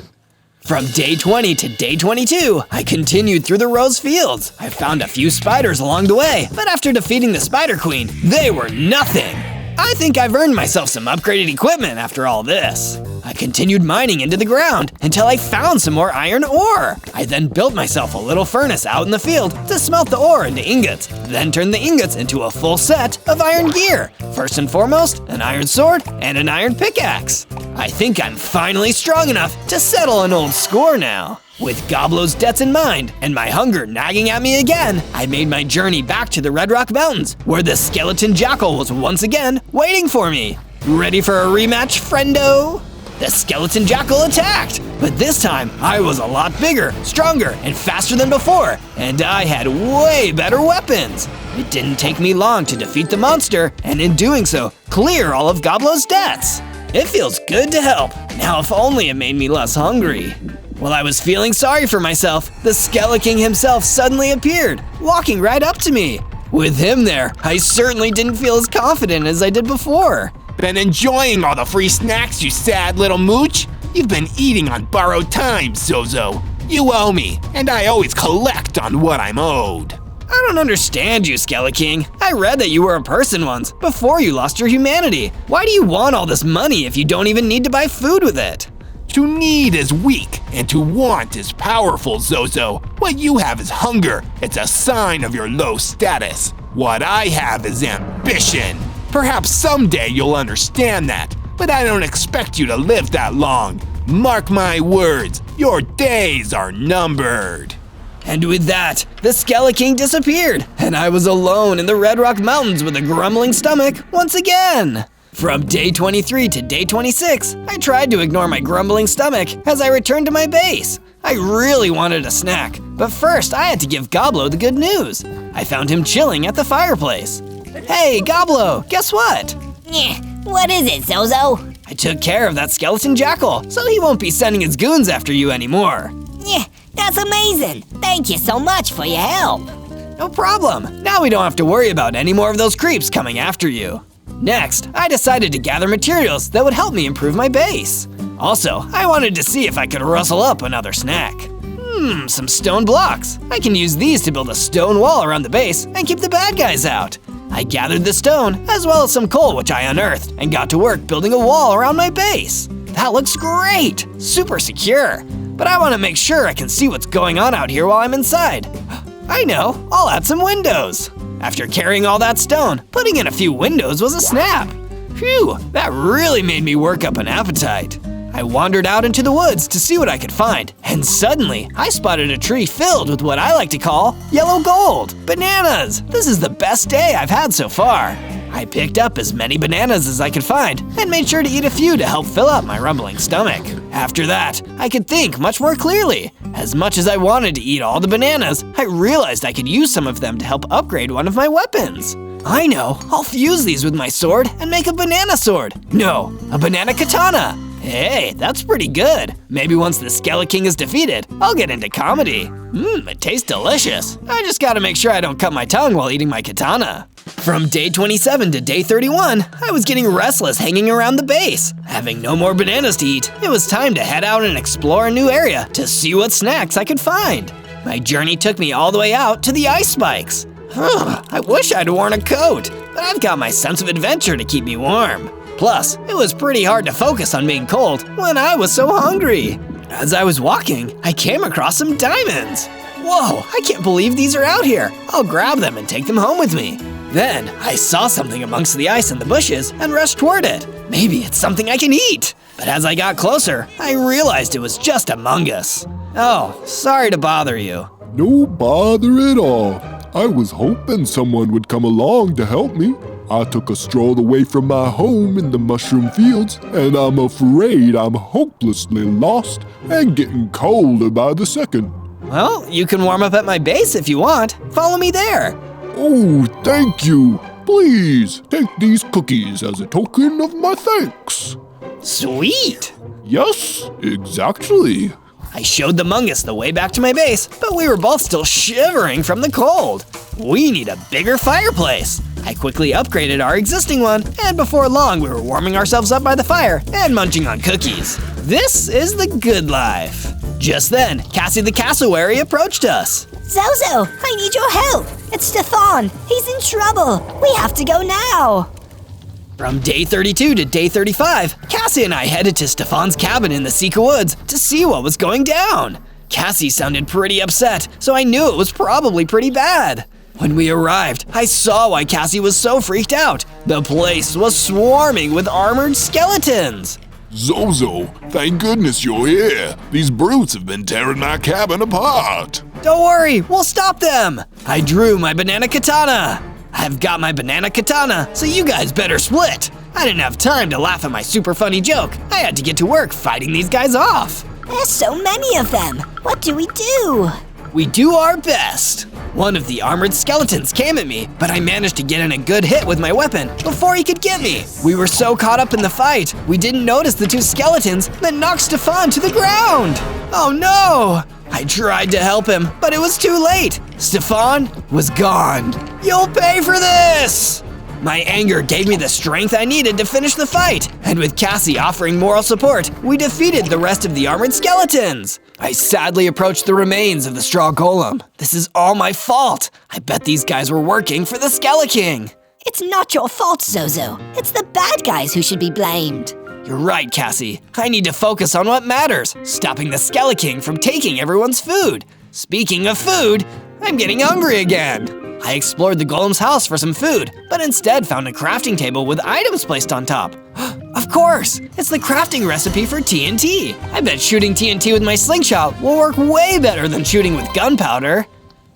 From day 20 to day 22, I continued through the rose fields. I found a few spiders along the way, but after defeating the Spider Queen, they were nothing. I think I've earned myself some upgraded equipment after all this. I continued mining into the ground until I found some more iron ore. I then built myself a little furnace out in the field to smelt the ore into ingots, then turned the ingots into a full set of iron gear. First and foremost, an iron sword and an iron pickaxe. I think I'm finally strong enough to settle an old score now. With Goblo's debts in mind and my hunger nagging at me again, I made my journey back to the Red Rock Mountains, where the skeleton jackal was once again waiting for me. Ready for a rematch, friendo? The skeleton jackal attacked, but this time I was a lot bigger, stronger, and faster than before, and I had way better weapons. It didn't take me long to defeat the monster, and in doing so, clear all of Goblo's debts. It feels good to help. Now if only it made me less hungry. While I was feeling sorry for myself, the Skeleking himself suddenly appeared, walking right up to me. With him there, I certainly didn't feel as confident as I did before. Been enjoying all the free snacks, you sad little mooch? You've been eating on borrowed time, Zozo. You owe me, and I always collect on what I'm owed. I don't understand you, Skeleking. I read that you were a person once, before you lost your humanity. Why do you want all this money if you don't even need to buy food with it? To need is weak, and to want is powerful, Zozo. What you have is hunger. It's a sign of your low status. What I have is ambition. Perhaps someday you'll understand that, but I don't expect you to live that long. Mark my words, your days are numbered. And with that, the Skeleking disappeared, and I was alone in the Red Rock Mountains with a grumbling stomach once again. From day 23 to day 26, I tried to ignore my grumbling stomach as I returned to my base. I really wanted a snack, but first I had to give Goblo the good news. I found him chilling at the fireplace. Hey, Goblo, guess what? What is it, Zozo? I took care of that skeleton jackal, so he won't be sending his goons after you anymore. That's amazing. Thank you so much for your help. No problem. Now we don't have to worry about any more of those creeps coming after you. Next, I decided to gather materials that would help me improve my base. Also, I wanted to see if I could rustle up another snack. Some stone blocks. I can use these to build a stone wall around the base and keep the bad guys out. I gathered the stone, as well as some coal which I unearthed, and got to work building a wall around my base. That looks great! Super secure. But I want to make sure I can see what's going on out here while I'm inside. I know, I'll add some windows. After carrying all that stone, putting in a few windows was a snap. Phew, that really made me work up an appetite. I wandered out into the woods to see what I could find, and suddenly I spotted a tree filled with what I like to call yellow gold. Bananas! This is the best day I've had so far. I picked up as many bananas as I could find and made sure to eat a few to help fill up my rumbling stomach. After that, I could think much more clearly. As much as I wanted to eat all the bananas, I realized I could use some of them to help upgrade one of my weapons. I know, I'll fuse these with my sword and make a banana sword. No, a banana katana. Hey, that's pretty good. Maybe once the Skeleking is defeated, I'll get into comedy. It tastes delicious. I just gotta make sure I don't cut my tongue while eating my katana. From day 27 to day 31, I was getting restless hanging around the base. Having no more bananas to eat, it was time to head out and explore a new area to see what snacks I could find. My journey took me all the way out to the ice spikes. I wish I'd worn a coat, but I've got my sense of adventure to keep me warm. Plus, it was pretty hard to focus on being cold when I was so hungry. As I was walking, I came across some diamonds. Whoa, I can't believe these are out here. I'll grab them and take them home with me. Then, I saw something amongst the ice and the bushes and rushed toward it. Maybe it's something I can eat. But as I got closer, I realized it was just a mungus. Oh, sorry to bother you. No bother at all. I was hoping someone would come along to help me. I took a stroll away from my home in the mushroom fields, and I'm afraid I'm hopelessly lost and getting colder by the second. Well, you can warm up at my base if you want. Follow me there. Oh, thank you. Please take these cookies as a token of my thanks. Sweet. Yes, exactly. I showed the mungus the way back to my base, but we were both still shivering from the cold. We need a bigger fireplace. I quickly upgraded our existing one, and before long we were warming ourselves up by the fire and munching on cookies. This is the good life. Just then, Cassie the cassowary approached us. Zozo, I need your help. It's Stefan. He's in trouble. We have to go now. From day 32 to day 35, Cassie and I headed to Stefan's cabin in the Sika Woods to see what was going down. Cassie sounded pretty upset, so I knew it was probably pretty bad. When we arrived, I saw why Cassie was so freaked out. The place was swarming with armored skeletons. Zozo, thank goodness you're here. These brutes have been tearing my cabin apart. Don't worry, we'll stop them. I drew my banana katana. I've got my banana katana, so you guys better split. I didn't have time to laugh at my super funny joke. I had to get to work fighting these guys off. There's so many of them. What do we do? We do our best. One of the armored skeletons came at me, but I managed to get in a good hit with my weapon before he could get me. We were so caught up in the fight, we didn't notice the two skeletons that knocked Stefan to the ground. Oh no! I tried to help him, but it was too late. Stefan was gone. You'll pay for this! My anger gave me the strength I needed to finish the fight, and with Cassie offering moral support, we defeated the rest of the armored skeletons. I sadly approached the remains of the straw golem. This is all my fault. I bet these guys were working for the Skeleking. It's not your fault, Zozo. It's the bad guys who should be blamed. You're right, Cassie. I need to focus on what matters, stopping the Skeleking from taking everyone's food. Speaking of food, I'm getting hungry again. I explored the golem's house for some food, but instead found a crafting table with items placed on top. Of course, it's the crafting recipe for TNT. I bet shooting TNT with my slingshot will work way better than shooting with gunpowder.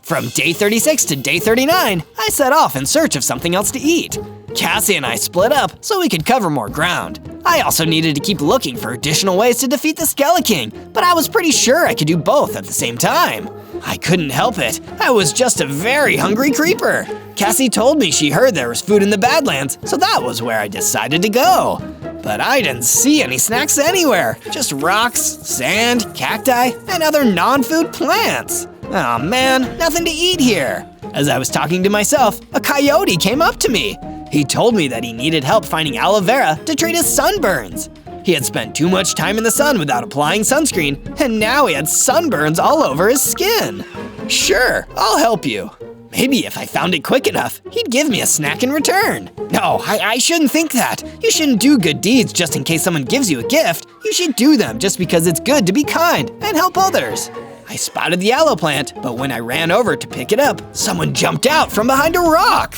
From day 36 to day 39, I set off in search of something else to eat. Cassie and I split up so we could cover more ground. I also needed to keep looking for additional ways to defeat the Skeleking, but I was pretty sure I could do both at the same time. I couldn't help it. I was just a very hungry creeper. Cassie told me she heard there was food in the Badlands, so that was where I decided to go. But I didn't see any snacks anywhere, just rocks, sand, cacti, and other non-food plants. Aw man, nothing to eat here. As I was talking to myself, a coyote came up to me. He told me that he needed help finding aloe vera to treat his sunburns. He had spent too much time in the sun without applying sunscreen, and now he had sunburns all over his skin. Sure, I'll help you. Maybe if I found it quick enough, he'd give me a snack in return. No, I shouldn't think that. You shouldn't do good deeds just in case someone gives you a gift. You should do them just because it's good to be kind and help others. I spotted the aloe plant, but when I ran over to pick it up, someone jumped out from behind a rock.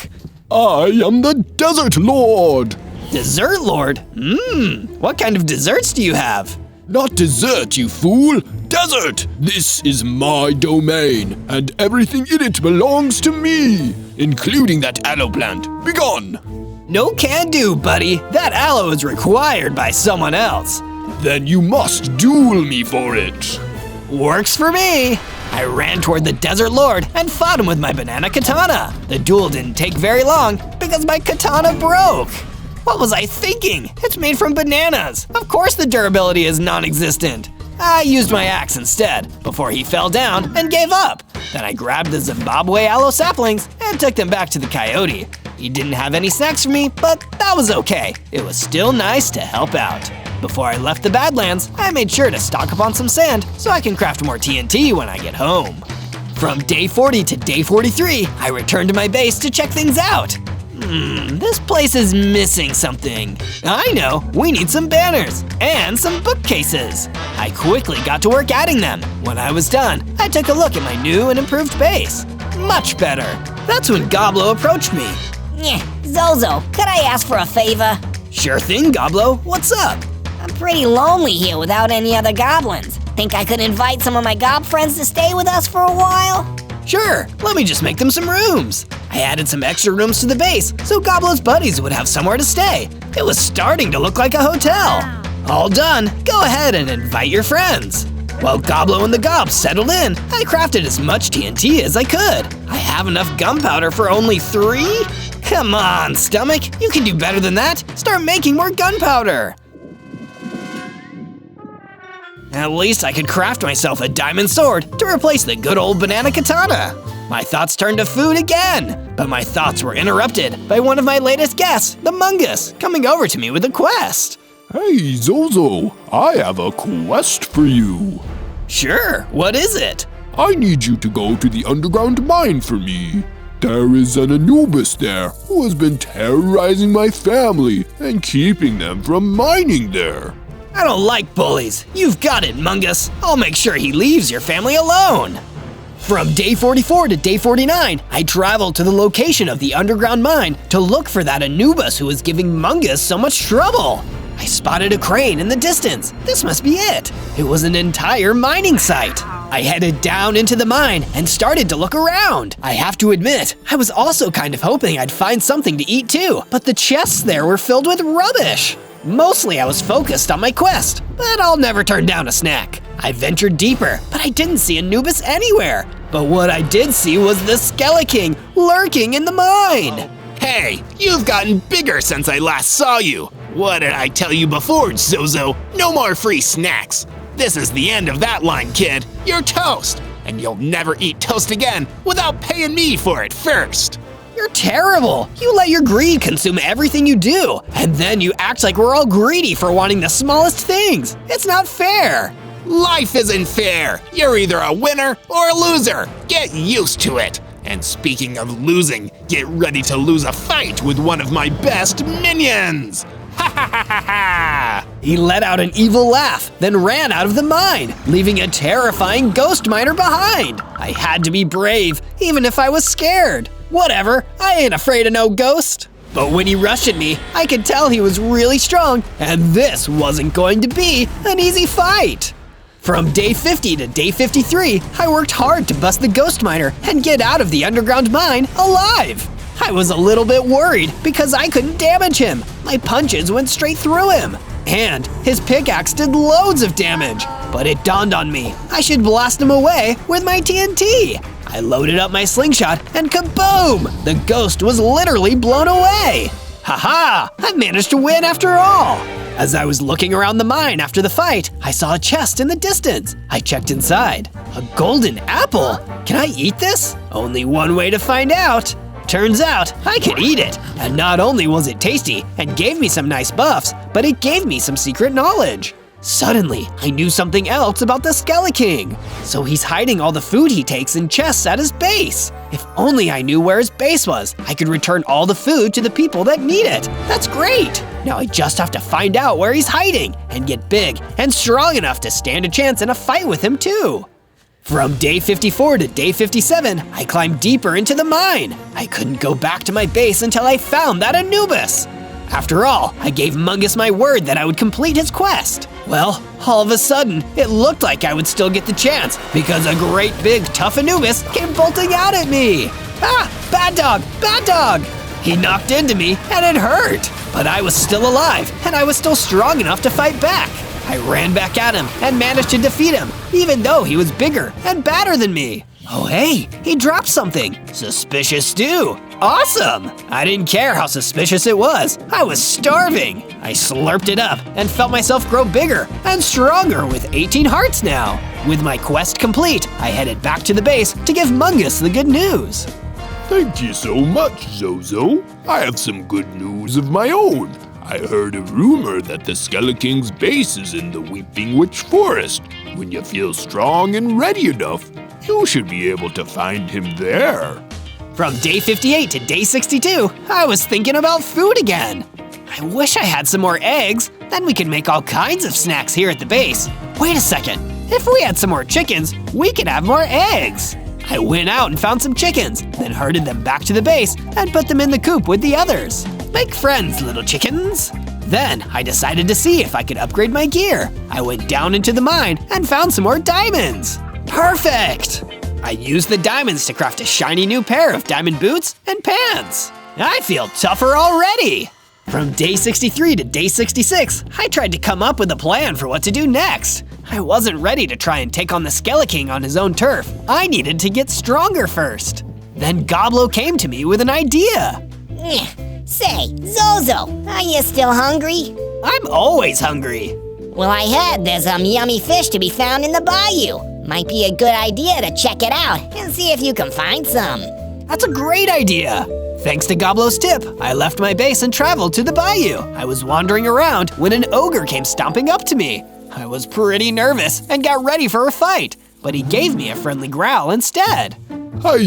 I am the Desert Lord. Dessert Lord? What kind of desserts do you have? Not dessert, you fool! Desert! This is my domain, and everything in it belongs to me, including that aloe plant. Begone! No can do, buddy. That aloe is required by someone else. Then you must duel me for it. Works for me. I ran toward the Desert Lord and fought him with my banana katana. The duel didn't take very long because my katana broke. What was I thinking? It's made from bananas. Of course the durability is non-existent. I used my axe instead, before he fell down and gave up. Then I grabbed the Zimbabwe aloe saplings and took them back to the coyote. He didn't have any snacks for me, but that was okay. It was still nice to help out. Before I left the Badlands, I made sure to stock up on some sand so I can craft more TNT when I get home. From day 40 to day 43, I returned to my base to check things out. This place is missing something. I know, we need some banners and some bookcases. I quickly got to work adding them. When I was done, I took a look at my new and improved base. Much better. That's when Goblo approached me. Zozo, could I ask for a favor? Sure thing, Goblo. What's up? I'm pretty lonely here without any other goblins. Think I could invite some of my gob friends to stay with us for a while? Sure, let me just make them some rooms. I added some extra rooms to the base so Goblo's buddies would have somewhere to stay. It was starting to look like a hotel. All done, go ahead and invite your friends. While Goblo and the Gobs settled in, I crafted as much TNT as I could. I have enough gunpowder for only 3? Come on, Stomach, you can do better than that. Start making more gunpowder. At least I could craft myself a diamond sword to replace the good old banana katana. My thoughts turned to food again, but my thoughts were interrupted by one of my latest guests, the Mungus, coming over to me with a quest. Hey, Zozo, I have a quest for you. Sure, what is it? I need you to go to the underground mine for me. There is an Anubis there who has been terrorizing my family and keeping them from mining there. I don't like bullies. You've got it, Mungus. I'll make sure he leaves your family alone. From day 44 to day 49, I traveled to the location of the underground mine to look for that Anubis who was giving Mungus so much trouble. I spotted a crane in the distance. This must be it. It was an entire mining site. I headed down into the mine and started to look around. I have to admit, I was also kind of hoping I'd find something to eat too, but the chests there were filled with rubbish. Mostly I was focused on my quest, but I'll never turn down a snack. I ventured deeper, but I didn't see Anubis anywhere. But what I did see was the Skeleking lurking in the mine. Hey, you've gotten bigger since I last saw you. What did I tell you before, Zozo? No more free snacks. This is the end of that line, kid. You're toast, and you'll never eat toast again without paying me for it first. You're terrible. You let your greed consume everything you do, and then you act like we're all greedy for wanting the smallest things. It's not fair. Life isn't fair. You're either a winner or a loser. Get used to it. And speaking of losing, get ready to lose a fight with one of my best minions. Ha ha ha ha ha! He let out an evil laugh, then ran out of the mine, leaving a terrifying ghost miner behind. I had to be brave, even if I was scared. Whatever, I ain't afraid of no ghost. But when he rushed at me, I could tell he was really strong, and this wasn't going to be an easy fight. From day 50 to day 53, I worked hard to bust the ghost miner and get out of the underground mine alive. I was a little bit worried because I couldn't damage him. My punches went straight through him. And his pickaxe did loads of damage. But it dawned on me, I should blast him away with my TNT. I loaded up my slingshot and kaboom! The ghost was literally blown away. Haha! I managed to win after all! As I was looking around the mine after the fight, I saw a chest in the distance. I checked inside. A golden apple? Can I eat this? Only one way to find out. Turns out, I could eat it. And not only was it tasty and gave me some nice buffs, but it gave me some secret knowledge. Suddenly, I knew something else about the Skeleking. So he's hiding all the food he takes in chests at his base. If only I knew where his base was, I could return all the food to the people that need it. That's great! Now I just have to find out where he's hiding and get big and strong enough to stand a chance in a fight with him too. From day 54 to day 57, I climbed deeper into the mine. I couldn't go back to my base until I found that Anubis. After all, I gave Mungus my word that I would complete his quest. Well, all of a sudden, it looked like I would still get the chance because a great big tough Anubis came bolting out at me. Ah, bad dog, bad dog! He knocked into me and it hurt, but I was still alive and I was still strong enough to fight back. I ran back at him and managed to defeat him, even though he was bigger and badder than me. Oh hey, he dropped something. Suspicious stew. Awesome! I didn't care how suspicious it was. I was starving. I slurped it up and felt myself grow bigger and stronger with 18 hearts now. With my quest complete, I headed back to the base to give Mungus the good news. Thank you so much, Zozo. I have some good news of my own. I heard a rumor that the Skeletong's base is in the Weeping Witch Forest. When you feel strong and ready enough, you should be able to find him there. From day 58 to day 62, I was thinking about food again. I wish I had some more eggs, then we could make all kinds of snacks here at the base. Wait a second, if we had some more chickens, we could have more eggs. I went out and found some chickens, then herded them back to the base and put them in the coop with the others. Make friends, little chickens. Then I decided to see if I could upgrade my gear. I went down into the mine and found some more diamonds. Perfect! I used the diamonds to craft a shiny new pair of diamond boots and pants. I feel tougher already. From day 63 to day 66, I tried to come up with a plan for what to do next. I wasn't ready to try and take on the Skeleking on his own turf. I needed to get stronger first. Then Goblo came to me with an idea. Say, Zozo, are you still hungry? I'm always hungry. Well, I heard there's some yummy fish to be found in the bayou. Might be a good idea to check it out and see if you can find some. That's a great idea. Thanks to Goblo's tip, I left my base and traveled to the bayou. I was wandering around when an ogre came stomping up to me. I was pretty nervous and got ready for a fight, but he gave me a friendly growl instead. Hi,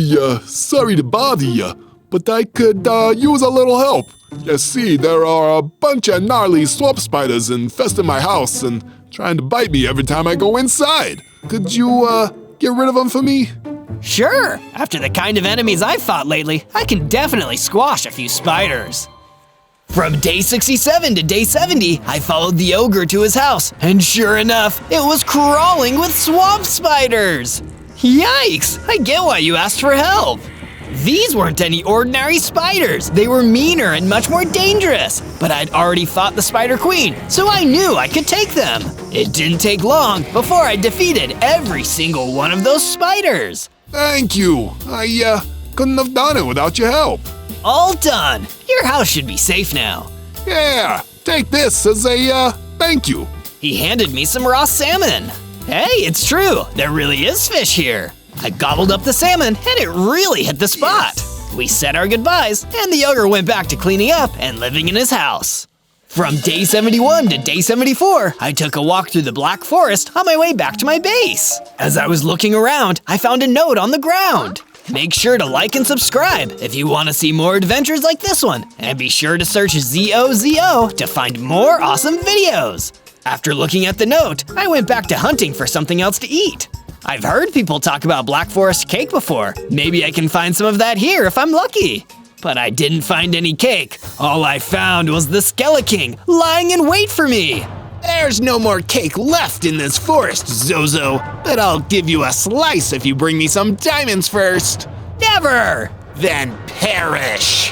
sorry to bother you, but I could use a little help. You see, there are a bunch of gnarly swamp spiders infesting my house and trying to bite me every time I go inside. Could you get rid of them for me? Sure, after the kind of enemies I've fought lately, I can definitely squash a few spiders. From day 67 to day 70, I followed the ogre to his house, and sure enough, it was crawling with swamp spiders! Yikes, I get why you asked for help. These weren't any ordinary spiders, they were meaner and much more dangerous. But I'd already fought the Spider Queen, so I knew I could take them. It didn't take long before I defeated every single one of those spiders. Thank you. I couldn't have done it without your help. All done. Your house should be safe now. Yeah, take this as a thank you. He handed me some raw salmon. Hey, it's true. There really is fish here. I gobbled up the salmon and it really hit the spot. Yes. We said our goodbyes and the ogre went back to cleaning up and living in his house. From day 71 to day 74, I took a walk through the Black Forest on my way back to my base. As I was looking around, I found a note on the ground. Make sure to like and subscribe if you want to see more adventures like this one, and be sure to search Zozo to find more awesome videos. After looking at the note, I went back to hunting for something else to eat. I've heard people talk about Black Forest cake before. Maybe I can find some of that here if I'm lucky. But I didn't find any cake. All I found was the Skeleking lying in wait for me. There's no more cake left in this forest, Zozo, but I'll give you a slice if you bring me some diamonds first. Never! Then perish.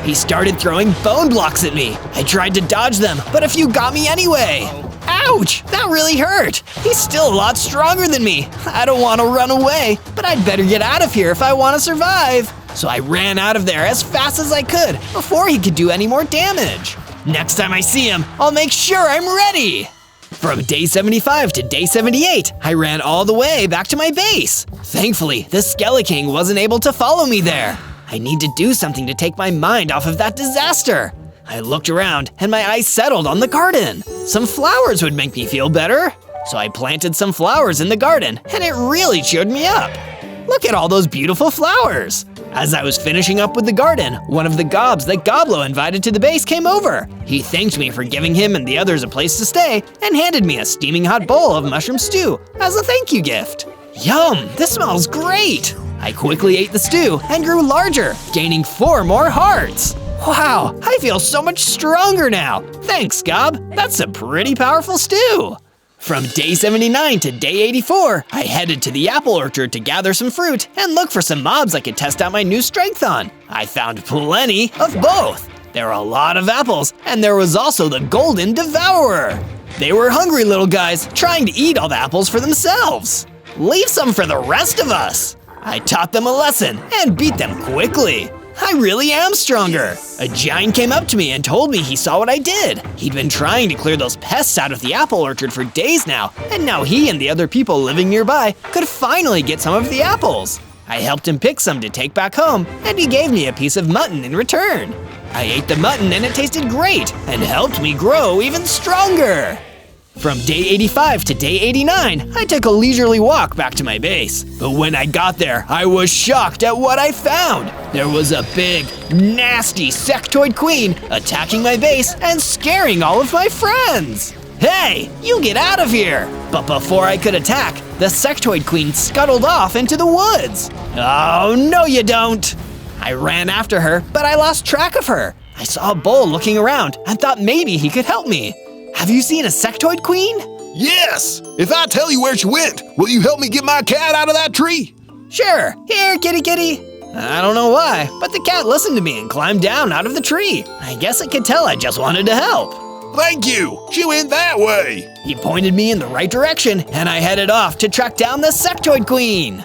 He started throwing bone blocks at me. I tried to dodge them, but a few got me anyway. Ouch! That really hurt! He's still a lot stronger than me. I don't want to run away, but I'd better get out of here if I want to survive. So I ran out of there as fast as I could before he could do any more damage. Next time I see him, I'll make sure I'm ready! From day 75 to day 78, I ran all the way back to my base. Thankfully, the Skeleking wasn't able to follow me there. I need to do something to take my mind off of that disaster. I looked around and my eyes settled on the garden. Some flowers would make me feel better. So I planted some flowers in the garden and it really cheered me up. Look at all those beautiful flowers. As I was finishing up with the garden, one of the gobs that Goblo invited to the base came over. He thanked me for giving him and the others a place to stay and handed me a steaming hot bowl of mushroom stew as a thank you gift. Yum, this smells great. I quickly ate the stew and grew larger, gaining 4 more hearts. Wow, I feel so much stronger now. Thanks, Gob. That's a pretty powerful stew. From day 79 to day 84, I headed to the apple orchard to gather some fruit and look for some mobs I could test out my new strength on. I found plenty of both. There were a lot of apples, and there was also the Golden Devourer. They were hungry little guys trying to eat all the apples for themselves. Leave some for the rest of us. I taught them a lesson and beat them quickly. I really am stronger. A giant came up to me and told me he saw what I did. He'd been trying to clear those pests out of the apple orchard for days now, and now he and the other people living nearby could finally get some of the apples. I helped him pick some to take back home, and he gave me a piece of mutton in return. I ate the mutton and it tasted great and helped me grow even stronger. From day 85 to day 89, I took a leisurely walk back to my base. But when I got there, I was shocked at what I found. There was a big, nasty sectoid queen attacking my base and scaring all of my friends. Hey, you get out of here! But before I could attack, the sectoid queen scuttled off into the woods. Oh, no you don't! I ran after her, but I lost track of her. I saw a bull looking around and thought maybe he could help me. Have you seen a sectoid queen? Yes! If I tell you where she went, will you help me get my cat out of that tree? Sure. Here, kitty kitty. I don't know why, but the cat listened to me and climbed down out of the tree. I guess it could tell I just wanted to help. Thank you! She went that way! He pointed me in the right direction, and I headed off to track down the sectoid queen.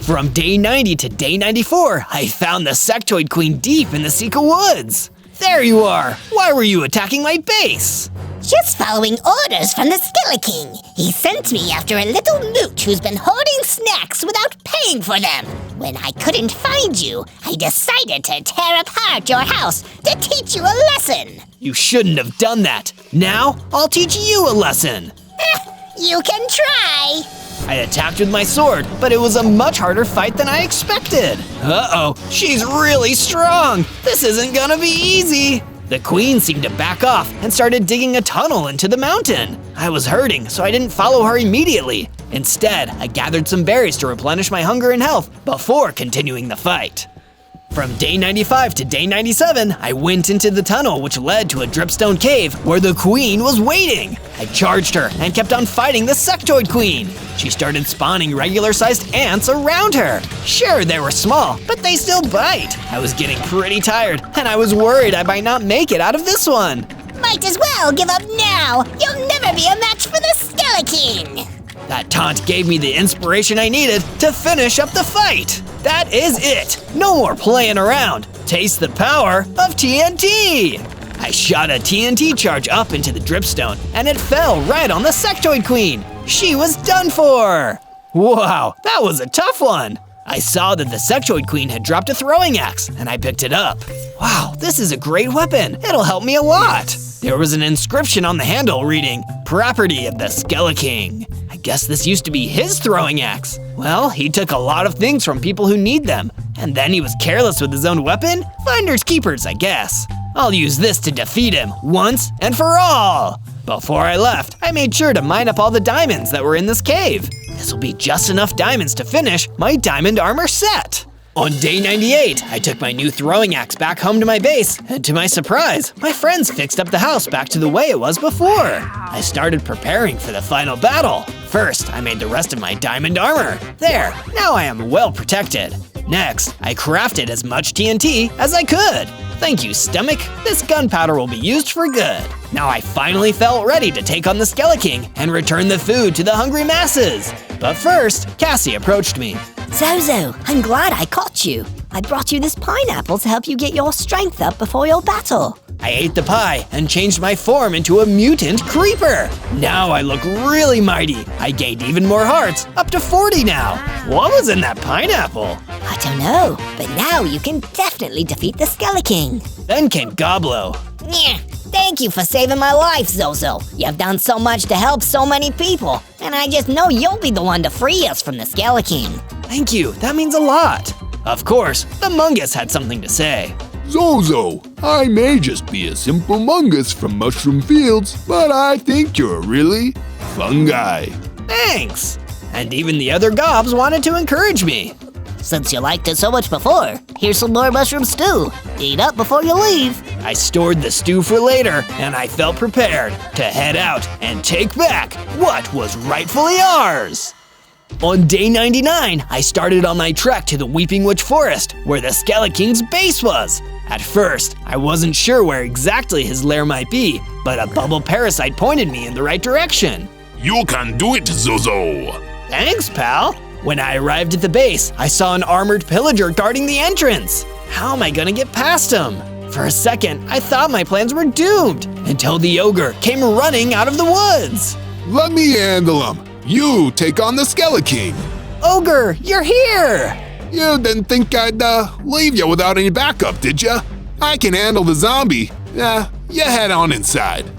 From day 90 to day 94, I found the sectoid queen deep in the Sika woods. There you are! Why were you attacking my base? Just following orders from the Skeleking. He sent me after a little newt who's been hoarding snacks without paying for them. When I couldn't find you, I decided to tear apart your house to teach you a lesson. You shouldn't have done that. Now, I'll teach you a lesson. You can try. I attacked with my sword, but it was a much harder fight than I expected. Uh-oh, she's really strong. This isn't gonna be easy. The queen seemed to back off and started digging a tunnel into the mountain. I was hurting, so I didn't follow her immediately. Instead, I gathered some berries to replenish my hunger and health before continuing the fight. From day 95 to day 97, I went into the tunnel which led to a dripstone cave where the queen was waiting. I charged her and kept on fighting the sectoid queen. She started spawning regular-sized ants around her. Sure, they were small, but they still bite. I was getting pretty tired, and I was worried I might not make it out of this one. Might as well give up now. You'll never be a match for the Skeleking. That taunt gave me the inspiration I needed to finish up the fight. That is it. No more playing around. Taste the power of TNT. I shot a TNT charge up into the dripstone, and it fell right on the sectoid queen. She was done for. Wow, that was a tough one. I saw that the sectoid queen had dropped a throwing axe, and I picked it up. Wow, this is a great weapon. It'll help me a lot. There was an inscription on the handle reading, "Property of the Skeleking." I guess this used to be his throwing axe. Well, he took a lot of things from people who need them, and then he was careless with his own weapon? Finders keepers, I guess. I'll use this to defeat him once and for all. Before I left, I made sure to mine up all the diamonds that were in this cave. This will be just enough diamonds to finish my diamond armor set. On day 98, I took my new throwing axe back home to my base, and to my surprise, my friends fixed up the house back to the way it was before. I started preparing for the final battle. First, I made the rest of my diamond armor. There, now I am well protected. Next, I crafted as much TNT as I could. Thank you, stomach. This gunpowder will be used for good. Now I finally felt ready to take on the Skeleking and return the food to the hungry masses. But first, Cassie approached me. Zozo, I'm glad I caught you. I brought you this pineapple to help you get your strength up before your battle. I ate the pie and changed my form into a mutant creeper. Now I look really mighty. I gained even more hearts, up to 40 now. What was in that pineapple? I don't know, but now you can definitely defeat the Skeleking. Then came Goblo. Yeah, thank you for saving my life, Zozo. You've done so much to help so many people, and I just know you'll be the one to free us from the Skeleking. Thank you, that means a lot. Of course, the Mungus had something to say. Zozo, I may just be a simple mungus from mushroom fields, but I think you're a really fun guy. Thanks. And even the other gobs wanted to encourage me. Since you liked it so much before, here's some more mushroom stew. Eat up before you leave. I stored the stew for later, and I felt prepared to head out and take back what was rightfully ours. On day 99, I started on my trek to the Weeping Witch Forest, where the Skeleking's base was. At first, I wasn't sure where exactly his lair might be, but a bubble parasite pointed me in the right direction. You can do it, Zozo! Thanks, pal! When I arrived at the base, I saw an armored pillager guarding the entrance. How am I gonna get past him? For a second, I thought my plans were doomed, until the ogre came running out of the woods. Let me handle him. You take on the Skeleking. Ogre, you're here! You didn't think I'd leave you without any backup, did you? I can handle the zombie. You head on inside.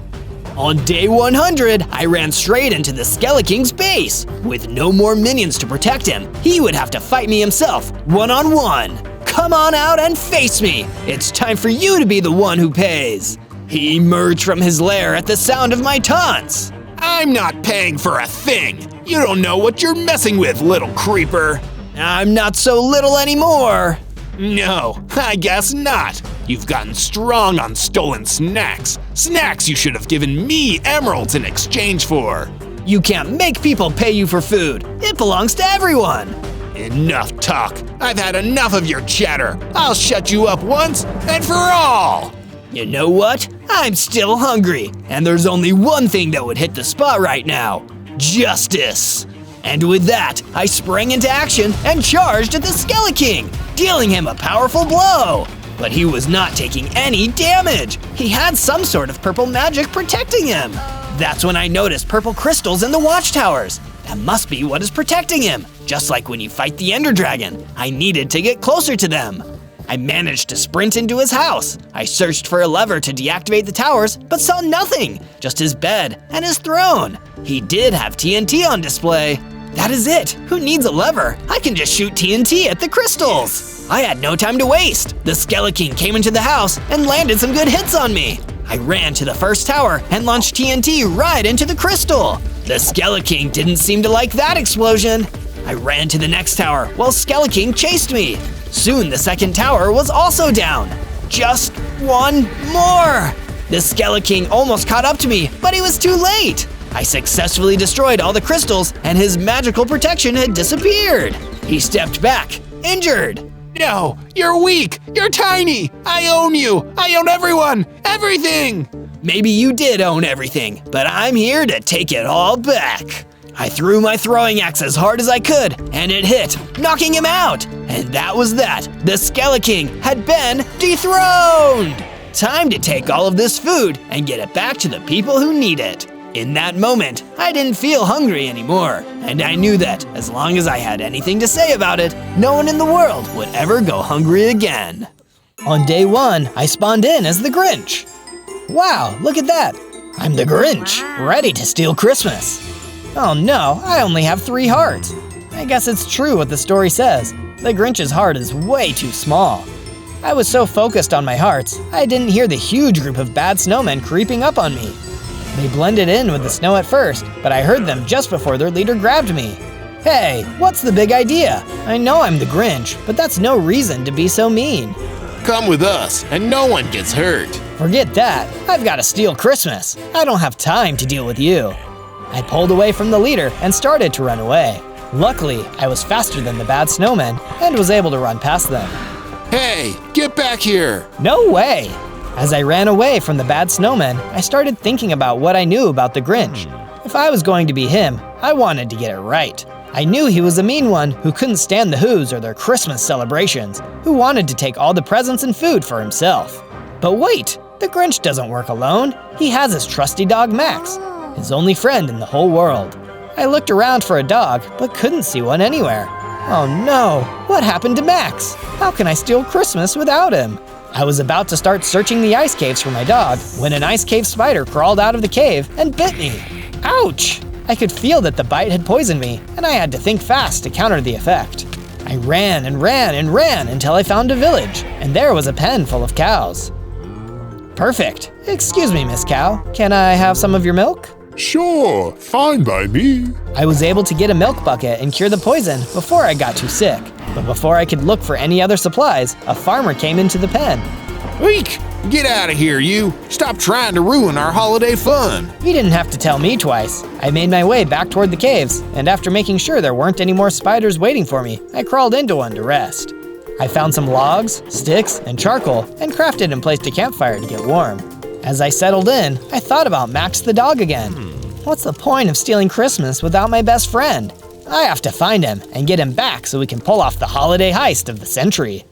On day 100, I ran straight into the Skeleton King's base. With no more minions to protect him, he would have to fight me himself, one-on-one. Come on out and face me. It's time for you to be the one who pays. He emerged from his lair at the sound of my taunts. I'm not paying for a thing. You don't know what you're messing with, little creeper. I'm not so little anymore. No, I guess not. You've gotten strong on stolen snacks. Snacks you should have given me emeralds in exchange for. You can't make people pay you for food. It belongs to everyone. Enough talk. I've had enough of your chatter. I'll shut you up once and for all. You know what? I'm still hungry, and there's only one thing that would hit the spot right now. Justice. And with that, I sprang into action and charged at the Skeleton King, dealing him a powerful blow. But he was not taking any damage. He had some sort of purple magic protecting him. That's when I noticed purple crystals in the watchtowers. That must be what is protecting him. Just like when you fight the Ender Dragon, I needed to get closer to them. I managed to sprint into his house. I searched for a lever to deactivate the towers, but saw nothing, just his bed and his throne. He did have TNT on display. That is it. Who needs a lever? I can just shoot TNT at the crystals. I had no time to waste. The Skeleton King came into the house and landed some good hits on me. I ran to the first tower and launched TNT right into the crystal. The Skeleton King didn't seem to like that explosion. I ran to the next tower while Skeleton King chased me. Soon the second tower was also down. Just one more. The Skeleton King almost caught up to me, but he was too late. I successfully destroyed all the crystals and his magical protection had disappeared. He stepped back, injured. No, you're weak. You're tiny. I own you. I own everyone. Everything. Maybe you did own everything, but I'm here to take it all back. I threw my throwing axe as hard as I could, and it hit, knocking him out. And that was that. The Skeleton King had been dethroned. Time to take all of this food and get it back to the people who need it. In that moment, I didn't feel hungry anymore, and I knew that as long as I had anything to say about it, no one in the world would ever go hungry again. On day 1, I spawned in as the Grinch. Wow, look at that. I'm the Grinch, ready to steal Christmas. Oh no, I only have 3 hearts. I guess it's true what the story says. The Grinch's heart is way too small. I was so focused on my hearts, I didn't hear the huge group of bad snowmen creeping up on me. They blended in with the snow at first, but I heard them just before their leader grabbed me. Hey, what's the big idea? I know I'm the Grinch, but that's no reason to be so mean. Come with us, and no one gets hurt. Forget that. I've got to steal Christmas. I don't have time to deal with you. I pulled away from the leader and started to run away. Luckily, I was faster than the bad snowmen and was able to run past them. Hey, get back here. No way! As I ran away from the bad snowmen, I started thinking about what I knew about the Grinch. If I was going to be him, I wanted to get it right. I knew he was a mean one who couldn't stand the Whos or their Christmas celebrations, who wanted to take all the presents and food for himself. But wait, the Grinch doesn't work alone. He has his trusty dog Max, his only friend in the whole world. I looked around for a dog, but couldn't see one anywhere. Oh no, what happened to Max? How can I steal Christmas without him? I was about to start searching the ice caves for my dog when an ice cave spider crawled out of the cave and bit me. Ouch! I could feel that the bite had poisoned me, and I had to think fast to counter the effect. I ran and ran and ran until I found a village, and there was a pen full of cows. Perfect. Excuse me, Miss Cow. Can I have some of your milk? Sure, fine by me. I was able to get a milk bucket and cure the poison before I got too sick. But before I could look for any other supplies, a farmer came into the pen. Weak! Get out of here, you! Stop trying to ruin our holiday fun! You didn't have to tell me twice. I made my way back toward the caves, and after making sure there weren't any more spiders waiting for me, I crawled into one to rest. I found some logs, sticks, and charcoal, and crafted and placed a campfire to get warm. As I settled in, I thought about Max the dog again. What's the point of stealing Christmas without my best friend? I have to find him and get him back so we can pull off the holiday heist of the century.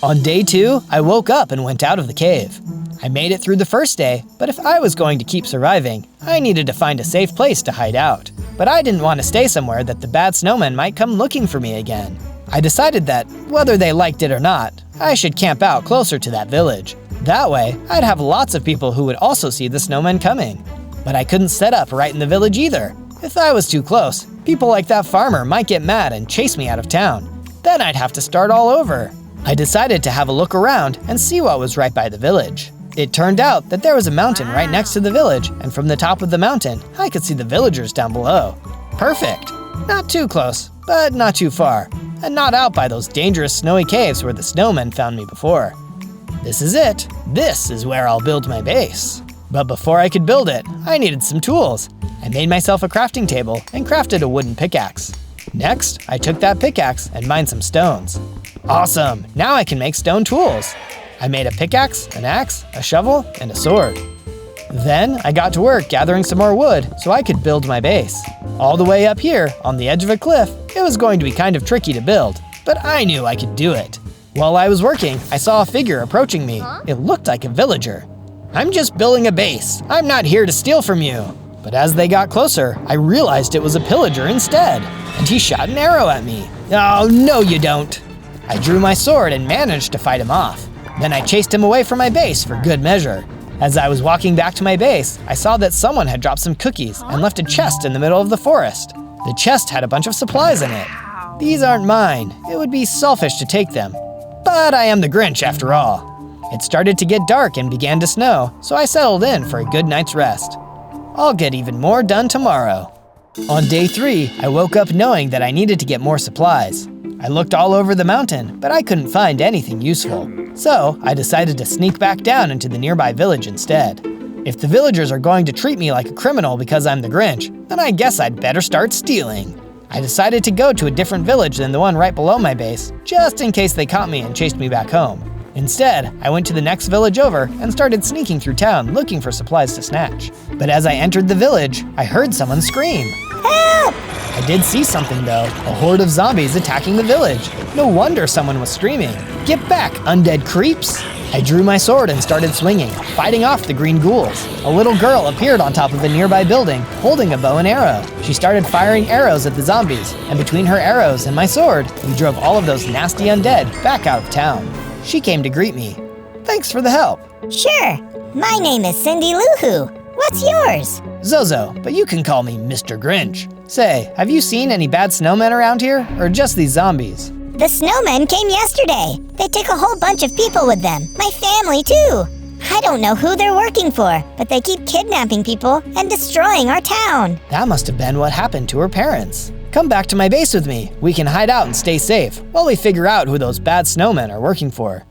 On day 2, I woke up and went out of the cave. I made it through the first day, but if I was going to keep surviving, I needed to find a safe place to hide out. But I didn't want to stay somewhere that the bad snowmen might come looking for me again. I decided that, whether they liked it or not, I should camp out closer to that village. That way, I'd have lots of people who would also see the snowmen coming. But I couldn't set up right in the village either. If I was too close, people like that farmer might get mad and chase me out of town. Then I'd have to start all over. I decided to have a look around and see what was right by the village. It turned out that there was a mountain right next to the village, and from the top of the mountain, I could see the villagers down below. Perfect. Not too close, but not too far, and not out by those dangerous snowy caves where the snowmen found me before. This is it. This is where I'll build my base. But before I could build it, I needed some tools. I made myself a crafting table and crafted a wooden pickaxe. Next, I took that pickaxe and mined some stones. Awesome! Now I can make stone tools. I made a pickaxe, an axe, a shovel, and a sword. Then I got to work gathering some more wood so I could build my base. All the way up here, on the edge of a cliff, it was going to be kind of tricky to build, but I knew I could do it. While I was working, I saw a figure approaching me. It looked like a villager. I'm just building a base. I'm not here to steal from you. But as they got closer, I realized it was a pillager instead, and he shot an arrow at me. Oh, no you don't. I drew my sword and managed to fight him off. Then I chased him away from my base for good measure. As I was walking back to my base, I saw that someone had dropped some cookies and left a chest in the middle of the forest. The chest had a bunch of supplies in it. These aren't mine. It would be selfish to take them. But I am the Grinch after all. It started to get dark and began to snow, so I settled in for a good night's rest. I'll get even more done tomorrow. On day 3, I woke up knowing that I needed to get more supplies. I looked all over the mountain, but I couldn't find anything useful. So I decided to sneak back down into the nearby village instead. If the villagers are going to treat me like a criminal because I'm the Grinch, then I guess I'd better start stealing. I decided to go to a different village than the one right below my base, just in case they caught me and chased me back home. Instead, I went to the next village over and started sneaking through town looking for supplies to snatch. But as I entered the village, I heard someone scream. Help! I did see something though, a horde of zombies attacking the village. No wonder someone was screaming. Get back, undead creeps! I drew my sword and started swinging, fighting off the green ghouls. A little girl appeared on top of a nearby building, holding a bow and arrow. She started firing arrows at the zombies, and between her arrows and my sword, we drove all of those nasty undead back out of town. She came to greet me. Thanks for the help. Sure. My name is Cindy Lou Who. What's yours? Zozo, but you can call me Mr. Grinch. Say, have you seen any bad snowmen around here, or just these zombies? The snowmen came yesterday. They took a whole bunch of people with them. My family, too. I don't know who they're working for, but they keep kidnapping people and destroying our town. That must have been what happened to her parents. Come back to my base with me. We can hide out and stay safe while we figure out who those bad snowmen are working for.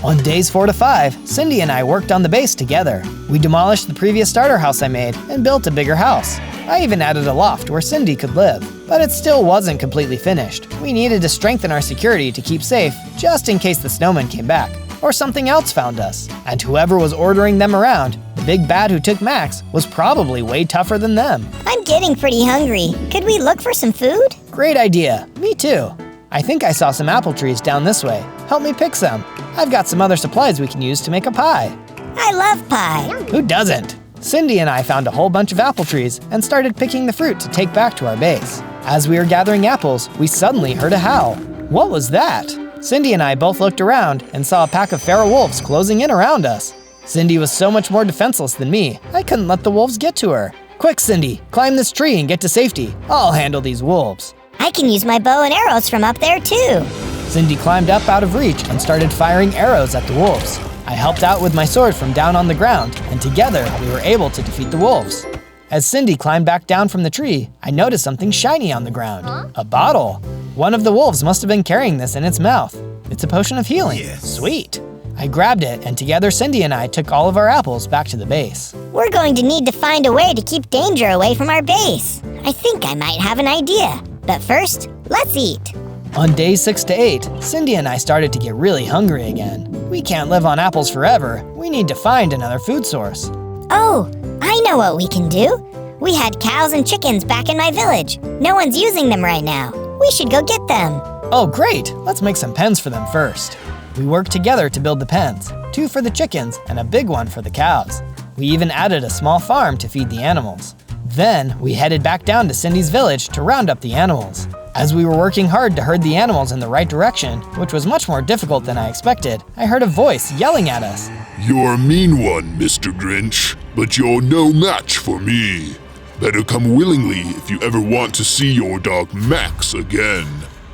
On days 4 to 5, Cindy and I worked on the base together. We demolished the previous starter house I made and built a bigger house. I even added a loft where Cindy could live, but it still wasn't completely finished. We needed to strengthen our security to keep safe just in case the snowmen came back or something else found us. And whoever was ordering them around, the big bad who took Max, was probably way tougher than them. I'm getting pretty hungry. Could we look for some food? Great idea. Me too. I think I saw some apple trees down this way. Help me pick some. I've got some other supplies we can use to make a pie. I love pie. Who doesn't? Cindy and I found a whole bunch of apple trees and started picking the fruit to take back to our base. As we were gathering apples, we suddenly heard a howl. What was that? Cindy and I both looked around and saw a pack of feral wolves closing in around us. Cindy was so much more defenseless than me, I couldn't let the wolves get to her. Quick, Cindy, climb this tree and get to safety. I'll handle these wolves. I can use my bow and arrows from up there too. Cindy climbed up out of reach and started firing arrows at the wolves. I helped out with my sword from down on the ground, and together we were able to defeat the wolves. As Cindy climbed back down from the tree, I noticed something shiny on the ground. A bottle. One of the wolves must have been carrying this in its mouth. It's a potion of healing. Yes. Sweet. I grabbed it, and together Cindy and I took all of our apples back to the base. We're going to need to find a way to keep danger away from our base. I think I might have an idea. But first, let's eat. On days 6 to 8, Cindy and I started to get really hungry again. We can't live on apples forever. We need to find another food source. Oh, I know what we can do. We had cows and chickens back in my village. No one's using them right now. We should go get them. Oh, great. Let's make some pens for them first. We worked together to build the pens, 2 for the chickens and a big one for the cows. We even added a small farm to feed the animals. Then, we headed back down to Cindy's village to round up the animals. As we were working hard to herd the animals in the right direction, which was much more difficult than I expected, I heard a voice yelling at us. You're a mean one, Mr. Grinch, but you're no match for me. Better come willingly if you ever want to see your dog Max again.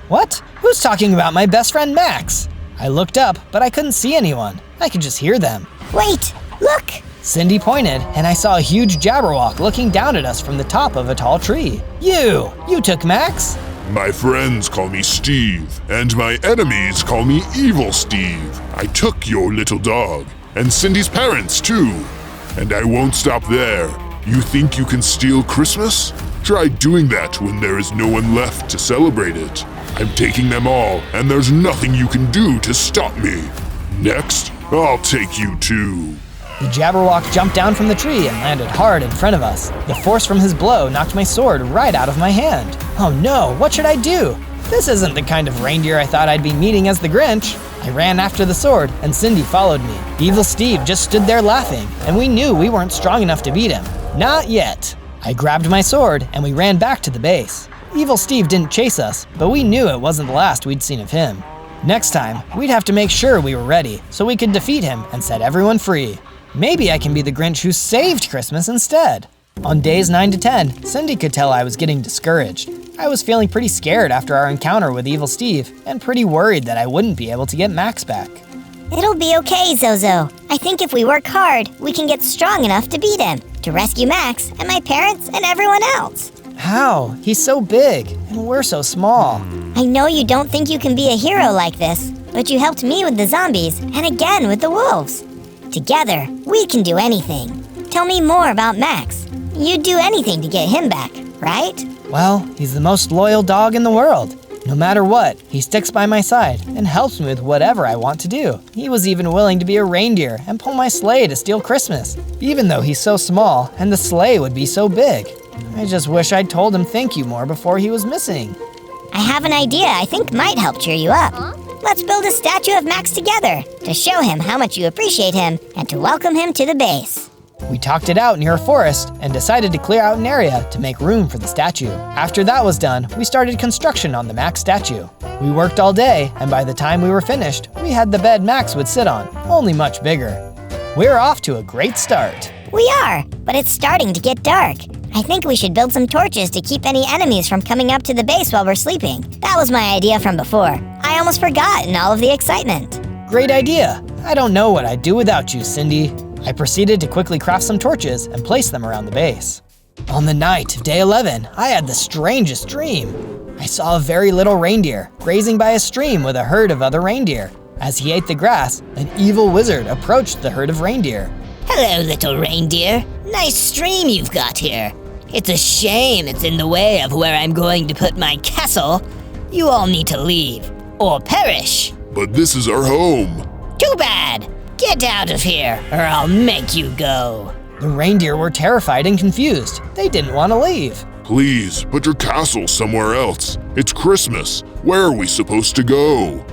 What? Who's talking about my best friend Max? I looked up, but I couldn't see anyone. I could just hear them. Wait, look! Cindy pointed, and I saw a huge Jabberwock looking down at us from the top of a tall tree. You took Max? My friends call me Steve, and my enemies call me Evil Steve. I took your little dog, and Cindy's parents too. And I won't stop there. You think you can steal Christmas? Try doing that when there is no one left to celebrate it. I'm taking them all, and there's nothing you can do to stop me. Next, I'll take you too. The Jabberwock jumped down from the tree and landed hard in front of us. The force from his blow knocked my sword right out of my hand. Oh no, what should I do? This isn't the kind of reindeer I thought I'd be meeting as the Grinch. I ran after the sword, and Cindy followed me. Evil Steve just stood there laughing, and we knew we weren't strong enough to beat him. Not yet. I grabbed my sword, and we ran back to the base. Evil Steve didn't chase us, but we knew it wasn't the last we'd seen of him. Next time, we'd have to make sure we were ready, so we could defeat him and set everyone free. Maybe I can be the Grinch who saved Christmas instead. On days 9 to 10, Cindy could tell I was getting discouraged. I was feeling pretty scared after our encounter with Evil Steve, and pretty worried that I wouldn't be able to get Max back. It'll be okay, Zozo. I think if we work hard, we can get strong enough to beat him, to rescue Max and my parents and everyone else. How? He's so big, and we're so small. I know you don't think you can be a hero like this, but you helped me with the zombies, and again with the wolves. Together, we can do anything. Tell me more about Max. You'd do anything to get him back, right? Well, he's the most loyal dog in the world. No matter what, he sticks by my side and helps me with whatever I want to do. He was even willing to be a reindeer and pull my sleigh to steal Christmas, even though he's so small and the sleigh would be so big. I just wish I'd told him thank you more before he was missing. I have an idea I think might help cheer you up. Let's build a statue of Max together to show him how much you appreciate him and to welcome him to the base. We talked it out near a forest and decided to clear out an area to make room for the statue. After that was done, we started construction on the Max statue. We worked all day, and by the time we were finished, we had the bed Max would sit on, only much bigger. We're off to a great start. We are, but it's starting to get dark. I think we should build some torches to keep any enemies from coming up to the base while we're sleeping. That was my idea from before. I almost forgot in all of the excitement. Great idea. I don't know what I'd do without you, Cindy. I proceeded to quickly craft some torches and place them around the base. On the night of day 11, I had the strangest dream. I saw a very little reindeer grazing by a stream with a herd of other reindeer. As he ate the grass, an evil wizard approached the herd of reindeer. Hello, little reindeer. Nice stream you've got here. It's a shame it's in the way of where I'm going to put my castle. You all need to leave, or perish. But this is our home. Too bad. Get out of here, or I'll make you go. The reindeer were terrified and confused. They didn't want to leave. Please, put your castle somewhere else. It's Christmas. Where are we supposed to go?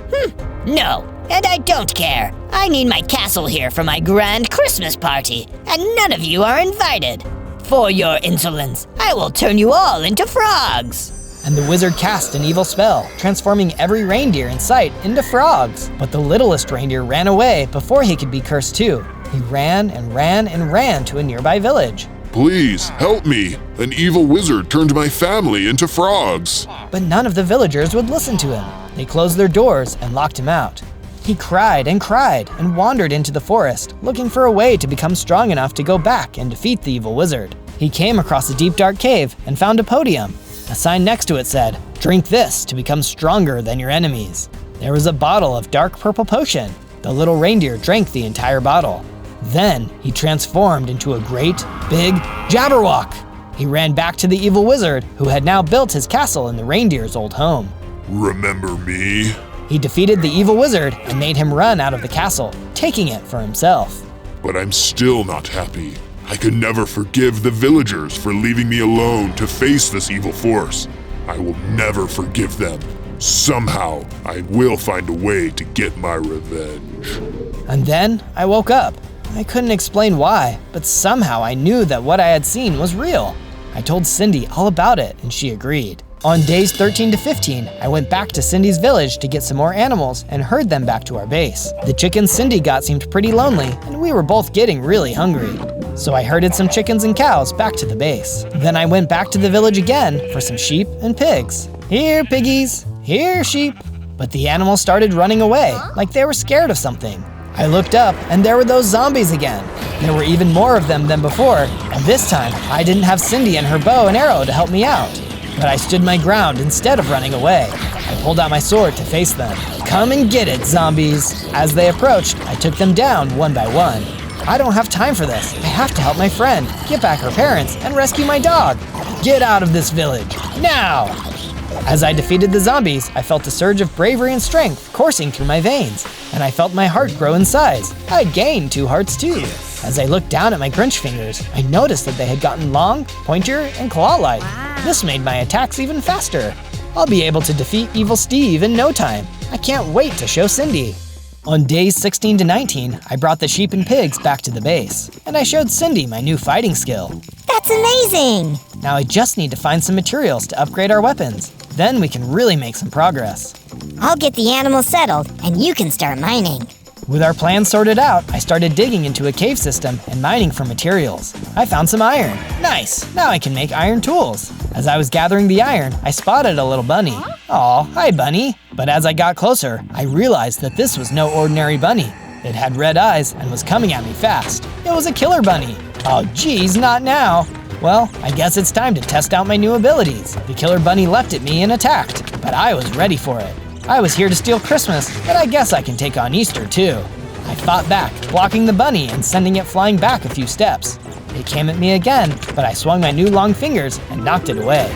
No, and I don't care. I need my castle here for my grand Christmas party, and none of you are invited. For your insolence, I will turn you all into frogs. And the wizard cast an evil spell, transforming every reindeer in sight into frogs. But the littlest reindeer ran away before he could be cursed too. He ran and ran and ran to a nearby village. Please, help me. An evil wizard turned my family into frogs. But none of the villagers would listen to him. They closed their doors and locked him out. He cried and wandered into the forest, looking for a way to become strong enough to go back and defeat the evil wizard. He came across a deep dark cave and found a podium. A sign next to it said, "Drink this to become stronger than your enemies." There was a bottle of dark purple potion. The little reindeer drank the entire bottle. Then he transformed into a great, big Jabberwock. He ran back to the evil wizard, who had now built his castle in the reindeer's old home. Remember me? He defeated the evil wizard and made him run out of the castle, taking it for himself. But I'm still not happy. I could never forgive the villagers for leaving me alone to face this evil force. I will never forgive them. Somehow, I will find a way to get my revenge. And then I woke up. I couldn't explain why, but somehow I knew that what I had seen was real. I told Cindy all about it, and she agreed. On days 13 to 15, I went back to Cindy's village to get some more animals and herd them back to our base. The chickens Cindy got seemed pretty lonely, and we were both getting really hungry. So I herded some chickens and cows back to the base. Then I went back to the village again for some sheep and pigs. Here, piggies. Here, sheep. But the animals started running away, like they were scared of something. I looked up, and there were those zombies again. There were even more of them than before, and this time, I didn't have Cindy and her bow and arrow to help me out. But I stood my ground instead of running away. I pulled out my sword to face them. Come and get it, zombies! As they approached, I took them down one by one. I don't have time for this. I have to help my friend, get back her parents, and rescue my dog. Get out of this village, now! As I defeated the zombies, I felt a surge of bravery and strength coursing through my veins, and I felt my heart grow in size. I'd gained 2 hearts too. As I looked down at my GRINCH fingers, I noticed that they had gotten long, pointier, and claw-like. This made my attacks even faster. I'll be able to defeat Evil Steve in no time. I can't wait to show Cindy. On days 16 to 19, I brought the sheep and pigs back to the base, and I showed Cindy my new fighting skill. That's amazing! Now I just need to find some materials to upgrade our weapons. Then we can really make some progress. I'll get the animals settled, and you can start mining. With our plan sorted out, I started digging into a cave system and mining for materials. I found some iron. Nice! Now I can make iron tools. As I was gathering the iron, I spotted a little bunny. Aw, hi bunny. But as I got closer, I realized that this was no ordinary bunny. It had red eyes and was coming at me fast. It was a killer bunny. Oh geez, not now. Well, I guess it's time to test out my new abilities. The killer bunny leapt at me and attacked, but I was ready for it. I was here to steal Christmas, but I guess I can take on Easter too. I fought back, blocking the bunny and sending it flying back a few steps. It came at me again, but I swung my new long fingers and knocked it away.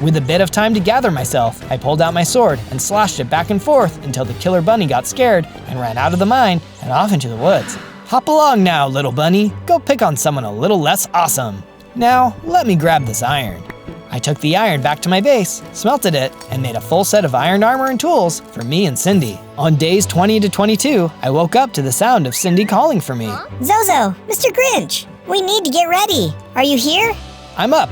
With a bit of time to gather myself, I pulled out my sword and slashed it back and forth until the killer bunny got scared and ran out of the mine and off into the woods. Hop along now, little bunny. Go pick on someone a little less awesome. Now, let me grab this iron. I took the iron back to my base, smelted it, and made a full set of iron armor and tools for me and Cindy. On days 20 to 22, I woke up to the sound of Cindy calling for me. Zozo, Mr. GRINCH, we need to get ready. Are you here? I'm up.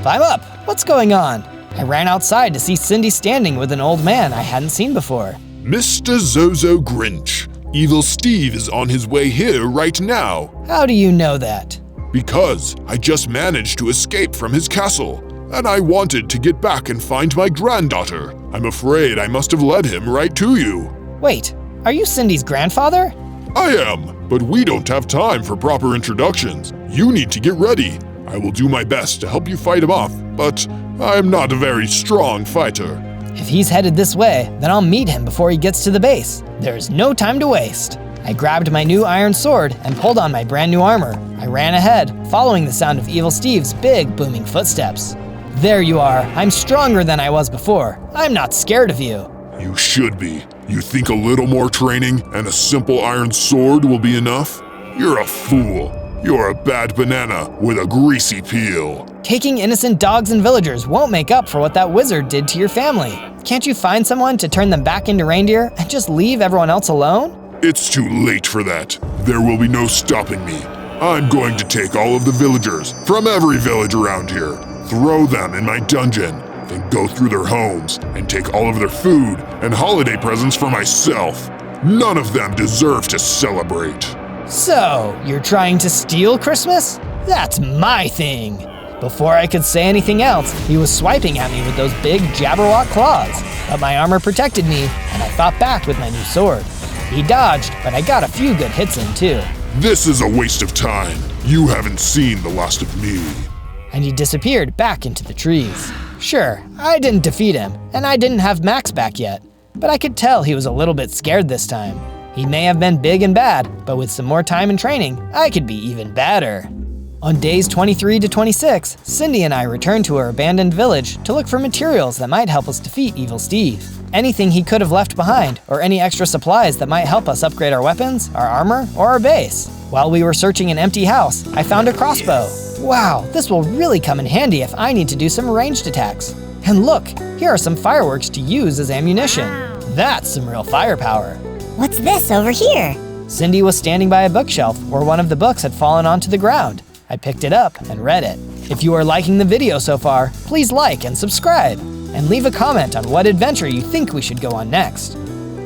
What's going on? I ran outside to see Cindy standing with an old man I hadn't seen before. Mr. Zozo GRINCH, Evil Steve is on his way here right now. How do you know that? Because I just managed to escape from his castle, and I wanted to get back and find my granddaughter. I'm afraid I must have led him right to you. Wait, are you Cindy's grandfather? I am, but we don't have time for proper introductions. You need to get ready. I will do my best to help you fight him off, but I'm not a very strong fighter. If he's headed this way, then I'll meet him before he gets to the base. There's no time to waste. I grabbed my new iron sword and pulled on my brand new armor. I ran ahead, following the sound of Evil Steve's big, booming footsteps. There you are. I'm stronger than I was before. I'm not scared of you. You should be. You think a little more training and a simple iron sword will be enough? You're a fool. You're a bad banana with a greasy peel. Taking innocent dogs and villagers won't make up for what that wizard did to your family. Can't you find someone to turn them back into reindeer and just leave everyone else alone? It's too late for that. There will be no stopping me. I'm going to take all of the villagers from every village around here, throw them in my dungeon, then go through their homes and take all of their food and holiday presents for myself. None of them deserve to celebrate. So, you're trying to steal Christmas? That's my thing. Before I could say anything else, he was swiping at me with those big Jabberwock claws. But my armor protected me, and I fought back with my new sword. He dodged, but I got a few good hits in too. This is a waste of time. You haven't seen the last of me. And he disappeared back into the trees. Sure, I didn't defeat him, and I didn't have Max back yet, but I could tell he was a little bit scared this time. He may have been big and bad, but with some more time and training, I could be even badder. On days 23 to 26, Cindy and I returned to our abandoned village to look for materials that might help us defeat Evil Steve. Anything he could have left behind, or any extra supplies that might help us upgrade our weapons, our armor, or our base. While we were searching an empty house, I found a crossbow. Wow, this will really come in handy if I need to do some ranged attacks. And look, here are some fireworks to use as ammunition. That's some real firepower. What's this over here? Cindy was standing by a bookshelf where one of the books had fallen onto the ground. I picked it up and read it. If you are liking the video so far, please like and subscribe. and leave a comment on what adventure you think we should go on next.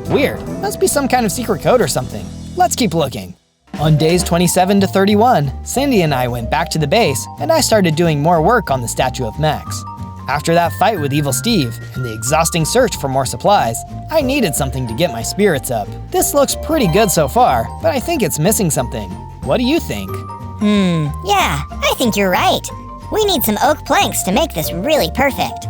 Weird, must be some kind of secret code or something. Let's keep looking. On days 27 to 31, Cindy and I went back to the base, and I started doing more work on the statue of Max. After that fight with Evil Steve and the exhausting search for more supplies, I needed something to get my spirits up. This looks pretty good so far, but I think it's missing something. What do you think? Yeah, I think you're right. We need some oak planks to make this really perfect.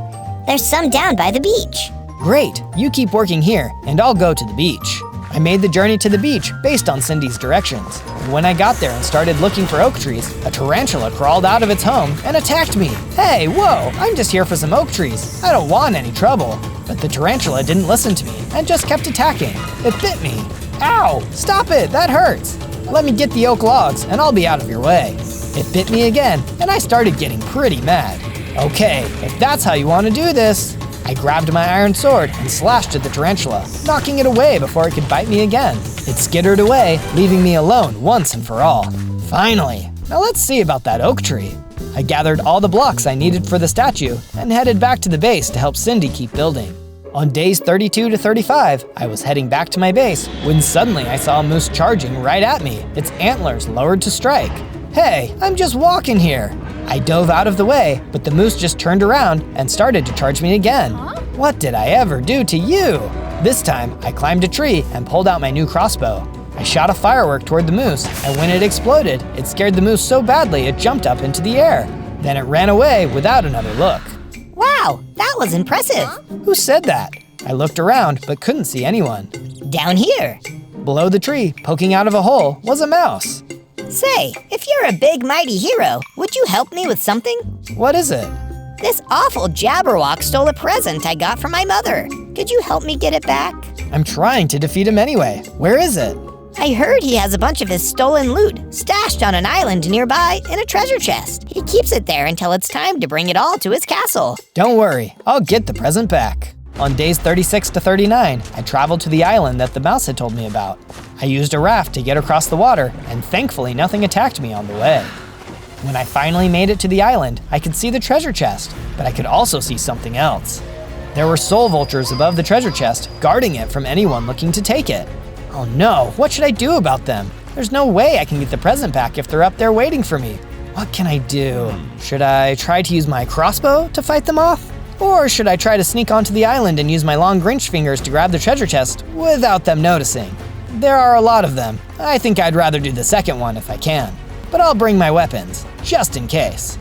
There's some down by the beach. Great, you keep working here, and I'll go to the beach. I made the journey to the beach based on Cindy's directions. And when I got there and started looking for oak trees, a tarantula crawled out of its home and attacked me. Hey, whoa, I'm just here for some oak trees. I don't want any trouble. But the tarantula didn't listen to me and just kept attacking. It bit me. Ow, stop it, that hurts. Let me get the oak logs and I'll be out of your way. It bit me again and I started getting pretty mad. Okay, if that's how you want to do this. I grabbed my iron sword and slashed at the tarantula, knocking it away before it could bite me again. It skittered away, leaving me alone once and for all. Finally! Now let's see about that oak tree. I gathered all the blocks I needed for the statue and headed back to the base to help Cindy keep building. On days 32 to 35, I was heading back to my base when suddenly I saw a moose charging right at me, its antlers lowered to strike. Hey, I'm just walking here. I dove out of the way, but the moose just turned around and started to charge me again. What did I ever do to you? This time, I climbed a tree and pulled out my new crossbow. I shot a firework toward the moose, and when it exploded, it scared the moose so badly it jumped up into the air. Then it ran away without another look. Wow, that was impressive. Who said that? I looked around but couldn't see anyone. Down here. Below the tree, poking out of a hole, was a mouse. Say, if you're a big mighty hero, would you help me with something? What is it? This awful Jabberwock stole a present I got from my mother. Could you help me get it back? I'm trying to defeat him anyway. Where is it? I heard he has a bunch of his stolen loot stashed on an island nearby in a treasure chest. He keeps it there until it's time to bring it all to his castle. Don't worry, I'll get the present back. On days 36 to 39, I traveled to the island that the mouse had told me about. I used a raft to get across the water, and thankfully nothing attacked me on the way. When I finally made it to the island, I could see the treasure chest, but I could also see something else. There were soul vultures above the treasure chest, guarding it from anyone looking to take it. Oh no, what should I do about them? There's no way I can get the present back if they're up there waiting for me. What can I do? Should I try to use my crossbow to fight them off? Or should I try to sneak onto the island and use my long GRINCH fingers to grab the treasure chest without them noticing? There are a lot of them. I think I'd rather do the second one if I can. But I'll bring my weapons, just in case.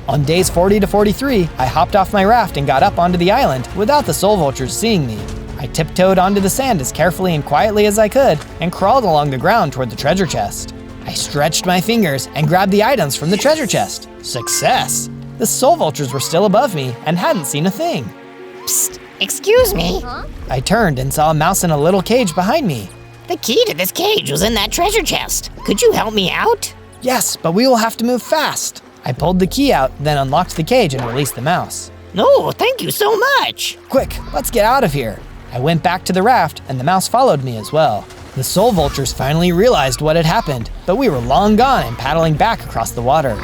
On days 40 to 43, I hopped off my raft and got up onto the island without the soul vultures seeing me. I tiptoed onto the sand as carefully and quietly as I could and crawled along the ground toward the treasure chest. I stretched my fingers and grabbed the items from the treasure chest. Success! The soul vultures were still above me and hadn't seen a thing. Psst, excuse me. I turned and saw a mouse in a little cage behind me. The key to this cage was in that treasure chest. Could you help me out? Yes, but we will have to move fast. I pulled the key out, then unlocked the cage and released the mouse. No, thank you so much. Quick, let's get out of here. I went back to the raft and the mouse followed me as well. The soul vultures finally realized what had happened, but we were long gone and paddling back across the water.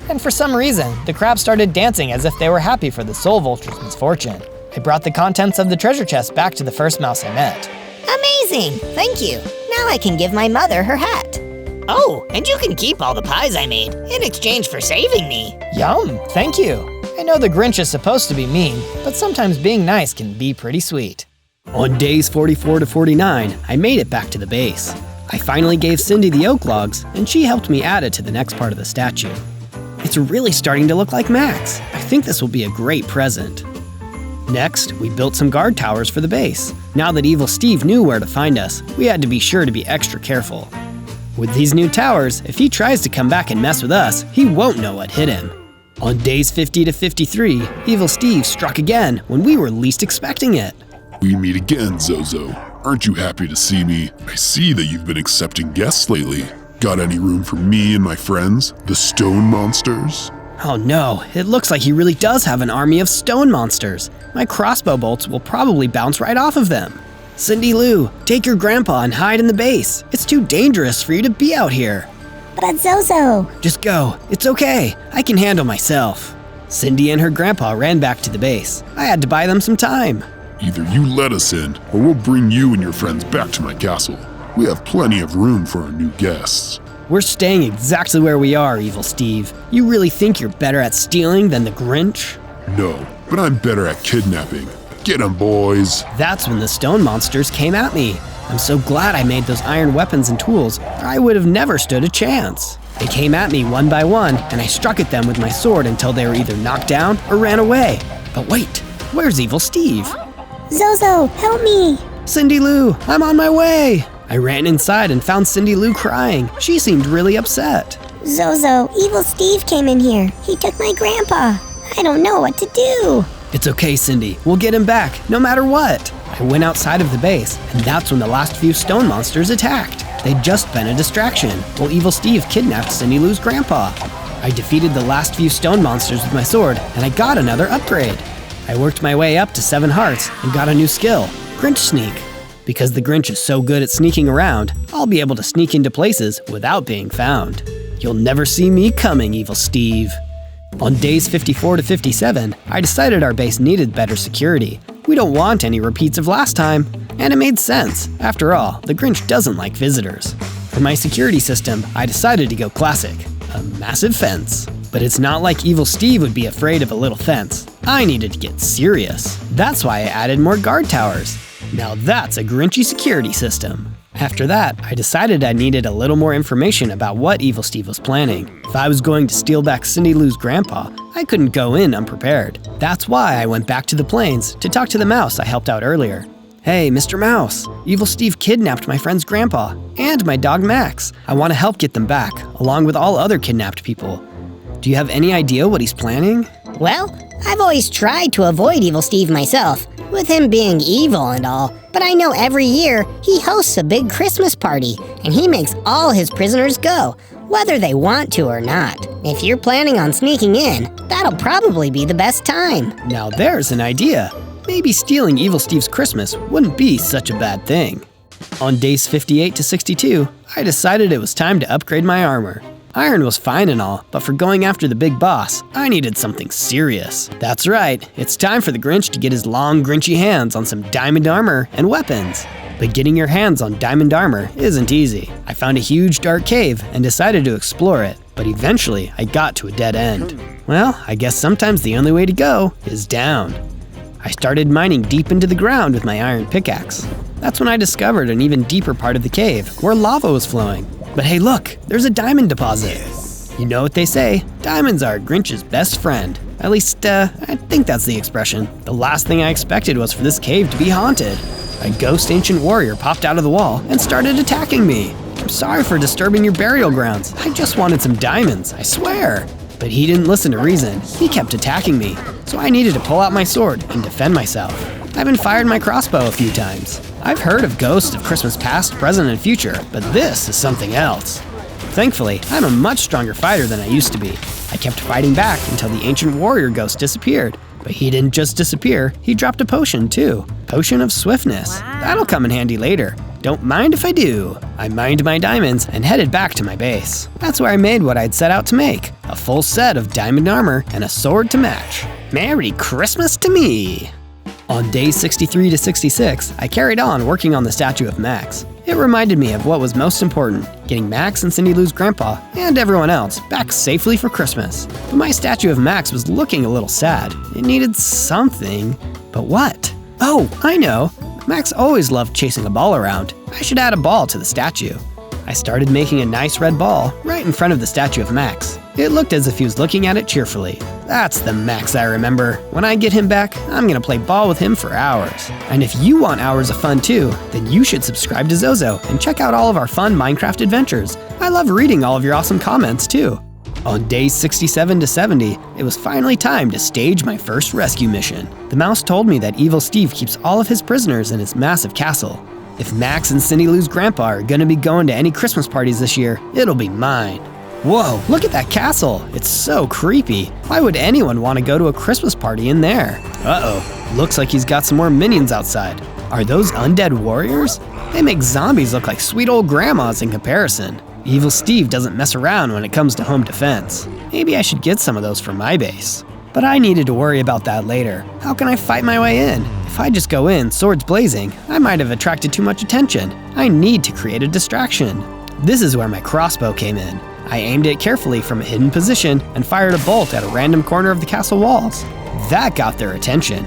And for some reason, the crabs started dancing as if they were happy for the soul vulture's misfortune. I brought the contents of the treasure chest back to the first mouse I met. Amazing, thank you. Now I can give my mother her hat. Oh, and you can keep all the pies I made in exchange for saving me. Yum, thank you. I know the Grinch is supposed to be mean, but sometimes being nice can be pretty sweet. On days 44 to 49, I made it back to the base. I finally gave Cindy the oak logs, and she helped me add it to the next part of the statue. It's really starting to look like Max. I think this will be a great present. Next, we built some guard towers for the base. Now that Evil Steve knew where to find us, we had to be sure to be extra careful. With these new towers, if he tries to come back and mess with us, he won't know what hit him. On days 50 to 53, Evil Steve struck again when we were least expecting it. We meet again, Zozo. Aren't you happy to see me? I see that you've been accepting guests lately. Got any room for me and my friends, the stone monsters? Oh no, it looks like he really does have an army of stone monsters. My crossbow bolts will probably bounce right off of them. Cindy Lou, take your grandpa and hide in the base. It's too dangerous for you to be out here. But Zozo. Just go, it's okay. I can handle myself. Cindy and her grandpa ran back to the base. I had to buy them some time. Either you let us in, or we'll bring you and your friends back to my castle. We have plenty of room for our new guests. We're staying exactly where we are, Evil Steve. You really think you're better at stealing than the Grinch? No, but I'm better at kidnapping. Get 'em, boys. That's when the stone monsters came at me. I'm so glad I made those iron weapons and tools, or I would have never stood a chance. They came at me one by one, and I struck at them with my sword until they were either knocked down or ran away. But wait, where's Evil Steve? Zozo, help me! Cindy Lou, I'm on my way! I ran inside and found Cindy Lou crying. She seemed really upset. Zozo, Evil Steve came in here. He took my grandpa. I don't know what to do. It's okay, Cindy. We'll get him back, no matter what. I went outside of the base, and that's when the last few stone monsters attacked. They'd just been a distraction, while Evil Steve kidnapped Cindy Lou's grandpa. I defeated the last few stone monsters with my sword, and I got another upgrade. I worked my way up to 7 hearts and got a new skill, Grinch Sneak. Because the Grinch is so good at sneaking around, I'll be able to sneak into places without being found. You'll never see me coming, Evil Steve. On days 54 to 57, I decided our base needed better security. We don't want any repeats of last time. And it made sense. After all, the Grinch doesn't like visitors. For my security system, I decided to go classic, a massive fence. But it's not like Evil Steve would be afraid of a little fence. I needed to get serious. That's why I added more guard towers. Now that's a Grinchy security system. After that, I decided I needed a little more information about what Evil Steve was planning. If I was going to steal back Cindy Lou's grandpa, I couldn't go in unprepared. That's why I went back to the plains to talk to the mouse I helped out earlier. Hey, Mr. Mouse, Evil Steve kidnapped my friend's grandpa and my dog Max. I want to help get them back, along with all other kidnapped people. Do you have any idea what he's planning? Well, I've always tried to avoid Evil Steve myself, with him being evil and all, but I know every year he hosts a big Christmas party, and he makes all his prisoners go, whether they want to or not. If you're planning on sneaking in, that'll probably be the best time. Now there's an idea. Maybe stealing Evil Steve's Christmas wouldn't be such a bad thing. On days 58 to 62, I decided it was time to upgrade my armor. Iron was fine and all, but for going after the big boss, I needed something serious. That's right, it's time for the Grinch to get his long, Grinchy hands on some diamond armor and weapons. But getting your hands on diamond armor isn't easy. I found a huge dark cave and decided to explore it, but eventually I got to a dead end. Well, I guess sometimes the only way to go is down. I started mining deep into the ground with my iron pickaxe. That's when I discovered an even deeper part of the cave, where lava was flowing. But hey look, there's a diamond deposit. You know what they say, diamonds are Grinch's best friend. At least, I think that's the expression. The last thing I expected was for this cave to be haunted. A ghost ancient warrior popped out of the wall and started attacking me. I'm sorry for disturbing your burial grounds. I just wanted some diamonds, I swear. But he didn't listen to reason. He kept attacking me. So I needed to pull out my sword and defend myself. I've been fired my crossbow a few times. I've heard of ghosts of Christmas past, present, and future, but this is something else. Thankfully, I'm a much stronger fighter than I used to be. I kept fighting back until the ancient warrior ghost disappeared. But he didn't just disappear, he dropped a potion too. Potion of Swiftness. That'll come in handy later. Don't mind if I do. I mined my diamonds and headed back to my base. That's where I made what I'd set out to make. A full set of diamond armor and a sword to match. Merry Christmas to me! On days 63 to 66, I carried on working on the statue of Max. It reminded me of what was most important, getting Max and Cindy Lou's grandpa, and everyone else, back safely for Christmas. But my statue of Max was looking a little sad. It needed something. But what? Oh, I know. Max always loved chasing a ball around. I should add a ball to the statue. I started making a nice red ball right in front of the statue of Max. It looked as if he was looking at it cheerfully. That's the Max I remember. When I get him back, I'm gonna play ball with him for hours. And if you want hours of fun too, then you should subscribe to Zozo and check out all of our fun Minecraft adventures. I love reading all of your awesome comments too. On days 67 to 70, it was finally time to stage my first rescue mission. The mouse told me that Evil Steve keeps all of his prisoners in his massive castle. If Max and Cindy Lou's grandpa are gonna be going to any Christmas parties this year, it'll be mine. Whoa, look at that castle. It's so creepy. Why would anyone want to go to a Christmas party in there? Uh-oh, looks like he's got some more minions outside. Are those undead warriors? They make zombies look like sweet old grandmas in comparison. Evil Steve doesn't mess around when it comes to home defense. Maybe I should get some of those for my base. But I needed to worry about that later. How can I fight my way in? If I just go in, swords blazing, I might have attracted too much attention. I need to create a distraction. This is where my crossbow came in. I aimed it carefully from a hidden position and fired a bolt at a random corner of the castle walls. That got their attention.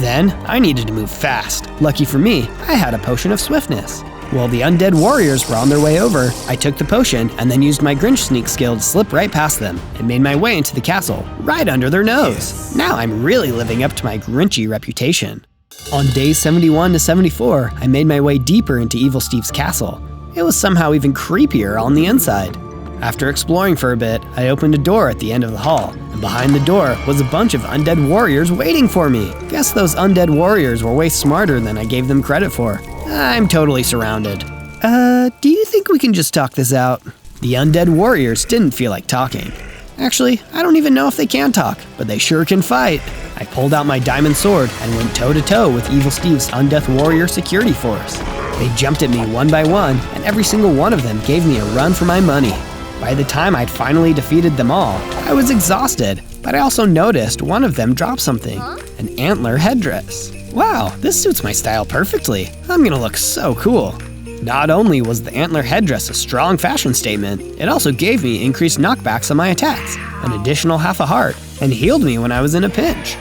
Then, I needed to move fast. Lucky for me, I had a potion of swiftness. While the undead warriors were on their way over, I took the potion and then used my Grinch sneak skill to slip right past them and made my way into the castle, right under their nose. Now I'm really living up to my Grinchy reputation. On days 71 to 74, I made my way deeper into Evil Steve's castle. It was somehow even creepier on the inside. After exploring for a bit, I opened a door at the end of the hall, and behind the door was a bunch of undead warriors waiting for me. Guess those undead warriors were way smarter than I gave them credit for. I'm totally surrounded. Do you think we can just talk this out? The undead warriors didn't feel like talking. Actually, I don't even know if they can talk, but they sure can fight. I pulled out my diamond sword and went toe-to-toe with Evil Steve's Undeath Warrior security force. They jumped at me one by one, and every single one of them gave me a run for my money. By the time I'd finally defeated them all, I was exhausted, but I also noticed one of them drop something, an antler headdress. Wow, this suits my style perfectly. I'm gonna look so cool. Not only was the antler headdress a strong fashion statement, it also gave me increased knockbacks on my attacks, an additional half a heart, and healed me when I was in a pinch.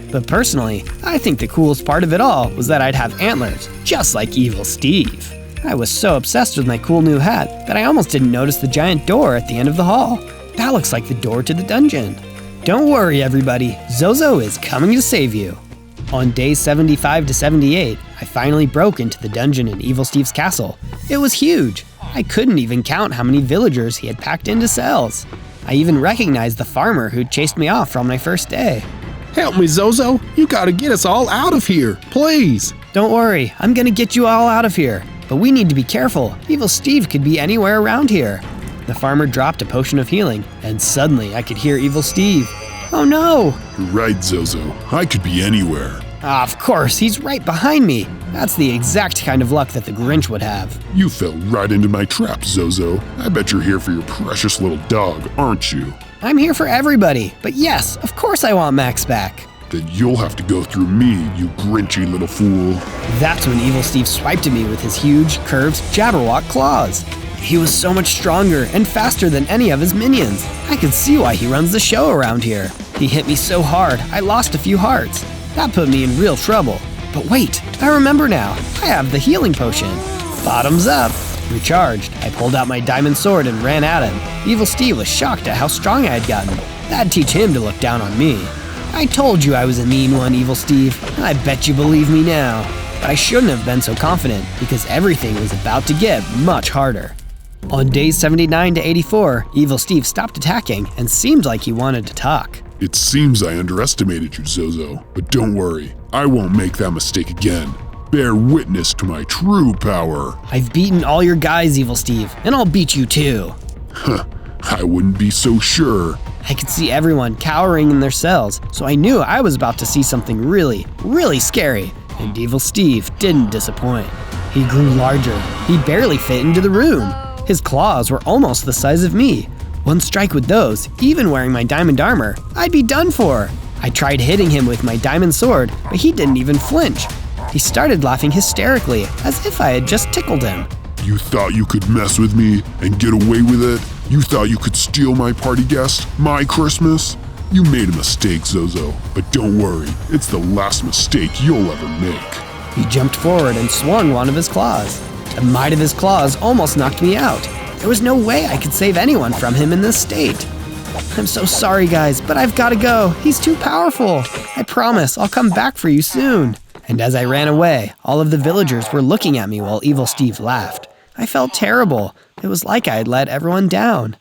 But personally, I think the coolest part of it all was that I'd have antlers, just like Evil Steve. I was so obsessed with my cool new hat that I almost didn't notice the giant door at the end of the hall. That looks like the door to the dungeon. Don't worry, everybody, Zozo is coming to save you. On days 75 to 78, I finally broke into the dungeon in Evil Steve's castle. It was huge. I couldn't even count how many villagers he had packed into cells. I even recognized the farmer who'd chased me off on my first day. Help me, Zozo. You gotta get us all out of here, please. Don't worry, I'm gonna get you all out of here. But we need to be careful. Evil Steve could be anywhere around here. The farmer dropped a potion of healing, and suddenly I could hear Evil Steve. Oh no! You're right, Zozo. I could be anywhere. Of course, he's right behind me. That's the exact kind of luck that the Grinch would have. You fell right into my trap, Zozo. I bet you're here for your precious little dog, aren't you? I'm here for everybody, but yes, of course I want Max back. Then you'll have to go through me, you grinchy little fool. That's when Evil Steve swiped at me with his huge, curved Jabberwock claws. He was so much stronger and faster than any of his minions. I could see why he runs the show around here. He hit me so hard, I lost a few hearts. That put me in real trouble. But wait, I remember now. I have the healing potion. Bottoms up. Recharged, I pulled out my diamond sword and ran at him. Evil Steve was shocked at how strong I had gotten. That'd teach him to look down on me. I told you I was a mean one, Evil Steve. I bet you believe me now. But I shouldn't have been so confident, because everything was about to get much harder. On days 79 to 84, Evil Steve stopped attacking and seemed like he wanted to talk. It seems I underestimated you, Zozo, but don't worry. I won't make that mistake again. Bear witness to my true power. I've beaten all your guys, Evil Steve, and I'll beat you too. Huh, I wouldn't be so sure. I could see everyone cowering in their cells, so I knew I was about to see something really, really scary, and Evil Steve didn't disappoint. He grew larger. He barely fit into the room. His claws were almost the size of me. One strike with those, even wearing my diamond armor, I'd be done for. I tried hitting him with my diamond sword, but he didn't even flinch. He started laughing hysterically, as if I had just tickled him. You thought you could mess with me and get away with it? You thought you could steal my party guest, my Christmas? You made a mistake, Zozo, but don't worry, it's the last mistake you'll ever make. He jumped forward and swung one of his claws. The might of his claws almost knocked me out. There was no way I could save anyone from him in this state. I'm so sorry, guys, but I've got to go. He's too powerful. I promise I'll come back for you soon. And as I ran away, all of the villagers were looking at me while Evil Steve laughed. I felt terrible. It was like I had let everyone down.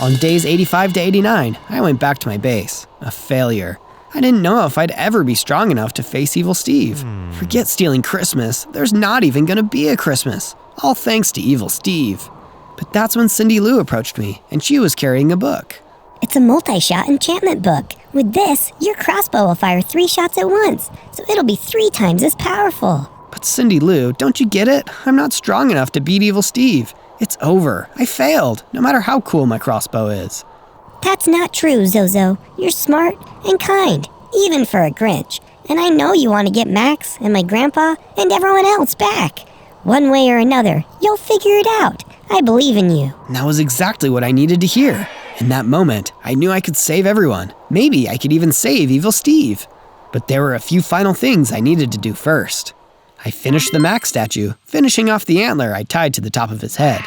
On days 85 to 89, I went back to my base. A failure. I didn't know if I'd ever be strong enough to face Evil Steve. Forget stealing Christmas. There's not even gonna be a Christmas. All thanks to Evil Steve. But that's when Cindy Lou approached me, and she was carrying a book. It's a multi-shot enchantment book. With this, your crossbow will fire 3 shots at once, so it'll be 3 times as powerful. But Cindy Lou, don't you get it? I'm not strong enough to beat Evil Steve. It's over. I failed, no matter how cool my crossbow is. That's not true, Zozo. You're smart and kind, even for a Grinch. And I know you want to get Max and my grandpa and everyone else back. One way or another, you'll figure it out. I believe in you. That was exactly what I needed to hear. In that moment, I knew I could save everyone. Maybe I could even save Evil Steve. But there were a few final things I needed to do first. I finished the Max statue, finishing off the antler I tied to the top of his head.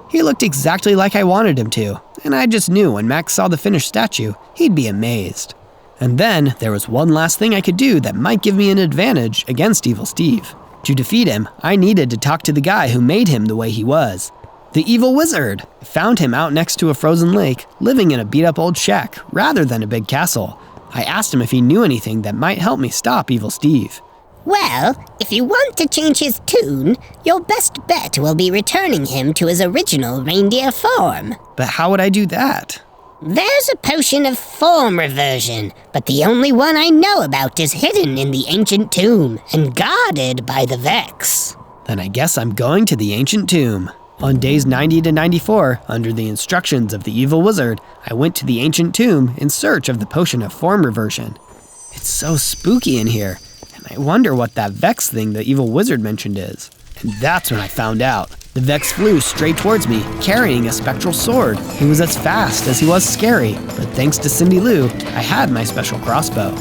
He looked exactly like I wanted him to, and I just knew when Max saw the finished statue, he'd be amazed. And then there was one last thing I could do that might give me an advantage against Evil Steve. To defeat him, I needed to talk to the guy who made him the way he was. The Evil Wizard! I found him out next to a frozen lake, living in a beat-up old shack rather than a big castle. I asked him if he knew anything that might help me stop Evil Steve. Well, if you want to change his tune, your best bet will be returning him to his original reindeer form. But how would I do that? There's a potion of form reversion, but the only one I know about is hidden in the ancient tomb and guarded by the Vex. Then I guess I'm going to the ancient tomb. On days 90 to 94, under the instructions of the Evil Wizard, I went to the ancient tomb in search of the potion of form reversion. It's so spooky in here, and I wonder what that Vex thing the Evil Wizard mentioned is. And that's when I found out. The Vex flew straight towards me, carrying a spectral sword. He was as fast as he was scary, but thanks to Cindy Lou, I had my special crossbow.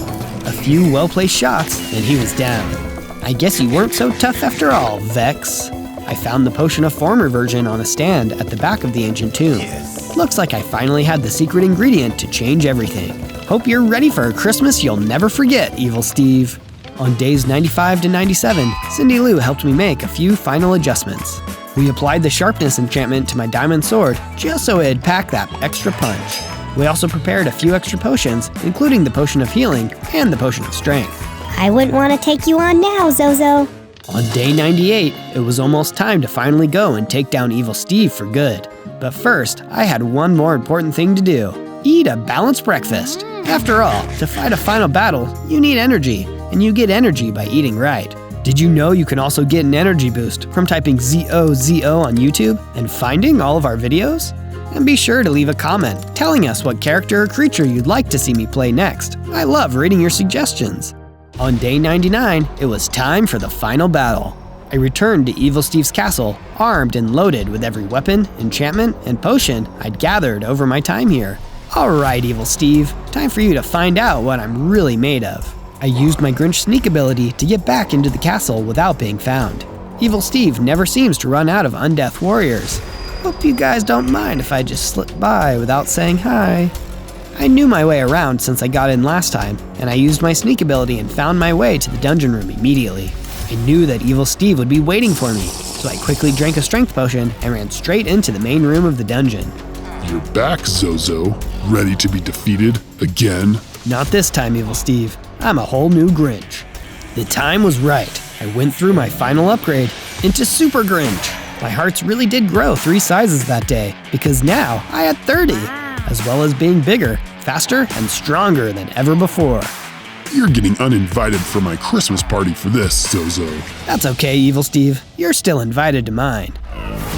A few well-placed shots, and he was down. I guess you weren't so tough after all, Vex. I found the potion of form reversion on a stand at the back of the ancient tomb. Looks like I finally had the secret ingredient to change everything. Hope you're ready for a Christmas you'll never forget, Evil Steve. On days 95 to 97, Cindy Lou helped me make a few final adjustments. We applied the sharpness enchantment to my diamond sword just so it'd pack that extra punch. We also prepared a few extra potions, including the potion of healing and the potion of strength. I wouldn't want to take you on now, Zozo. On day 98, it was almost time to finally go and take down Evil Steve for good. But first, I had one more important thing to do. Eat a balanced breakfast. After all, to fight a final battle, you need energy, and you get energy by eating right. Did you know you can also get an energy boost from typing ZOZO on YouTube and finding all of our videos? And be sure to leave a comment telling us what character or creature you'd like to see me play next. I love reading your suggestions. On day 99, it was time for the final battle. I returned to Evil Steve's castle, armed and loaded with every weapon, enchantment, and potion I'd gathered over my time here. Alright, Evil Steve, time for you to find out what I'm really made of. I used my Grinch sneak ability to get back into the castle without being found. Evil Steve never seems to run out of undeath warriors. Hope you guys don't mind if I just slip by without saying hi. I knew my way around since I got in last time, and I used my sneak ability and found my way to the dungeon room immediately. I knew that Evil Steve would be waiting for me, so I quickly drank a strength potion and ran straight into the main room of the dungeon. You're back, Zozo. Ready to be defeated again? Not this time, Evil Steve. I'm a whole new Grinch. The time was right. I went through my final upgrade into Super Grinch. My hearts really did grow 3 sizes that day, because now I had 30, as well as being bigger, faster, and stronger than ever before. You're getting uninvited for my Christmas party for this, Zozo. That's okay, Evil Steve. You're still invited to mine.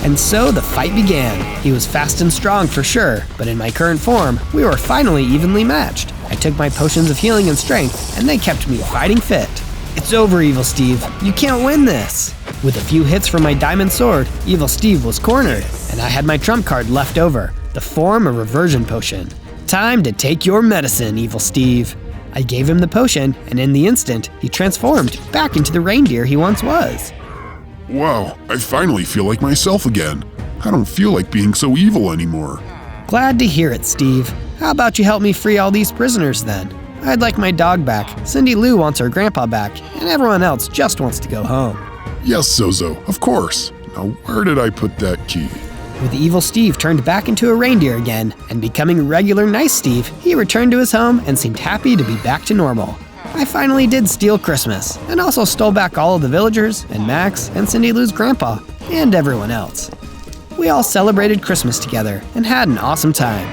And so the fight began. He was fast and strong for sure, but in my current form, we were finally evenly matched. I took my potions of healing and strength, and they kept me fighting fit. It's over, Evil Steve. You can't win this. With a few hits from my diamond sword, Evil Steve was cornered, and I had my trump card left over, the form of reversion potion. Time to take your medicine, Evil Steve. I gave him the potion, and in the instant, he transformed back into the reindeer he once was. Wow, I finally feel like myself again. I don't feel like being so evil anymore. Glad to hear it, Steve. How about you help me free all these prisoners then? I'd like my dog back, Cindy Lou wants her grandpa back, and everyone else just wants to go home. Yes, Zozo, of course. Now where did I put that key? With Evil Steve turned back into a reindeer again and becoming regular nice Steve, he returned to his home and seemed happy to be back to normal. I finally did steal Christmas, and also stole back all of the villagers, and Max, and Cindy Lou's grandpa, and everyone else. We all celebrated Christmas together, and had an awesome time.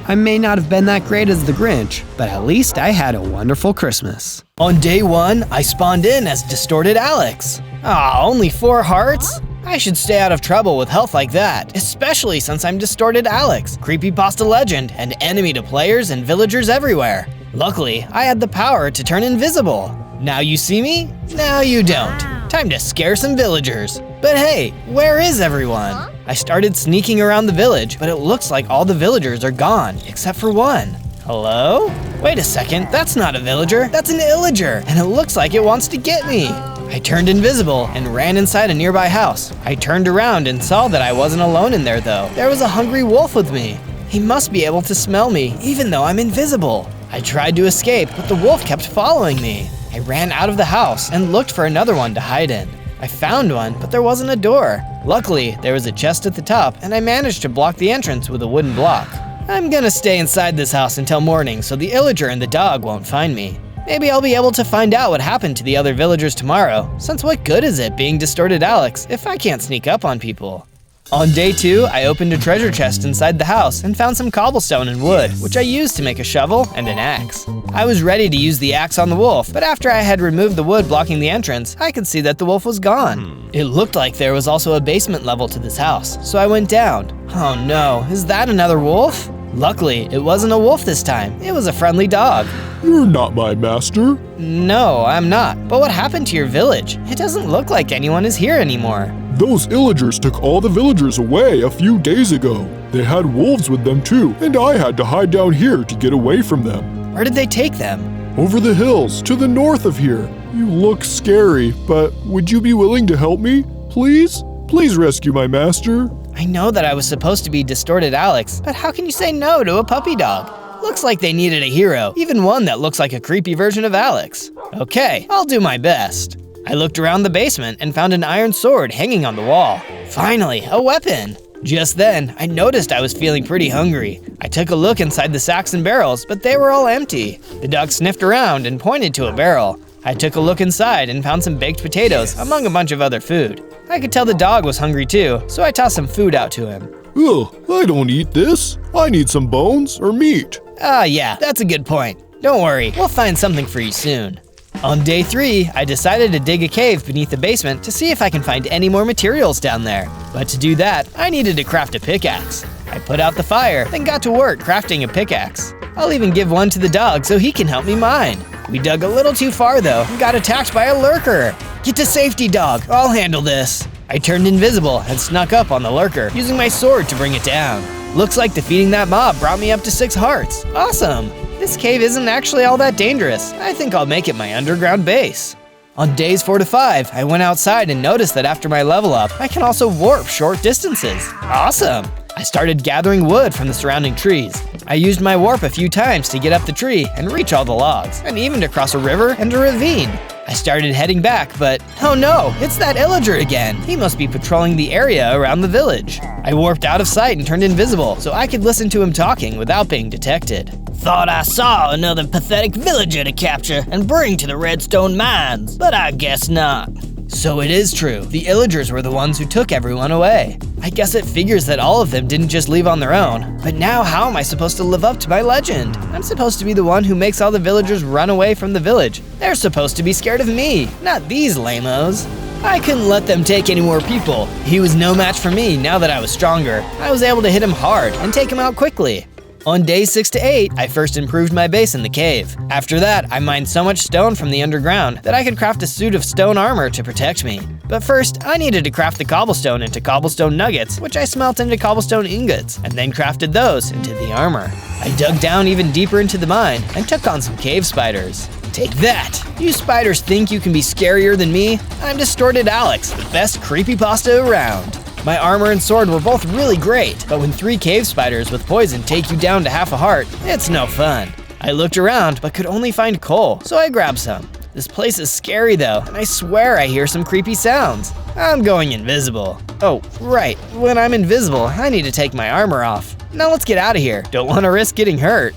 I may not have been that great as the Grinch, but at least I had a wonderful Christmas. On day 1, I spawned in as Distorted Alex. Aw, only 4 hearts? I should stay out of trouble with health like that, especially since I'm Distorted Alex, creepypasta legend, and enemy to players and villagers everywhere. Luckily, I had the power to turn invisible. Now you see me, now you don't. Time to scare some villagers. But hey, where is everyone? I started sneaking around the village, but it looks like all the villagers are gone, except for one. Hello? Wait a second, that's not a villager, that's an illager, and it looks like it wants to get me. I turned invisible and ran inside a nearby house. I turned around and saw that I wasn't alone in there though. There was a hungry wolf with me. He must be able to smell me, even though I'm invisible. I tried to escape, but the wolf kept following me. I ran out of the house and looked for another one to hide in. I found one, but there wasn't a door. Luckily, there was a chest at the top, and I managed to block the entrance with a wooden block. I'm gonna stay inside this house until morning so the illager and the dog won't find me. Maybe I'll be able to find out what happened to the other villagers tomorrow, since what good is it being Distorted Alex if I can't sneak up on people? On day 2, I opened a treasure chest inside the house and found some cobblestone and wood, which I used to make a shovel and an axe. I was ready to use the axe on the wolf, but after I had removed the wood blocking the entrance, I could see that the wolf was gone. It looked like there was also a basement level to this house, so I went down. Oh no, is that another wolf? Luckily, it wasn't a wolf this time, it was a friendly dog. You're not my master. No, I'm not. But what happened to your village? It doesn't look like anyone is here anymore. Those illagers took all the villagers away a few days ago. They had wolves with them too, and I had to hide down here to get away from them. Where did they take them? Over the hills, to the north of here. You look scary, but would you be willing to help me? Please? Please rescue my master. I know that I was supposed to be Distorted Alex, but how can you say no to a puppy dog? Looks like they needed a hero, even one that looks like a creepy version of Alex. Okay, I'll do my best. I looked around the basement and found an iron sword hanging on the wall. Finally, a weapon. Just then, I noticed I was feeling pretty hungry. I took a look inside the sacks and barrels, but they were all empty. The dog sniffed around and pointed to a barrel. I took a look inside and found some baked potatoes among a bunch of other food. I could tell the dog was hungry too, so I tossed some food out to him. Ugh, I don't eat this. I need some bones or meat. Yeah, that's a good point. Don't worry, we'll find something for you soon. On day 3, I decided to dig a cave beneath the basement to see if I can find any more materials down there. But to do that, I needed to craft a pickaxe. I put out the fire, then got to work crafting a pickaxe. I'll even give one to the dog so he can help me mine. We dug a little too far though and got attacked by a lurker. Get to safety, dog, I'll handle this. I turned invisible and snuck up on the lurker, using my sword to bring it down. Looks like defeating that mob brought me up to 6 hearts. Awesome! This cave isn't actually all that dangerous. I think I'll make it my underground base. On days 4 to 5, I went outside and noticed that after my level up, I can also warp short distances. Awesome! I started gathering wood from the surrounding trees. I used my warp a few times to get up the tree and reach all the logs, and even to cross a river and a ravine. I started heading back, but oh no, it's that illager again. He must be patrolling the area around the village. I warped out of sight and turned invisible so I could listen to him talking without being detected. Thought I saw another pathetic villager to capture and bring to the Redstone Mines, but I guess not. So it is true, the illagers were the ones who took everyone away. I guess it figures that all of them didn't just leave on their own. But now how am I supposed to live up to my legend? I'm supposed to be the one who makes all the villagers run away from the village. They're supposed to be scared of me, not these lamos. I couldn't let them take any more people. He was no match for me now that I was stronger. I was able to hit him hard and take him out quickly. On days 6 to 8, I first improved my base in the cave. After that, I mined so much stone from the underground that I could craft a suit of stone armor to protect me. But first, I needed to craft the cobblestone into cobblestone nuggets, which I smelt into cobblestone ingots, and then crafted those into the armor. I dug down even deeper into the mine and took on some cave spiders. Take that! You spiders think you can be scarier than me? I'm Distorted Alex, the best creepypasta around. My armor and sword were both really great, but when 3 cave spiders with poison take you down to half a heart, it's no fun. I looked around, but could only find coal, so I grabbed some. This place is scary though, and I swear I hear some creepy sounds. I'm going invisible. Oh, right, when I'm invisible, I need to take my armor off. Now let's get out of here, don't want to risk getting hurt.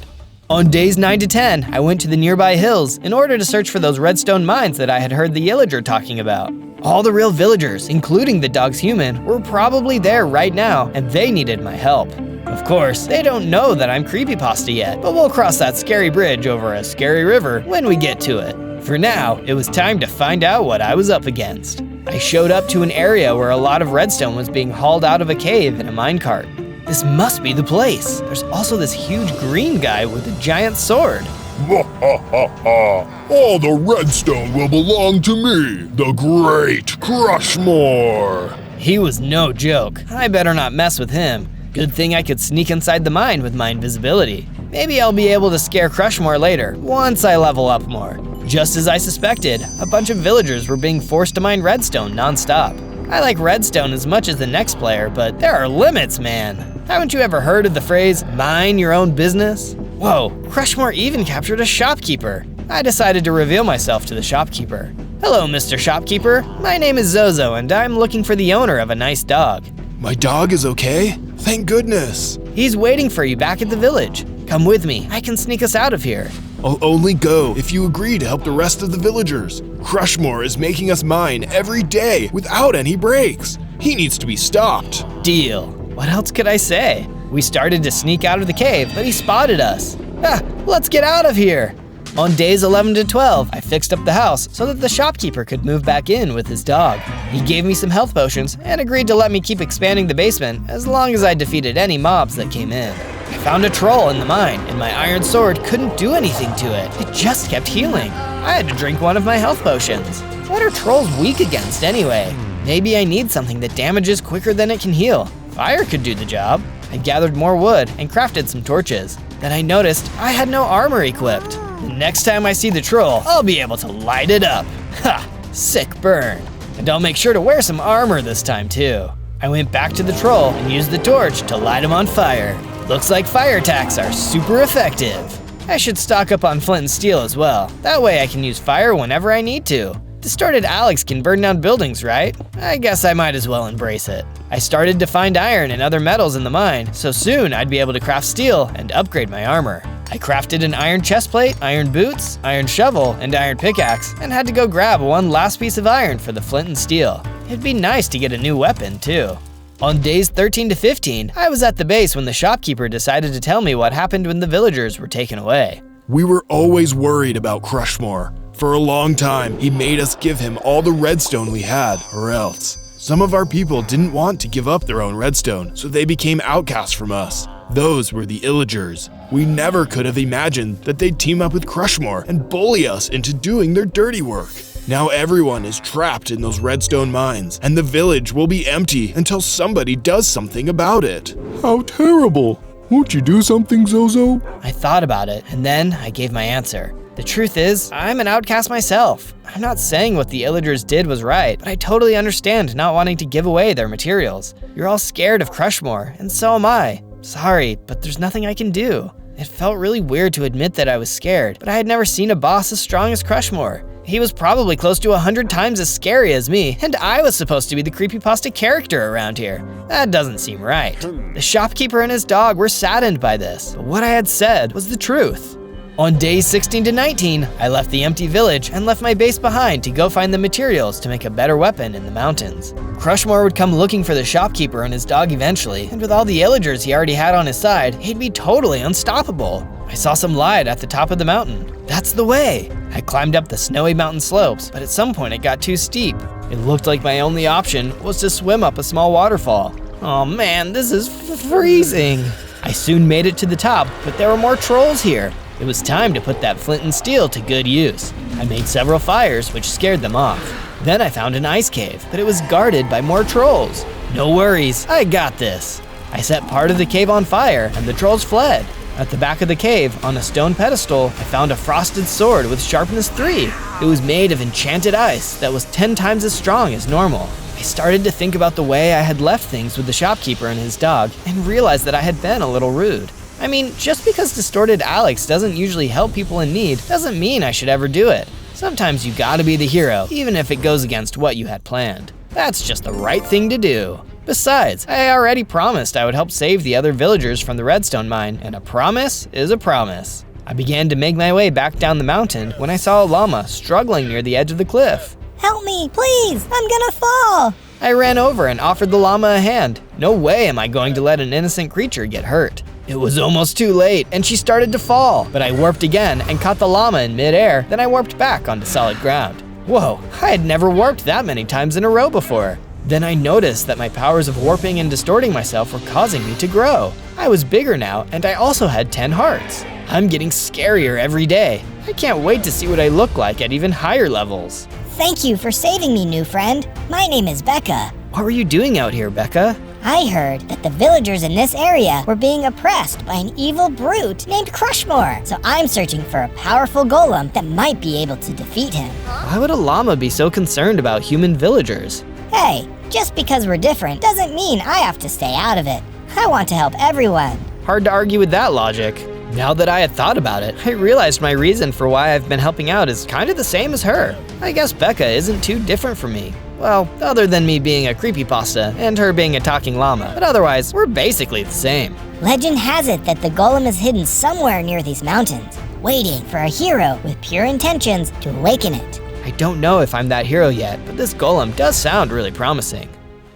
On days 9 to 10, I went to the nearby hills in order to search for those redstone mines that I had heard the illager talking about. All the real villagers, including the dog's human, were probably there right now, and they needed my help. Of course, they don't know that I'm creepypasta yet, but we'll cross that scary bridge over a scary river when we get to it. For now, it was time to find out what I was up against. I showed up to an area where a lot of redstone was being hauled out of a cave in a minecart. This must be the place. There's also this huge green guy with a giant sword. All the redstone will belong to me, the great Crushmore. He was no joke. I better not mess with him. Good thing I could sneak inside the mine with my invisibility. Maybe I'll be able to scare Crushmore later, once I level up more. Just as I suspected, a bunch of villagers were being forced to mine redstone non-stop. I like redstone as much as the next player, but there are limits, man. Haven't you ever heard of the phrase, mind your own business? Whoa, Crushmore even captured a shopkeeper. I decided to reveal myself to the shopkeeper. Hello, Mr. Shopkeeper. My name is Zozo, and I'm looking for the owner of a nice dog. My dog is okay? Thank goodness. He's waiting for you back at the village. Come with me, I can sneak us out of here. I'll only go if you agree to help the rest of the villagers. Crushmore is making us mine every day without any breaks. He needs to be stopped. Deal. What else could I say? We started to sneak out of the cave, but he spotted us. Let's get out of here. On days 11 to 12, I fixed up the house so that the shopkeeper could move back in with his dog. He gave me some health potions and agreed to let me keep expanding the basement as long as I defeated any mobs that came in. I found a troll in the mine, and my iron sword couldn't do anything to it. It just kept healing. I had to drink one of my health potions. What are trolls weak against anyway? Maybe I need something that damages quicker than it can heal. Fire could do the job. I gathered more wood and crafted some torches. Then I noticed I had no armor equipped. The next time I see the troll, I'll be able to light it up. Ha! Sick burn. And I'll make sure to wear some armor this time too. I went back to the troll and used the torch to light him on fire. Looks like fire attacks are super effective. I should stock up on flint and steel as well. That way I can use fire whenever I need to. Distorted Alex can burn down buildings, right? I guess I might as well embrace it. I started to find iron and other metals in the mine, so soon I'd be able to craft steel and upgrade my armor. I crafted an iron chestplate, iron boots, iron shovel, and iron pickaxe, and had to go grab one last piece of iron for the flint and steel. It'd be nice to get a new weapon, too. On days 13 to 15, I was at the base when the shopkeeper decided to tell me what happened when the villagers were taken away. We were always worried about Crushmore. For a long time, he made us give him all the redstone we had, or else. Some of our people didn't want to give up their own redstone, so they became outcasts from us. Those were the Illagers. We never could have imagined that they'd team up with Crushmore and bully us into doing their dirty work. Now everyone is trapped in those redstone mines, and the village will be empty until somebody does something about it. How terrible! Won't you do something, Zozo? I thought about it, and then I gave my answer. The truth is, I'm an outcast myself. I'm not saying what the Illagers did was right, but I totally understand not wanting to give away their materials. You're all scared of Crushmore, and so am I. Sorry, but there's nothing I can do. It felt really weird to admit that I was scared, but I had never seen a boss as strong as Crushmore. He was probably close to 100 times as scary as me, and I was supposed to be the creepypasta character around here. That doesn't seem right. The shopkeeper and his dog were saddened by this, but what I had said was the truth. On days 16 to 19, I left the empty village and left my base behind to go find the materials to make a better weapon in the mountains. Crushmore would come looking for the shopkeeper and his dog eventually, and with all the Illagers he already had on his side, he'd be totally unstoppable. I saw some light at the top of the mountain. That's the way! I climbed up the snowy mountain slopes, but at some point it got too steep. It looked like my only option was to swim up a small waterfall. Oh man, this is freezing! I soon made it to the top, but there were more trolls here. It was time to put that flint and steel to good use. I made several fires, which scared them off. Then I found an ice cave, but it was guarded by more trolls. No worries, I got this. I set part of the cave on fire, and the trolls fled. At the back of the cave, on a stone pedestal, I found a frosted sword with sharpness 3. It was made of enchanted ice that was 10 times as strong as normal. I started to think about the way I had left things with the shopkeeper and his dog, and realized that I had been a little rude. I mean, just because Distorted Alex doesn't usually help people in need doesn't mean I should ever do it. Sometimes you gotta be the hero, even if it goes against what you had planned. That's just the right thing to do. Besides, I already promised I would help save the other villagers from the redstone mine, and a promise is a promise. I began to make my way back down the mountain when I saw a llama struggling near the edge of the cliff. Help me, please! I'm gonna fall! I ran over and offered the llama a hand. No way am I going to let an innocent creature get hurt. It was almost too late, and she started to fall, but I warped again and caught the llama in midair, then I warped back onto solid ground. Whoa, I had never warped that many times in a row before. Then I noticed that my powers of warping and distorting myself were causing me to grow. I was bigger now, and I also had 10 hearts. I'm getting scarier every day. I can't wait to see what I look like at even higher levels. Thank you for saving me, new friend. My name is Becca. What were you doing out here, Becca? I heard that the villagers in this area were being oppressed by an evil brute named Crushmore. So I'm searching for a powerful golem that might be able to defeat him. Why would a llama be so concerned about human villagers? Hey, just because we're different doesn't mean I have to stay out of it. I want to help everyone. Hard to argue with that logic. Now that I had thought about it, I realized my reason for why I've been helping out is kind of the same as her. I guess Becca isn't too different from me. Well, other than me being a creepypasta and her being a talking llama, but otherwise, we're basically the same. Legend has it that the golem is hidden somewhere near these mountains, waiting for a hero with pure intentions to awaken it. I don't know if I'm that hero yet, but this golem does sound really promising.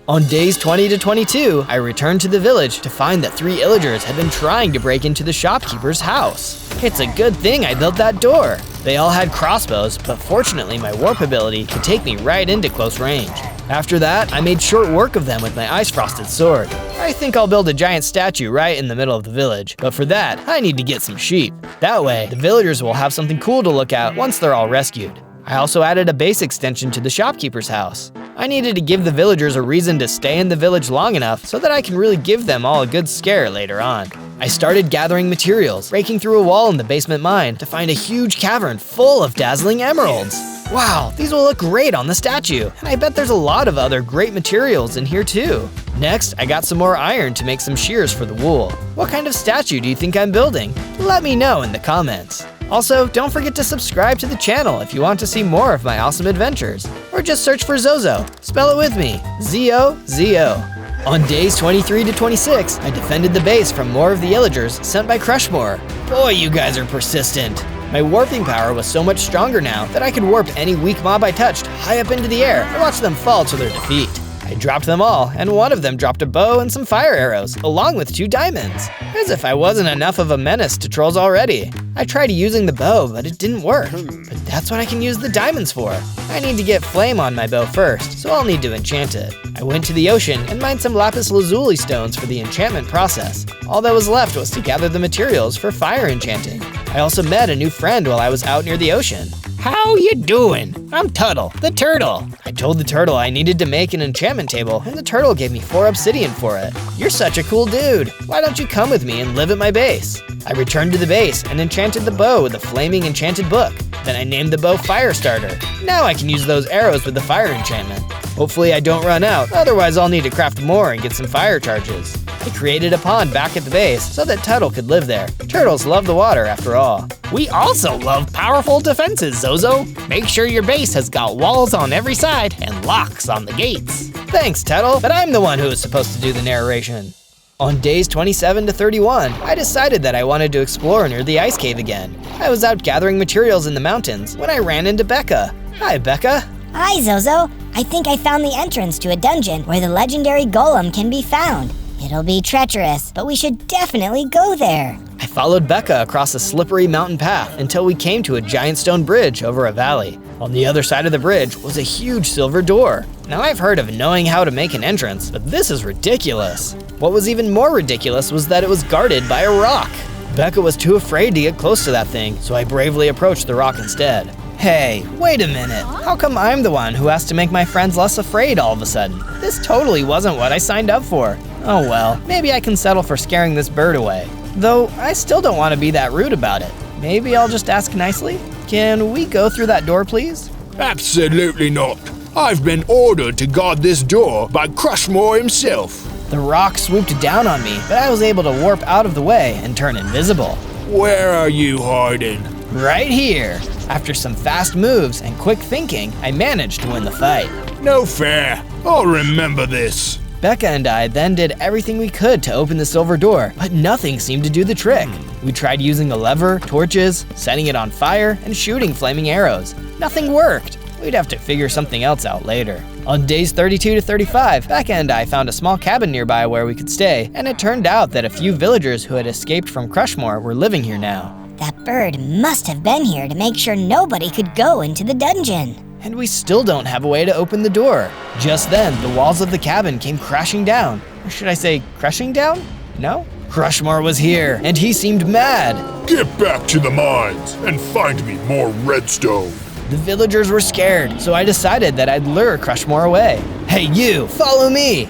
On days 20 to 22, I returned to the village to find that 3 illagers had been trying to break into the shopkeeper's house. It's a good thing I built that door. They all had crossbows, but fortunately my warp ability could take me right into close range. After that, I made short work of them with my ice-frosted sword. I think I'll build a giant statue right in the middle of the village, but for that, I need to get some sheep. That way, the villagers will have something cool to look at once they're all rescued. I also added a base extension to the shopkeeper's house. I needed to give the villagers a reason to stay in the village long enough so that I can really give them all a good scare later on. I started gathering materials, breaking through a wall in the basement mine to find a huge cavern full of dazzling emeralds. Wow, these will look great on the statue, and I bet there's a lot of other great materials in here too. Next, I got some more iron to make some shears for the wool. What kind of statue do you think I'm building? Let me know in the comments. Also, don't forget to subscribe to the channel if you want to see more of my awesome adventures. Or just search for Zozo. Spell it with me, Z-O-Z-O. On days 23 to 26, I defended the base from more of the illagers sent by Crushmore. Boy, you guys are persistent. My warping power was so much stronger now that I could warp any weak mob I touched high up into the air and watch them fall to their defeat. I dropped them all, and one of them dropped a bow and some fire arrows, along with 2 diamonds. As if I wasn't enough of a menace to trolls already. I tried using the bow, but it didn't work. But that's what I can use the diamonds for. I need to get flame on my bow first, so I'll need to enchant it. I went to the ocean and mined some lapis lazuli stones for the enchantment process. All that was left was to gather the materials for fire enchanting. I also met a new friend while I was out near the ocean. How you doing? I'm Tuttle, the turtle. I told the turtle I needed to make an enchantment table, and the turtle gave me 4 obsidian for it. You're such a cool dude. Why don't you come with me and live at my base? I returned to the base and enchanted the bow with a flaming enchanted book. Then I named the bow Firestarter. Now I can use those arrows with the fire enchantment. Hopefully I don't run out, otherwise I'll need to craft more and get some fire charges. I created a pond back at the base so that Tuttle could live there. Turtles love the water after all. We also love powerful defenses, Zozo. Make sure your base has got walls on every side and locks on the gates. Thanks, Tuttle, but I'm the one who is supposed to do the narration. On days 27 to 31, I decided that I wanted to explore near the ice cave again. I was out gathering materials in the mountains when I ran into Becca. Hi, Becca. Hi, Zozo. I think I found the entrance to a dungeon where the legendary golem can be found. It'll be treacherous, but we should definitely go there. I followed Becca across a slippery mountain path until we came to a giant stone bridge over a valley. On the other side of the bridge was a huge silver door. Now I've heard of knowing how to make an entrance, but this is ridiculous. What was even more ridiculous was that it was guarded by a rock. Becca was too afraid to get close to that thing, so I bravely approached the rock instead. Hey, wait a minute. How come I'm the one who has to make my friends less afraid all of a sudden? This totally wasn't what I signed up for. Oh well, maybe I can settle for scaring this bird away. Though, I still don't want to be that rude about it. Maybe I'll just ask nicely? Can we go through that door, please? Absolutely not. I've been ordered to guard this door by Crushmore himself. The rock swooped down on me, but I was able to warp out of the way and turn invisible. Where are you hiding? Right here. After some fast moves and quick thinking, I managed to win the fight. No fair. I'll remember this. Becca and I then did everything we could to open the silver door, but nothing seemed to do the trick. We tried using a lever, torches, setting it on fire, and shooting flaming arrows. Nothing worked. We'd have to figure something else out later. On days 32 to 35, Becca and I found a small cabin nearby where we could stay, and it turned out that a few villagers who had escaped from Crushmore were living here now. That bird must have been here to make sure nobody could go into the dungeon. and we still don't have a way to open the door. Just then, the walls of the cabin came crashing down. Or should I say crushing down? No? Crushmore was here, and he seemed mad. Get back to the mines and find me more redstone. The villagers were scared, so I decided that I'd lure Crushmore away. Hey you, follow me!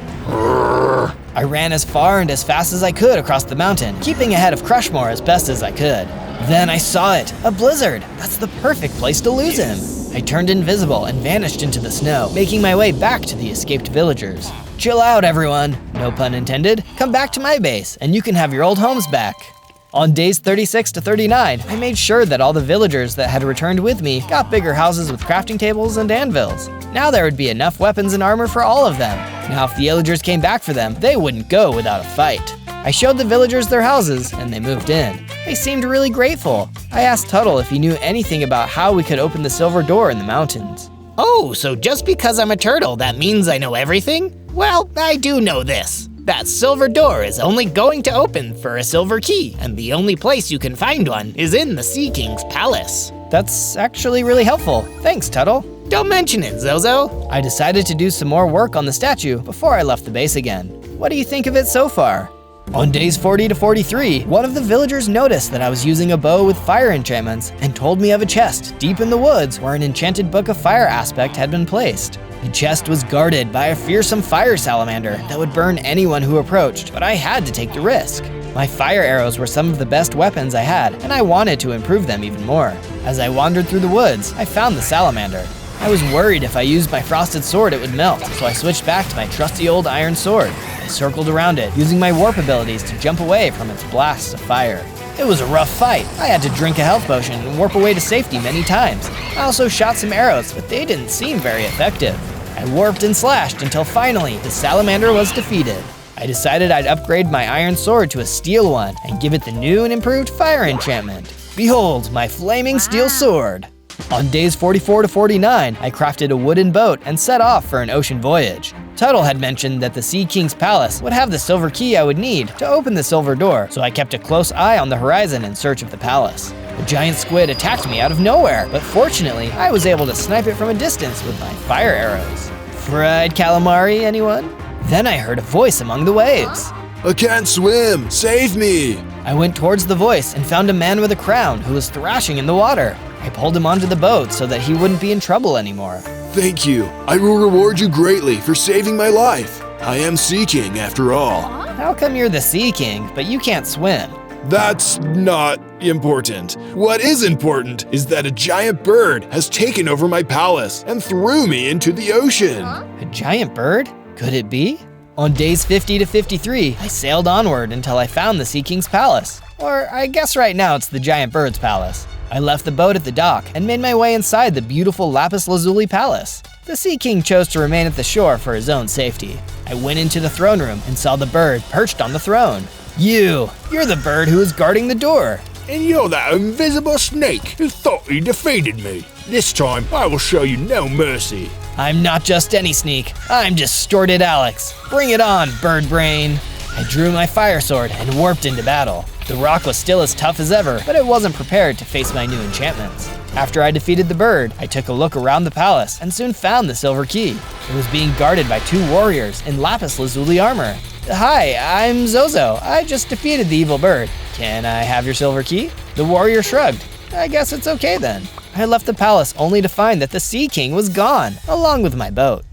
I ran as far and as fast as I could across the mountain, keeping ahead of Crushmore as best as I could. Then I saw it, a blizzard. That's the perfect place to lose him. I turned invisible and vanished into the snow, making my way back to the escaped villagers. Chill out, everyone. No pun intended. Come back to my base, and you can have your old homes back. On days 36 to 39, I made sure that all the villagers that had returned with me got bigger houses with crafting tables and anvils. Now there would be enough weapons and armor for all of them. Now if the villagers came back for them, they wouldn't go without a fight. I showed the villagers their houses, and they moved in. They seemed really grateful. I asked Tuttle if he knew anything about how we could open the silver door in the mountains. Oh, so just because I'm a turtle, that means I know everything? Well, I do know this. That silver door is only going to open for a silver key, and the only place you can find one is in the Sea King's palace. That's actually really helpful. Thanks, Tuttle. Don't mention it, Zozo. I decided to do some more work on the statue before I left the base again. What do you think of it so far? On days 40 to 43, one of the villagers noticed that I was using a bow with fire enchantments and told me of a chest deep in the woods where an enchanted book of fire aspect had been placed. The chest was guarded by a fearsome fire salamander that would burn anyone who approached, but I had to take the risk. My fire arrows were some of the best weapons I had, and I wanted to improve them even more. As I wandered through the woods, I found the salamander. I was worried if I used my frosted sword it would melt, so I switched back to my trusty old iron sword. I circled around it, using my warp abilities to jump away from its blasts of fire. It was a rough fight. I had to drink a health potion and warp away to safety many times. I also shot some arrows, but they didn't seem very effective. I warped and slashed until finally the salamander was defeated. I decided I'd upgrade my iron sword to a steel one and give it the new and improved fire enchantment. Behold, my flaming steel sword. On days 44 to 49, I crafted a wooden boat and set off for an ocean voyage. Tuttle had mentioned that the Sea King's palace would have the silver key I would need to open the silver door, so I kept a close eye on the horizon in search of the palace. A giant squid attacked me out of nowhere, but fortunately, I was able to snipe it from a distance with my fire arrows. Fried calamari, anyone? Then I heard a voice among the waves. I can't swim! Save me! I went towards the voice and found a man with a crown who was thrashing in the water. I pulled him onto the boat so that he wouldn't be in trouble anymore. Thank you. I will reward you greatly for saving my life. I am Sea King after all. How come you're the Sea King, but you can't swim? That's not important. What is important is that a giant bird has taken over my palace and threw me into the ocean. A giant bird? Could it be? On days 50 to 53, I sailed onward until I found the Sea King's palace. Or I guess right now it's the giant bird's palace. I left the boat at the dock and made my way inside the beautiful lapis lazuli palace. The Sea King chose to remain at the shore for his own safety. I went into the throne room and saw the bird perched on the throne. You're the bird who is guarding the door. And you're that invisible snake who thought you defeated me. This time, I will show you no mercy. I'm not just any sneak, I'm Distorted Alex. Bring it on, bird brain. I drew my fire sword and warped into battle. The rock was still as tough as ever, but it wasn't prepared to face my new enchantments. After I defeated the bird, I took a look around the palace and soon found the silver key. It was being guarded by 2 warriors in lapis lazuli armor. Hi, I'm Zozo. I just defeated the evil bird. Can I have your silver key? The warrior shrugged. I guess it's okay then. I left the palace only to find that the Sea King was gone, along with my boat.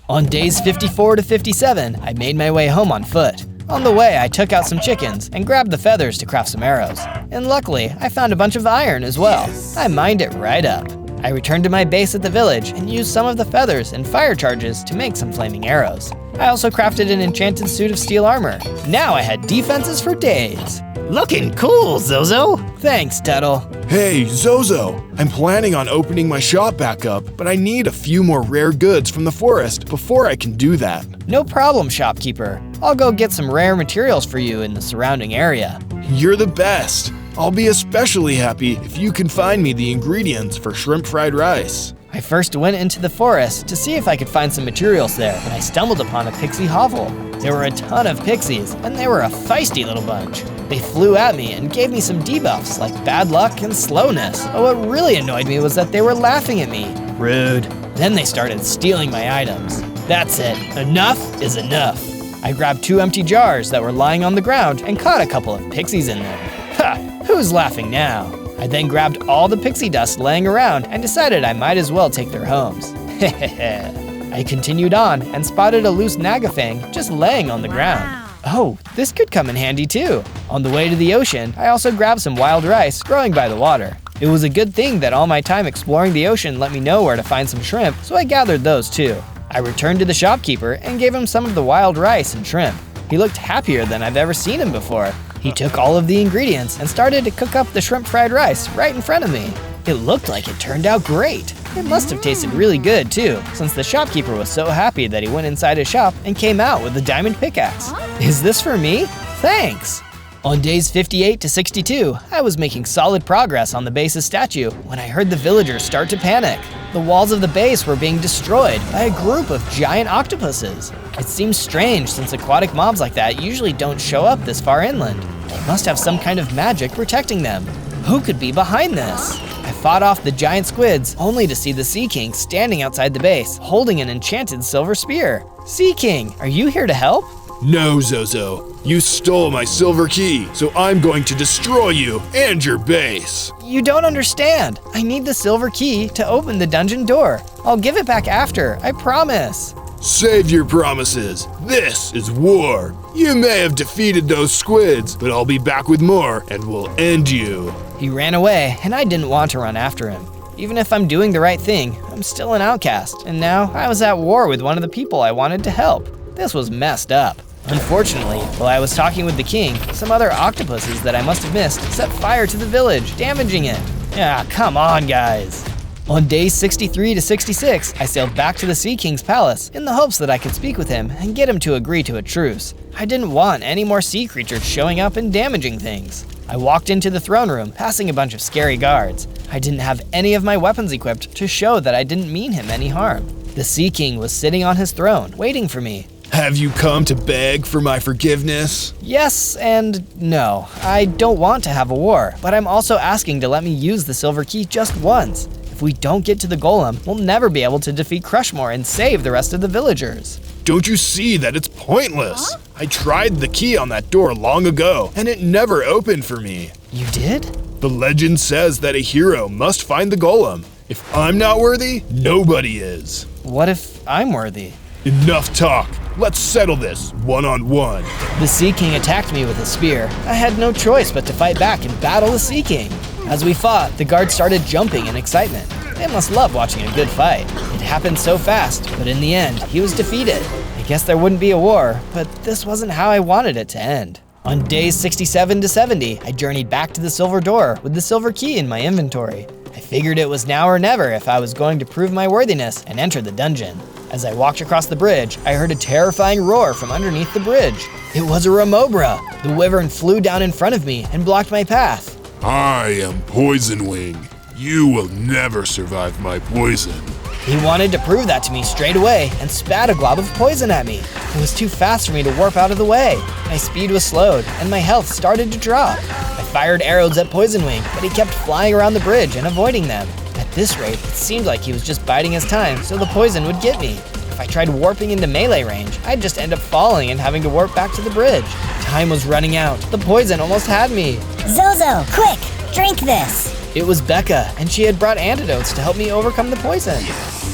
On days 54 to 57, I made my way home on foot. On the way, I took out some chickens and grabbed the feathers to craft some arrows. And luckily, I found a bunch of iron as well. I mined it right up. I returned to my base at the village and used some of the feathers and fire charges to make some flaming arrows. I also crafted an enchanted suit of steel armor. Now I had defenses for days. Looking cool, Zozo. Thanks, Tuttle. Hey, Zozo! I'm planning on opening my shop back up, but I need a few more rare goods from the forest before I can do that. No problem, shopkeeper. I'll go get some rare materials for you in the surrounding area. You're the best! I'll be especially happy if you can find me the ingredients for shrimp fried rice. I first went into the forest to see if I could find some materials there, and I stumbled upon a pixie hovel. There were a ton of pixies, and they were a feisty little bunch. They flew at me and gave me some debuffs like bad luck and slowness, but what really annoyed me was that they were laughing at me. Rude. Then they started stealing my items. That's it. Enough is enough. I grabbed 2 empty jars that were lying on the ground and caught a couple of pixies in them. Ha! Who's laughing now? I then grabbed all the pixie dust laying around and decided I might as well take their homes. I continued on and spotted a loose nagafang just laying on the ground. Oh, this could come in handy too. On the way to the ocean, I also grabbed some wild rice growing by the water. It was a good thing that all my time exploring the ocean let me know where to find some shrimp, so I gathered those too. I returned to the shopkeeper and gave him some of the wild rice and shrimp. He looked happier than I've ever seen him before. He took all of the ingredients and started to cook up the shrimp fried rice right in front of me. It looked like it turned out great. It must have tasted really good too, since the shopkeeper was so happy that he went inside his shop and came out with a diamond pickaxe. Is this for me? Thanks! On days 58 to 62, I was making solid progress on the base's statue when I heard the villagers start to panic. The walls of the base were being destroyed by a group of giant octopuses. It seems strange since aquatic mobs like that usually don't show up this far inland. They must have some kind of magic protecting them. Who could be behind this? I fought off the giant squids only to see the Sea King standing outside the base, holding an enchanted silver spear. Sea King, are you here to help? No, Zozo. You stole my silver key, so I'm going to destroy you and your base. You don't understand. I need the silver key to open the dungeon door. I'll give it back after, I promise. Save your promises. This is war. You may have defeated those squids, but I'll be back with more and we'll end you. He ran away, and I didn't want to run after him. Even if I'm doing the right thing, I'm still an outcast, and now I was at war with one of the people I wanted to help. This was messed up. Unfortunately, while I was talking with the king, some other octopuses that I must have missed set fire to the village, damaging it. Ah, come on, guys. On days 63 to 66, I sailed back to the Sea King's palace in the hopes that I could speak with him and get him to agree to a truce. I didn't want any more sea creatures showing up and damaging things. I walked into the throne room, passing a bunch of scary guards. I didn't have any of my weapons equipped to show that I didn't mean him any harm. The Sea King was sitting on his throne, waiting for me. Have you come to beg for my forgiveness? Yes and no. I don't want to have a war, but I'm also asking to let me use the silver key just once. If we don't get to the golem, we'll never be able to defeat Crushmore and save the rest of the villagers. Don't you see that it's pointless? I tried the key on that door long ago, and it never opened for me. You did? The legend says that a hero must find the golem. If I'm not worthy, nobody is. What if I'm worthy? Enough talk. Let's settle this one-on-one. The Sea King attacked me with a spear. I had no choice but to fight back and battle the Sea King. As we fought, the guards started jumping in excitement. They must love watching a good fight. It happened so fast, but in the end, he was defeated. I guess there wouldn't be a war, but this wasn't how I wanted it to end. On days 67 to 70, I journeyed back to the Silver Door with the silver key in my inventory. I figured it was now or never if I was going to prove my worthiness and enter the dungeon. As I walked across the bridge, I heard a terrifying roar from underneath the bridge. It was a Remobra. The wyvern flew down in front of me and blocked my path. I am Poison Wing. You will never survive my poison. He wanted to prove that to me straight away and spat a glob of poison at me. It was too fast for me to warp out of the way. My speed was slowed and my health started to drop. I fired arrows at Poison Wing, but he kept flying around the bridge and avoiding them. At this rate, it seemed like he was just biding his time so the poison would get me. If I tried warping into melee range, I'd just end up falling and having to warp back to the bridge. Time was running out. The poison almost had me. Zozo, quick, drink this. It was Becca, and she had brought antidotes to help me overcome the poison.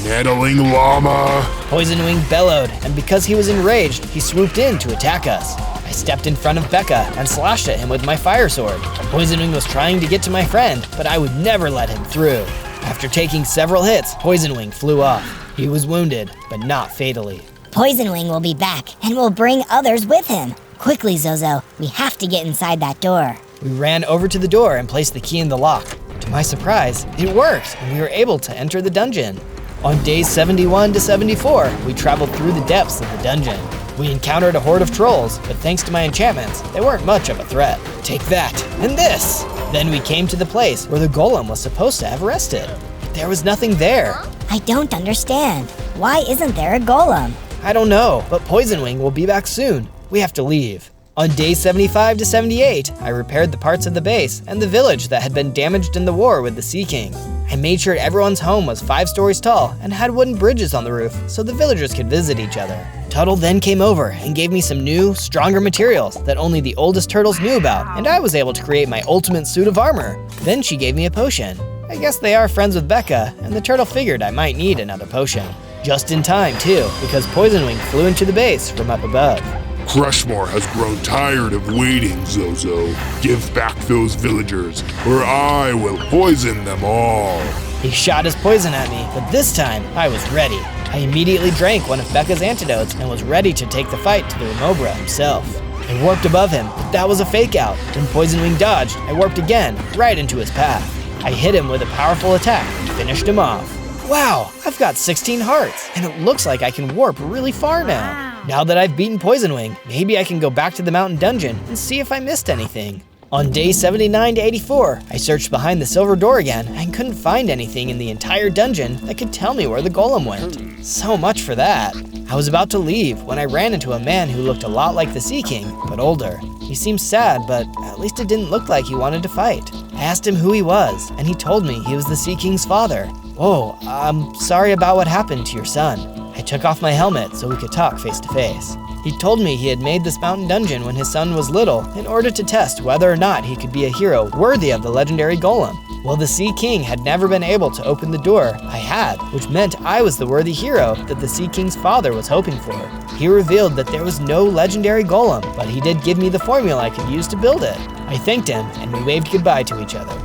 Meddling llama. Poison Wing bellowed, and because he was enraged, he swooped in to attack us. I stepped in front of Becca and slashed at him with my fire sword. Poison Wing was trying to get to my friend, but I would never let him through. After taking several hits, Poison Wing flew off. He was wounded, but not fatally. Poison Wing will be back, and will bring others with him. Quickly, Zozo, we have to get inside that door. We ran over to the door and placed the key in the lock. To my surprise, it worked, and we were able to enter the dungeon. On days 71 to 74, we traveled through the depths of the dungeon. We encountered a horde of trolls, but thanks to my enchantments, they weren't much of a threat. Take that, and this! Then we came to the place where the golem was supposed to have rested. But there was nothing there. I don't understand. Why isn't there a golem? I don't know, but Poison Wing will be back soon. We have to leave. On day 75 to 78, I repaired the parts of the base and the village that had been damaged in the war with the Sea King. I made sure everyone's home was 5 stories tall and had wooden bridges on the roof so the villagers could visit each other. Tuttle then came over and gave me some new, stronger materials that only the oldest turtles knew about, and I was able to create my ultimate suit of armor. Then she gave me a potion. I guess they are friends with Becca, and the turtle figured I might need another potion. Just in time, too, because Poisonwing flew into the base from up above. Crushmore has grown tired of waiting, Zozo. Give back those villagers, or I will poison them all. He shot his poison at me, but this time I was ready. I immediately drank one of Becca's antidotes and was ready to take the fight to the Remobra himself. I warped above him, but that was a fake out. When Poisonwing dodged, I warped again, right into his path. I hit him with a powerful attack and finished him off. Wow, I've got 16 hearts, and it looks like I can warp really far now. Now that I've beaten Poisonwing, maybe I can go back to the mountain dungeon and see if I missed anything. On day 79 to 84, I searched behind the silver door again and couldn't find anything in the entire dungeon that could tell me where the golem went. So much for that. I was about to leave when I ran into a man who looked a lot like the Sea King, but older. He seemed sad, but at least it didn't look like he wanted to fight. I asked him who he was, and he told me he was the Sea King's father. Whoa, I'm sorry about what happened to your son. I took off my helmet so we could talk face to face. He told me he had made this mountain dungeon when his son was little in order to test whether or not he could be a hero worthy of the legendary golem. Well, the Sea King had never been able to open the door I had, which meant I was the worthy hero that the Sea King's father was hoping for. He revealed that there was no legendary golem, but he did give me the formula I could use to build it. I thanked him, and we waved goodbye to each other.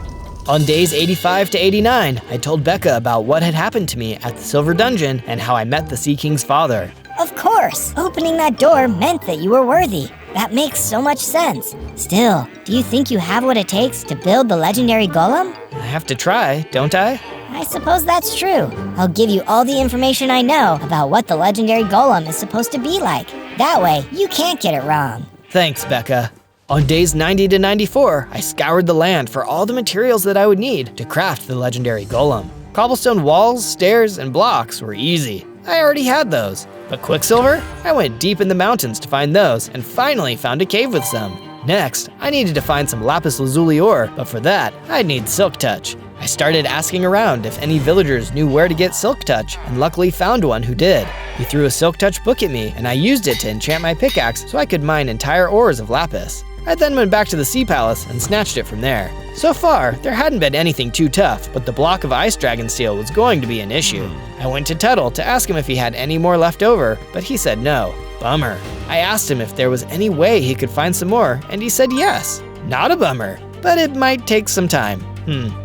On days 85 to 89, I told Becca about what had happened to me at the Silver Dungeon and how I met the Sea King's father. Of course! Opening that door meant that you were worthy. That makes so much sense. Still, do you think you have what it takes to build the legendary golem? I have to try, don't I? I suppose that's true. I'll give you all the information I know about what the legendary golem is supposed to be like. That way, you can't get it wrong. Thanks, Becca. On days 90 to 94, I scoured the land for all the materials that I would need to craft the legendary golem. Cobblestone walls, stairs, and blocks were easy. I already had those. But Quicksilver? I went deep in the mountains to find those and finally found a cave with some. Next, I needed to find some lapis lazuli ore, but for that, I'd need Silk Touch. I started asking around if any villagers knew where to get Silk Touch, and luckily found one who did. He threw a Silk Touch book at me, and I used it to enchant my pickaxe so I could mine entire ores of lapis. I then went back to the Sea Palace and snatched it from there. So far, there hadn't been anything too tough, but the block of ice dragon steel was going to be an issue. I went to Tuttle to ask him if he had any more left over, but he said no. Bummer. I asked him if there was any way he could find some more, and he said yes. Not a bummer, but it might take some time.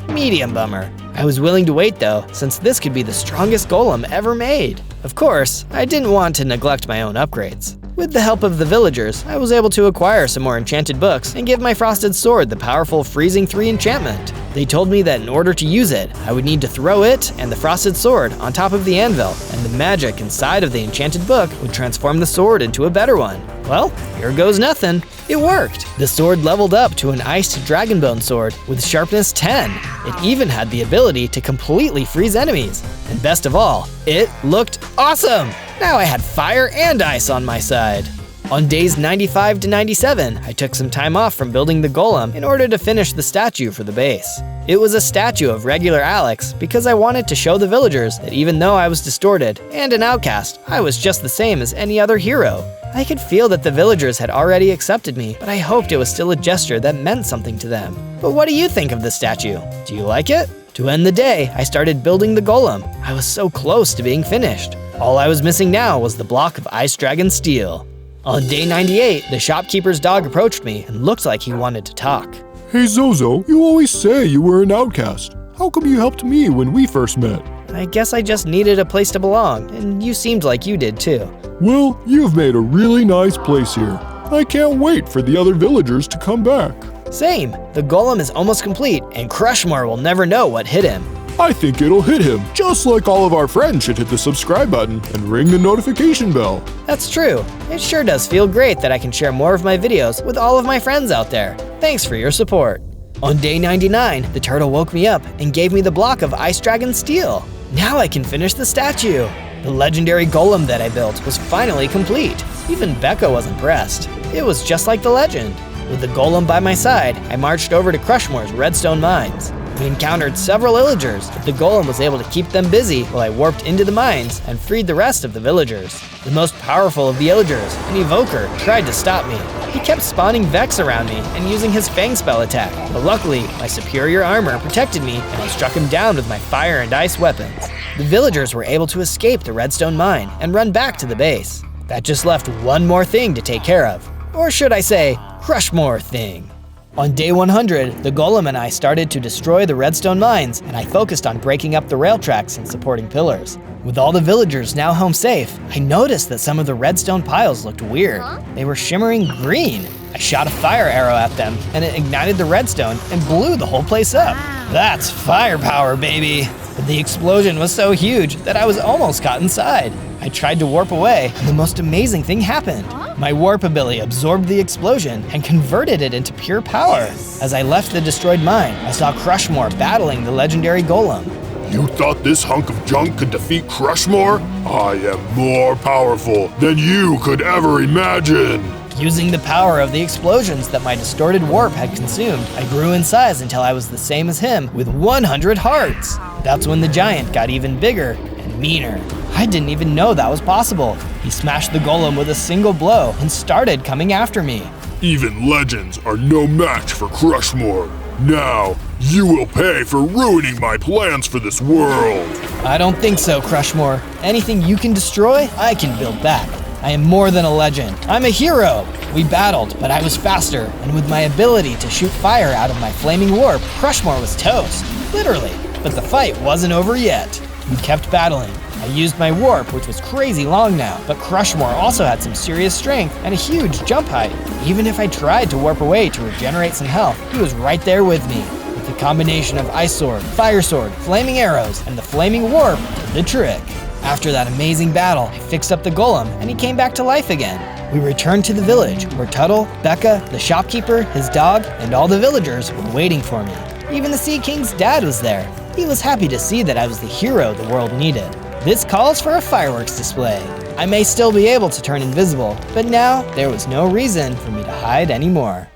Medium bummer. I was willing to wait though, since this could be the strongest golem ever made. Of course, I didn't want to neglect my own upgrades. With the help of the villagers, I was able to acquire some more enchanted books and give my frosted sword the powerful Freezing 3 enchantment. They told me that in order to use it, I would need to throw it and the frosted sword on top of the anvil, and the magic inside of the enchanted book would transform the sword into a better one. Well, here goes nothing. It worked. The sword leveled up to an iced dragonbone sword with sharpness 10. It even had the ability to completely freeze enemies. And best of all, it looked awesome! Now I had fire and ice on my side. On days 95 to 97, I took some time off from building the golem in order to finish the statue for the base. It was a statue of regular Alex because I wanted to show the villagers that even though I was distorted and an outcast, I was just the same as any other hero. I could feel that the villagers had already accepted me, but I hoped it was still a gesture that meant something to them. But what do you think of the statue? Do you like it? To end the day, I started building the golem. I was so close to being finished. All I was missing now was the block of ice dragon steel. On day 98, the shopkeeper's dog approached me and looked like he wanted to talk. Hey Zozo, you always say you were an outcast. How come you helped me when we first met? I guess I just needed a place to belong, and you seemed like you did too. Well, you've made a really nice place here. I can't wait for the other villagers to come back. Same. The golem is almost complete, and Crushmore will never know what hit him. I think it'll hit him, just like all of our friends should hit the subscribe button and ring the notification bell. That's true. It sure does feel great that I can share more of my videos with all of my friends out there. Thanks for your support. On day 99, the turtle woke me up and gave me the block of ice dragon steel. Now I can finish the statue. The legendary golem that I built was finally complete. Even Becca was impressed. It was just like the legend. With the golem by my side, I marched over to Crushmore's redstone mines. We encountered several villagers, but the golem was able to keep them busy while I warped into the mines and freed the rest of the villagers. The most powerful of the villagers, an evoker, tried to stop me. He kept spawning Vex around me and using his Fang spell attack, but luckily, my superior armor protected me and I struck him down with my fire and ice weapons. The villagers were able to escape the redstone mine and run back to the base. That just left one more thing to take care of. Or should I say, Crushmore thing. On day 100, the golem and I started to destroy the redstone mines, and I focused on breaking up the rail tracks and supporting pillars. With all the villagers now home safe, I noticed that some of the redstone piles looked weird. They were shimmering green. I shot a fire arrow at them, and it ignited the redstone and blew the whole place up. That's firepower, baby! But the explosion was so huge that I was almost caught inside. I tried to warp away, and the most amazing thing happened. My warp ability absorbed the explosion and converted it into pure power. As I left the destroyed mine, I saw Crushmore battling the legendary golem. You thought this hunk of junk could defeat Crushmore? I am more powerful than you could ever imagine. Using the power of the explosions that my distorted warp had consumed, I grew in size until I was the same as him with 100 hearts. That's when the giant got even bigger and meaner. I didn't even know that was possible. He smashed the golem with a single blow and started coming after me. Even legends are no match for Crushmore. Now, you will pay for ruining my plans for this world. I don't think so, Crushmore. Anything you can destroy, I can build back. I am more than a legend. I'm a hero. We battled, but I was faster, and with my ability to shoot fire out of my flaming warp, Crushmore was toast. Literally. But the fight wasn't over yet. We kept battling. I used my warp, which was crazy long now, but Crushmore also had some serious strength and a huge jump height. Even if I tried to warp away to regenerate some health, he was right there with me. With the combination of Ice Sword, Fire Sword, Flaming Arrows, and the Flaming Warp did the trick. After that amazing battle, I fixed up the golem and he came back to life again. We returned to the village where Tuttle, Becca, the shopkeeper, his dog, and all the villagers were waiting for me. Even the Sea King's dad was there. He was happy to see that I was the hero the world needed. This calls for a fireworks display. I may still be able to turn invisible, but now there was no reason for me to hide anymore.